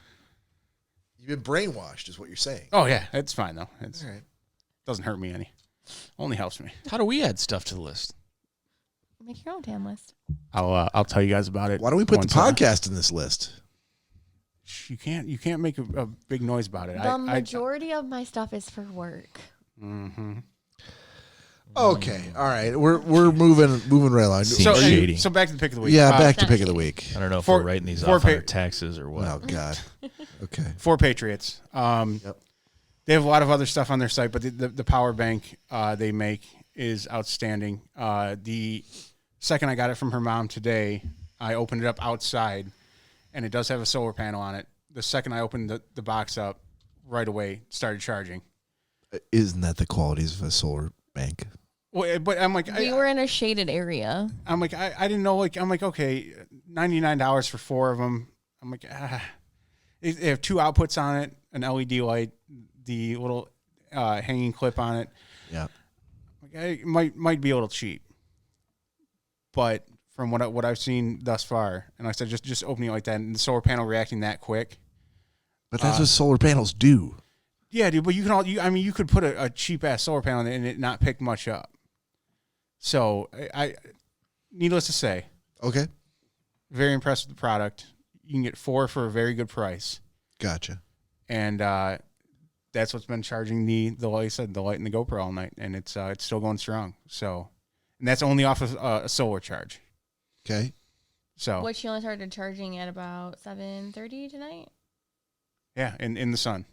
You've been brainwashed, is what you're saying. Oh yeah, it's fine though. It's All right. doesn't hurt me any. Only helps me. How do we add stuff to the list? Make your own damn list. I'll tell you guys about it. Why don't we put the once, podcast in this list? You can't make a big noise about it. The majority of my stuff is for work. Okay. All right. We're moving right along. Seems shady. So back to the pick of the week. Yeah, back to Not pick of the shady. week. I don't know if For- we're writing these for off on our pa- taxes or what. Oh God. Okay. For Patriots. Yep. They have a lot of other stuff on their site, but the power bank they make is outstanding. The second I got it from her mom today, I opened it up outside, and it does have a solar panel on it. The second I opened the box up, right away started charging. Isn't that the qualities of a solar bank? Well, but I'm like, We were in a shaded area. I'm like, I didn't know. Like, I'm like, okay, $99 for 4 of them. I'm like, they have 2 outputs on it, an LED light, the little hanging clip on it. Yeah. Like, it might be a little cheap, but from what I've seen thus far, and like I said, just opening it like that, and the solar panel reacting that quick. But that's what solar panels do. Yeah, dude. But you could put a cheap ass solar panel in it and it not pick much up. So I needless to say, Okay. very impressed with the product. You can get 4 for a very good price, Gotcha. and that's what's been charging the like I said, the light and the GoPro all night, and it's still going strong. So, and that's only off of a solar charge. Okay. So Which you only started charging at about 7:30 tonight. yeah, in the sun.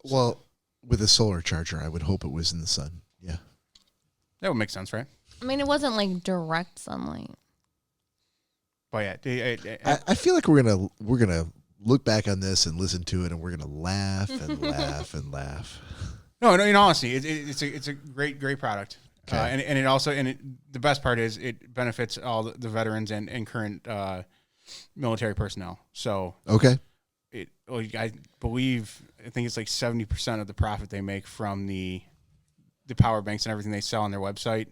Well, with a solar charger, I would hope it was in the sun. Yeah. That would make sense, right? I mean, it wasn't like direct sunlight. But yeah, I feel like we're gonna look back on this and listen to it, and we're gonna laugh and laugh and laugh. no, in honesty, it's a great product. Okay. And it also the best part is it benefits all the veterans and current military personnel. So Okay. I think it's like 70% of the profit they make from the power banks and everything they sell on their website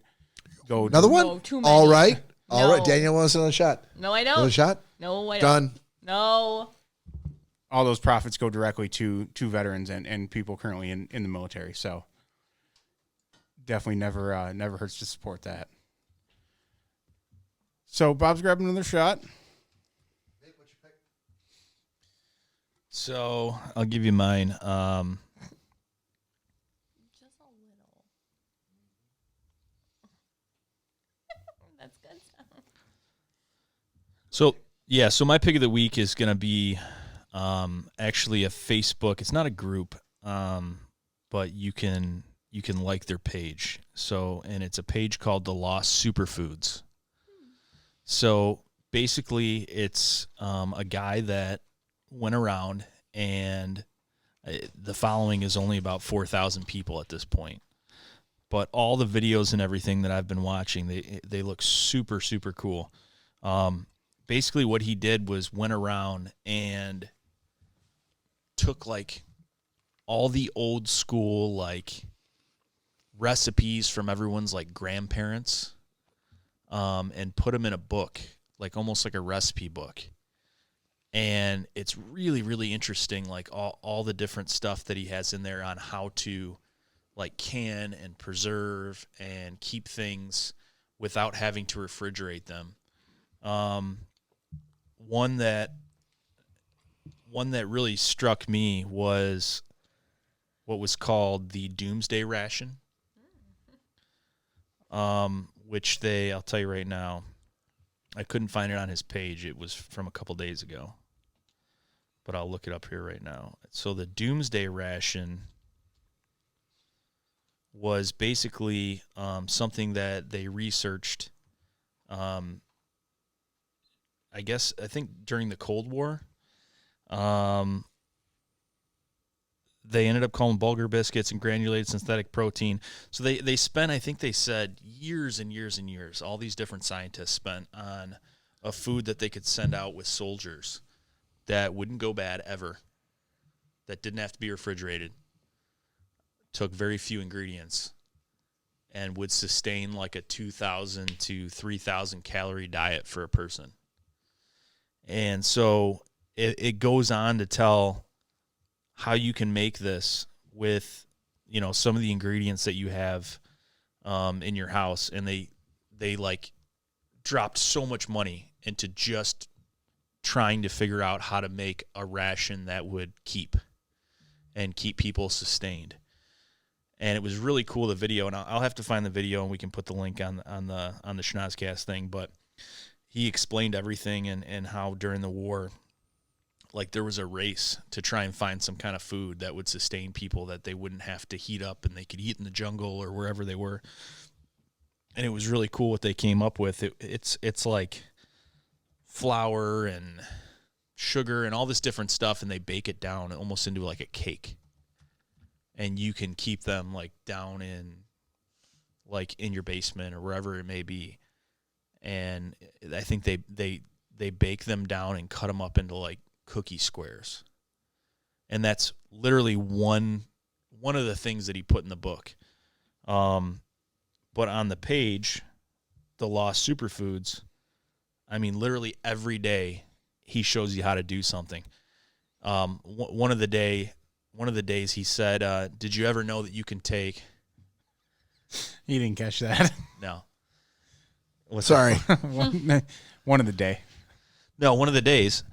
go Another one? No, too many. All right. All No. right. Danielle wants another shot. No, I Another don't. shot? No, I don't. Done. No. all those profits go directly to veterans and people currently in the military. So definitely never hurts to support that. So Bob's grabbing another shot. So I'll give you mine. Just a little. That's good. So my pick of the week is going to be actually a Facebook. It's not a group, but you can like their page. And it's a page called The Lost Superfoods. So basically, it's a guy that went around, and the following is only about 4,000 people at this point. But all the videos and everything that I've been watching, they look super, super cool. Basically what he did was went around and took like all the old school like recipes from everyone's like grandparents and put them in a book, like almost like a recipe book. And it's really, really interesting, like all the different stuff that he has in there on how to like can and preserve and keep things without having to refrigerate them. One that really struck me was what was called the Doomsday Ration, which I'll tell you right now, I couldn't find it on his page. It was from a couple days ago, but I'll look it up here right now. So the Doomsday Ration was basically something that they researched, I think during the Cold War. They ended up calling bulgur biscuits and granulated synthetic protein. So they spent, I think they said, years and years and years, all these different scientists spent on a food that they could send out with soldiers that wouldn't go bad ever, that didn't have to be refrigerated, took very few ingredients, and would sustain like a 2,000 to 3,000 calorie diet for a person. And so it goes on to tell how you can make this with, some of the ingredients that you have in your house. And they like dropped so much money into just trying to figure out how to make a ration that would keep people sustained. And it was really cool, the video, and I'll have to find the video and we can put the link on the Schnozzcast thing, but he explained everything and how during the war, like there was a race to try and find some kind of food that would sustain people, that they wouldn't have to heat up and they could eat in the jungle or wherever they were. And it was really cool what they came up with. It's like flour and sugar and all this different stuff, and they bake it down almost into like a cake. And you can keep them like down in your basement or wherever it may be. And I think they bake them down and cut them up into like cookie squares. And that's literally one of the things that he put in the book. But on the page, The Lost Superfoods, I mean, literally every day he shows you how to do something. One of the days he said, did you ever know that you can take... You didn't catch that. No. Sorry. One of the day. No, one of the days,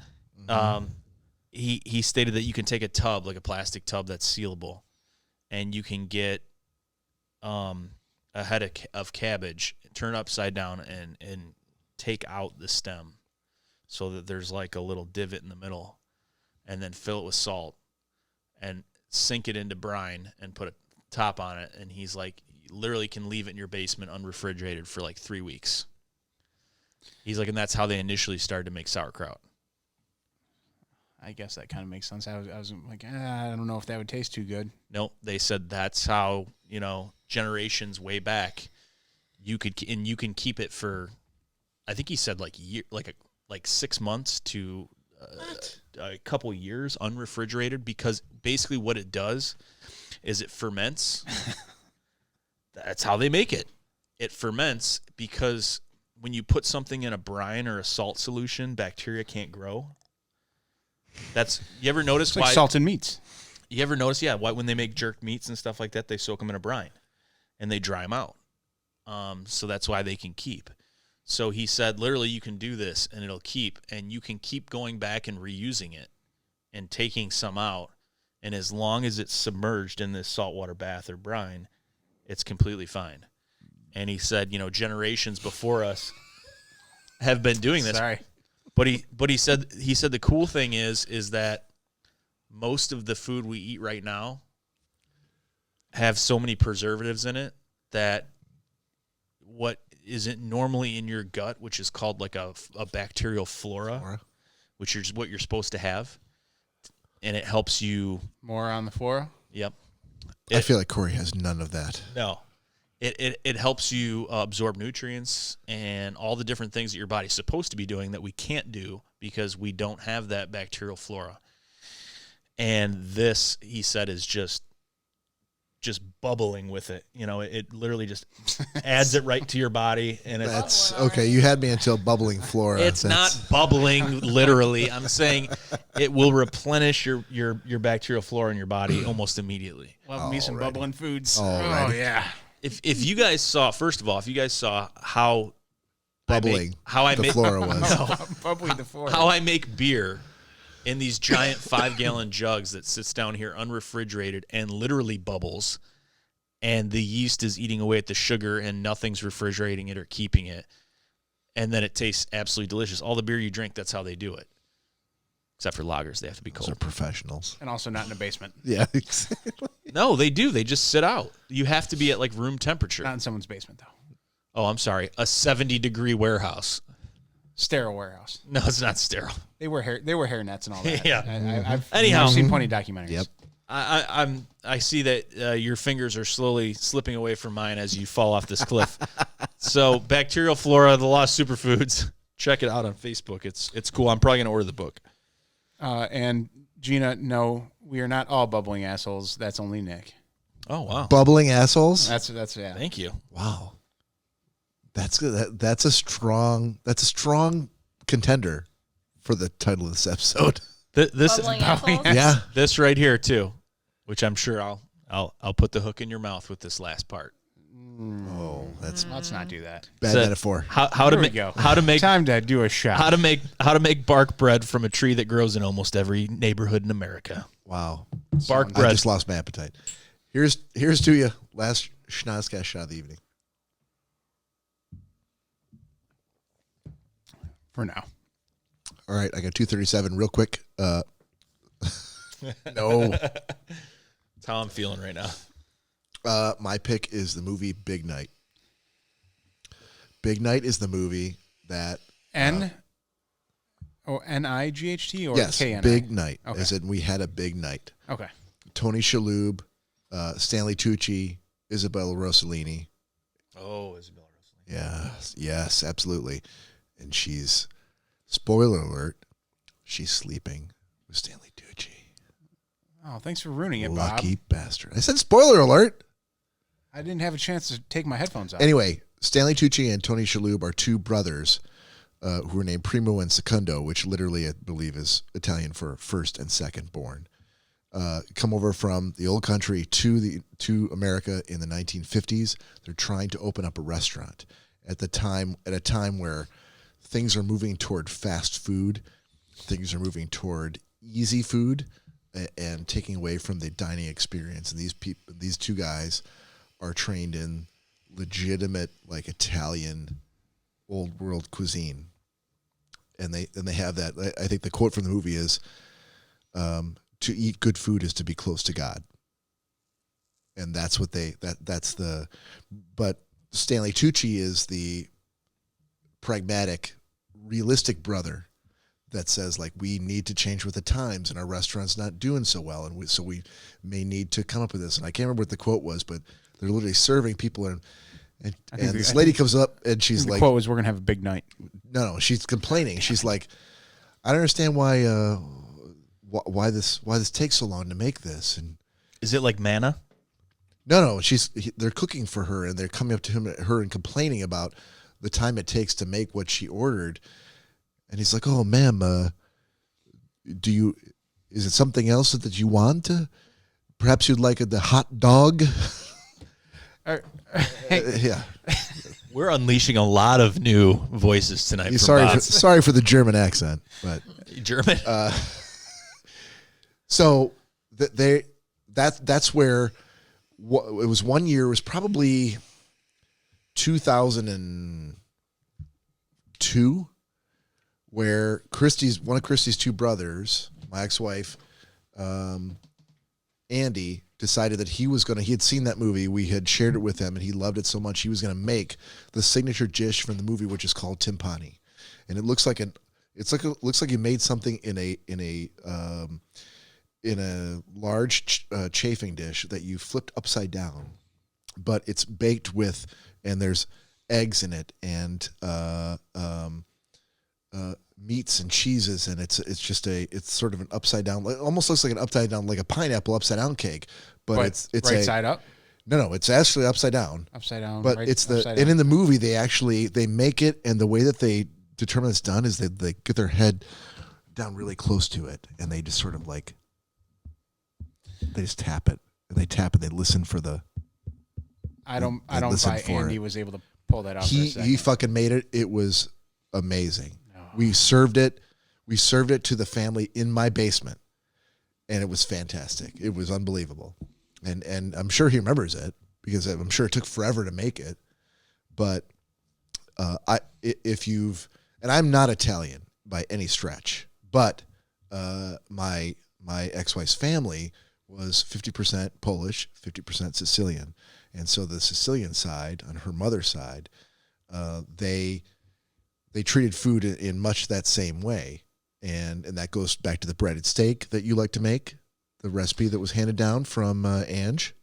he stated that you can take a tub, like a plastic tub that's sealable, and you can get a head of cabbage, turn it upside down, and take out the stem so that there's like a little divot in the middle, and then fill it with salt and sink it into brine and put a top on it. And he's like, you literally can leave it in your basement unrefrigerated for like 3 weeks. He's like, and that's how they initially started to make sauerkraut. I guess that kind of makes sense. I was like, I don't know if that would taste too good. Nope. They said that's how, generations way back, you can keep it for, I think he said like 6 months to a couple years unrefrigerated, because basically what it does is it ferments. That's how they make it. It ferments because when you put something in a brine or a salt solution, bacteria can't grow. You ever notice It's why like salted meats. You ever notice, why when they make jerk meats and stuff like that, they soak them in a brine and they dry them out. So that's why they can keep. So he said, literally, you can do this and it'll keep, and you can keep going back and reusing it and taking some out. And as long as it's submerged in this saltwater bath or brine, it's completely fine. And he said, generations before us have been doing this. Sorry. But he said the cool thing is that most of the food we eat right now have so many preservatives in it that what isn't normally in your gut, which is called like a bacterial flora, which is what you're supposed to have, and it helps you. More on the flora? Yep. I feel like Cory has none of that. No. It helps you absorb nutrients and all the different things that your body's supposed to be doing that we can't do because we don't have that bacterial flora. And this, he said, is just bubbling with it. It literally just adds it right to your body. And That's okay. You had me until bubbling flora. It's not bubbling literally. I'm saying it will replenish your bacterial flora in your body almost immediately. Love me some bubbling foods. Alrighty. Oh, yeah. If you guys saw, first of all, how bubbling the flora was. Bubbly the flora. how I make beer in these giant 5-gallon jugs that sits down here unrefrigerated and literally bubbles, and the yeast is eating away at the sugar and nothing's refrigerating it or keeping it, and then it tastes absolutely delicious. All the beer you drink, that's how they do it. Except for lagers, they have to be cold. Those are professionals. And also not in a basement. Yeah, exactly. No, they do. They just sit out. You have to be at like room temperature. Not in someone's basement, though. Oh, I'm sorry. A 70-degree warehouse. Sterile warehouse. No, it's not sterile. They wear hair nets and all that. Yeah. I've seen plenty of documentaries. Yep. I see that your fingers are slowly slipping away from mine as you fall off this cliff. So, Bacterial Flora, The Lost Superfoods. Check it out on Facebook. It's cool. I'm probably going to order the book. And Gina, no, we are not all bubbling assholes. That's only Nick. Oh, wow. Bubbling assholes. That's yeah. Thank you. Wow. That's good. That's a strong contender for the title of this episode. This Bubbling apples? Yeah. this right here too, which I'm sure I'll put the hook in your mouth with this last part. Oh, that's Let's not do that. bad So, metaphor. How to There we make go. how to make Time to do a shot. how to make bark bread from a tree that grows in almost every neighborhood in America. Wow. Bark I bread. just lost my appetite. Here's to you. Last Schnozzcast shot of the evening. For now. All right, I got 237 real quick. No. That's how I'm feeling right now. My pick is the movie Big Night. Big Night is the movie that N-I-G-H-T or yes, K-N-I? Big Night. Okay. As in we had a big night. Okay. Tony Shalhoub, Stanley Tucci, Isabella Rossellini. Oh, Isabella Rossellini. Yes, absolutely. And she's, spoiler alert, she's sleeping with Stanley Tucci. Oh, thanks for ruining it, Lucky Bob. bastard. I said spoiler alert. I didn't have a chance to take my headphones off. Anyway, Stanley Tucci and Tony Shalhoub are two brothers who are named Primo and Secondo, which literally, I believe, is Italian for first and second born. Come over from the old country to America in the 1950s. They're trying to open up a restaurant at a time where things are moving toward fast food, things are moving toward easy food, and taking away from the dining experience. And these two guys are trained in legitimate, like, Italian old world cuisine, and they have that. I think the quote from the movie is, "To eat good food is to be close to God," and that's what that's the. But Stanley Tucci is the pragmatic, realistic brother that says, like, we need to change with the times, and our restaurant's not doing so well, and so we may need to come up with this. And I can't remember what the quote was, but they're literally serving people, and this lady comes up and she's like, the quote was, "We're gonna have a big night." No, she's complaining. She's like, "I don't understand why this takes so long to make this." And Is it like manna? no, they're cooking for her, and they're coming up to her and complaining about the time it takes to make what she ordered. And he's like, "Oh, ma'am, is it something else that you want? Perhaps you'd like the hot dog. Yeah. We're unleashing a lot of new voices tonight. Sorry for the German accent, but German. So that's where it was. One year, it was probably 2002, where one of Christy's two brothers, my ex-wife, Andy, decided that he had seen that movie. We had shared it with him, and he loved it so much he was going to make the signature dish from the movie, which is called timpani, and it looks like you made something in a large chafing dish that you flipped upside down, but it's baked with, and there's eggs in it and meats and cheeses, and it's sort of an upside down, it almost looks like an upside down, like a pineapple upside down cake, but it's right side up. No, it's actually upside down. Upside down. But right, it's and in the movie they make it, and the way that they determine it's done is they get their head down really close to it, and they just sort of like they just tap it, and they tap it. They listen for the. I don't buy Andy was able to pull that off. He fucking made it. It was amazing. No. We served it to the family in my basement, and it was fantastic. It was unbelievable, and I'm sure he remembers it because I'm sure it took forever to make it. But and I'm not Italian by any stretch, but my ex-wife's family was 50% Polish, 50% Sicilian. And so the Sicilian side, on her mother's side, they treated food in much that same way. And that goes back to the breaded steak that you like to make, the recipe that was handed down from Ange.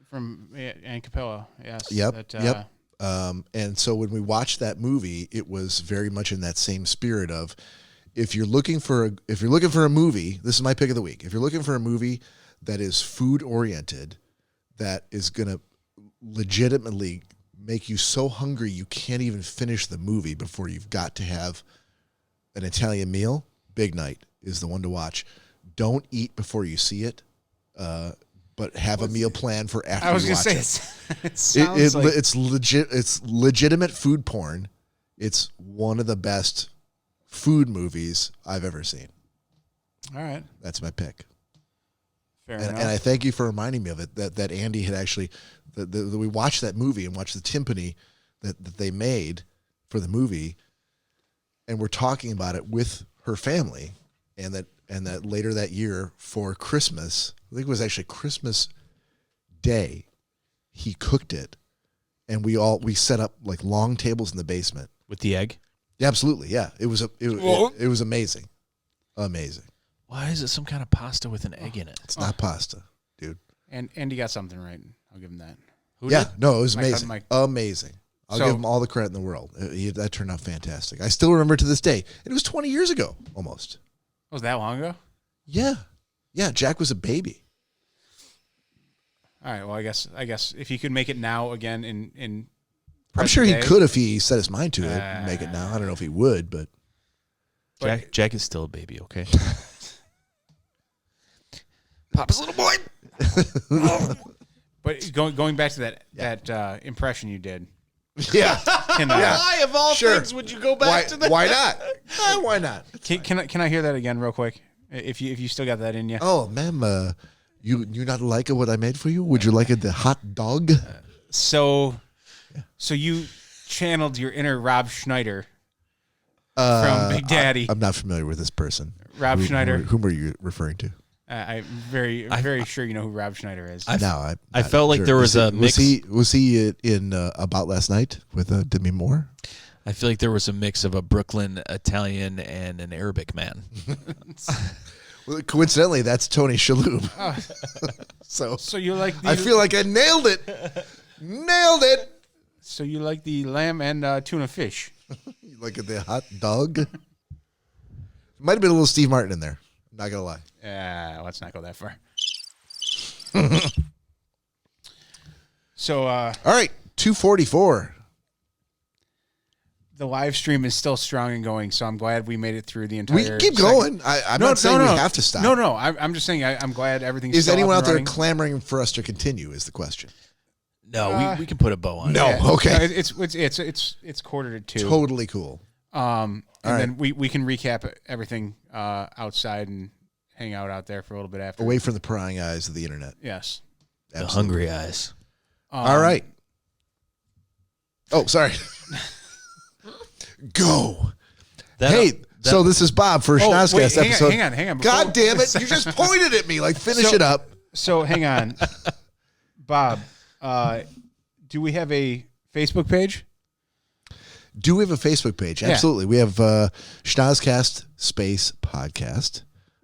From Ann Capello, yes. Yep, yep. And so when we watched that movie, it was very much in that same spirit of, if you're looking for a movie, this is my pick of the week. If you're looking for a movie that is food oriented, that is going to legitimately make you so hungry you can't even finish the movie before you've got to have an Italian meal, Big Night is the one to watch. Don't eat before you see it, but have a meal plan for after you watch it. I was going to say, it sounds like... It's legit. It's legitimate food porn. It's one of the best food movies I've ever seen. All right. That's my pick. Fair enough. And I thank you for reminding me of it, that Andy had actually, that we watched that movie and watched the timpani that they made for the movie, and we're talking about it with her family, and that later that year for Christmas, I think it was actually Christmas Day, he cooked it, and we set up like long tables in the basement with the egg. Yeah, absolutely. Yeah, it was amazing, amazing. Why is it some kind of pasta with an egg in it? It's not pasta, dude. And Andy got something right. I'll give him that. Who did? No, it was amazing. Amazing. I'll give him all the credit in the world. That turned out fantastic. I still remember to this day. It was 20 years ago, almost. Was that long ago? Yeah. Yeah, Jack was a baby. All right, well, I guess if he could make it now again in I'm sure he could if he set his mind to it, make it now. I don't know if he would, but Jack is still a baby, okay? Papa's little boy. But going back to that impression you did. Yeah. Why of all things would you go back to that? Why not? Why not? Can I hear that again real quick? If you still got that in you. Oh, ma'am, you not like what I made for you? Would you like it the hot dog? So you channeled your inner Rob Schneider from Big Daddy. I'm not familiar with this person. Rob Schneider. Whom are you referring to? I'm very sure you know who Rob Schneider is. I felt like there was a mix. Was he in About Last Night with Demi Moore? I feel like there was a mix of a Brooklyn Italian and an Arabic man. Well, coincidentally, that's Tony Shalhoub. So you like? I feel like I nailed it. Nailed it. So you like the lamb and tuna fish? You like the hot dog? Might have been a little Steve Martin in there. Not gonna lie. Let's not go that far. So, all right, 244. the live stream is still strong and going, so I'm glad we made it through the entire. We can keep going. I'm not saying we have to stop. No. I'm just saying I'm glad everything's. Is still anyone up out there and running. clamoring for us to continue? Is the question. No, we can put a bow on it. No, okay. It's 1:45. Totally cool. And All then we can recap everything outside and hang out there for a little bit after. Away from the prying eyes of the internet. Yes. The hungry eyes. All right. Oh, sorry. Go. So this is Bob for Schnozzcast episode. Hang on. God damn it. You just pointed at me. Like, finish it up. So hang on. Bob, do we have a Facebook page? Do we have a Facebook page? Yeah. Absolutely. We have Schnozzcast space podcast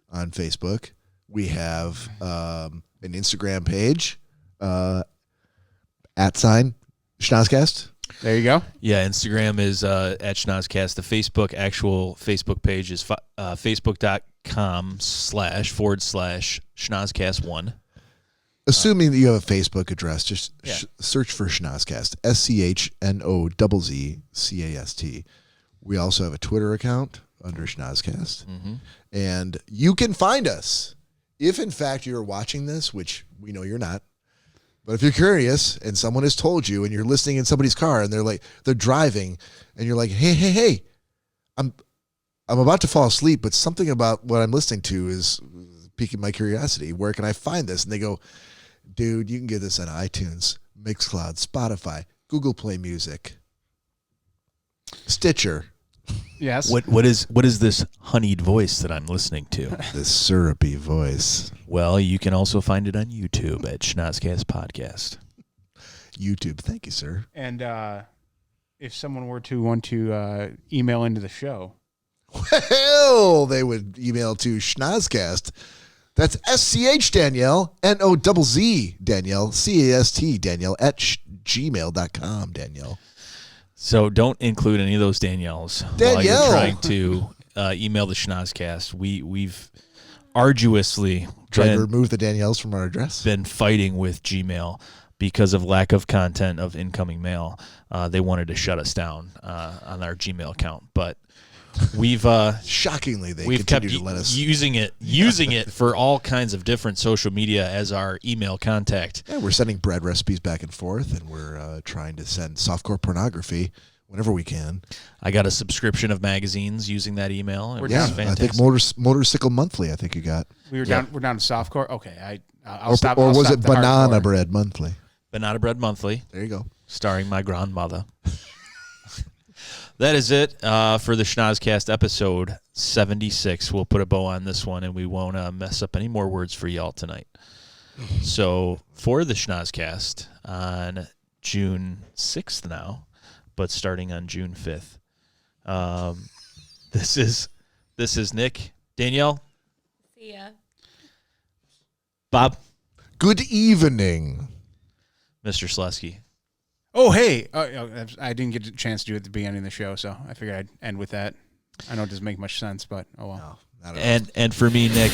on Facebook. We have an Instagram page, @Schnozzcast. There you go. Yeah, Instagram is at Schnozzcast. The actual Facebook page is facebook.com//Schnozzcast1. Assuming that you have a Facebook address, just search for Schnozzcast. SCHNOZZCAST. We also have a Twitter account under Schnozzcast. Mm-hmm. And you can find us if, in fact, you're watching this, which we know you're not. But if you're curious and someone has told you and you're listening in somebody's car and they're driving and you're like, hey, I'm about to fall asleep, but something about what I'm listening to is piquing my curiosity. Where can I find this? And they go, dude, you can get this on iTunes, Mixcloud, Spotify, Google Play Music, Stitcher. Yes. What is this honeyed voice that I'm listening to? This syrupy voice. Well, you can also find it on YouTube at Schnozzcast Podcast. YouTube. Thank you, sir. And if someone were to want to email into the show. Well, they would email to Schnozzcast. That's SCH Danielle, NOZZ Danielle, CAST Danielle @gmail.com, Danielle. So don't include any of those Danielles while you're trying to email the Schnozzcast. We've arduously tried to remove the Danielles from our address. Been fighting with Gmail because of lack of content of incoming mail. They wanted to shut us down on our Gmail account, but we've shockingly we've kept to let us using it for all kinds of different social media as our email contact. Yeah, we're sending bread recipes back and forth, and we're trying to send softcore pornography whenever we can. I got a subscription of magazines using that email. I think Motorcycle Monthly. I think you got. We're down to softcore. Okay, I'll stop. Or was it Banana Bread Monthly? Banana Bread Monthly. There you go. Starring my grandmother. That is it for the Schnozzcast episode 76. We'll put a bow on this one, and we won't mess up any more words for y'all tonight. So for the Schnozzcast on June 6th now, but starting on June 5th, this is Nick, Danielle. See ya. Bob. Good evening. Mr. Celeski. Oh, hey. I didn't get a chance to do it at the beginning of the show, so I figured I'd end with that. I know it doesn't make much sense, but oh well. No, not at all. And for me, Nick,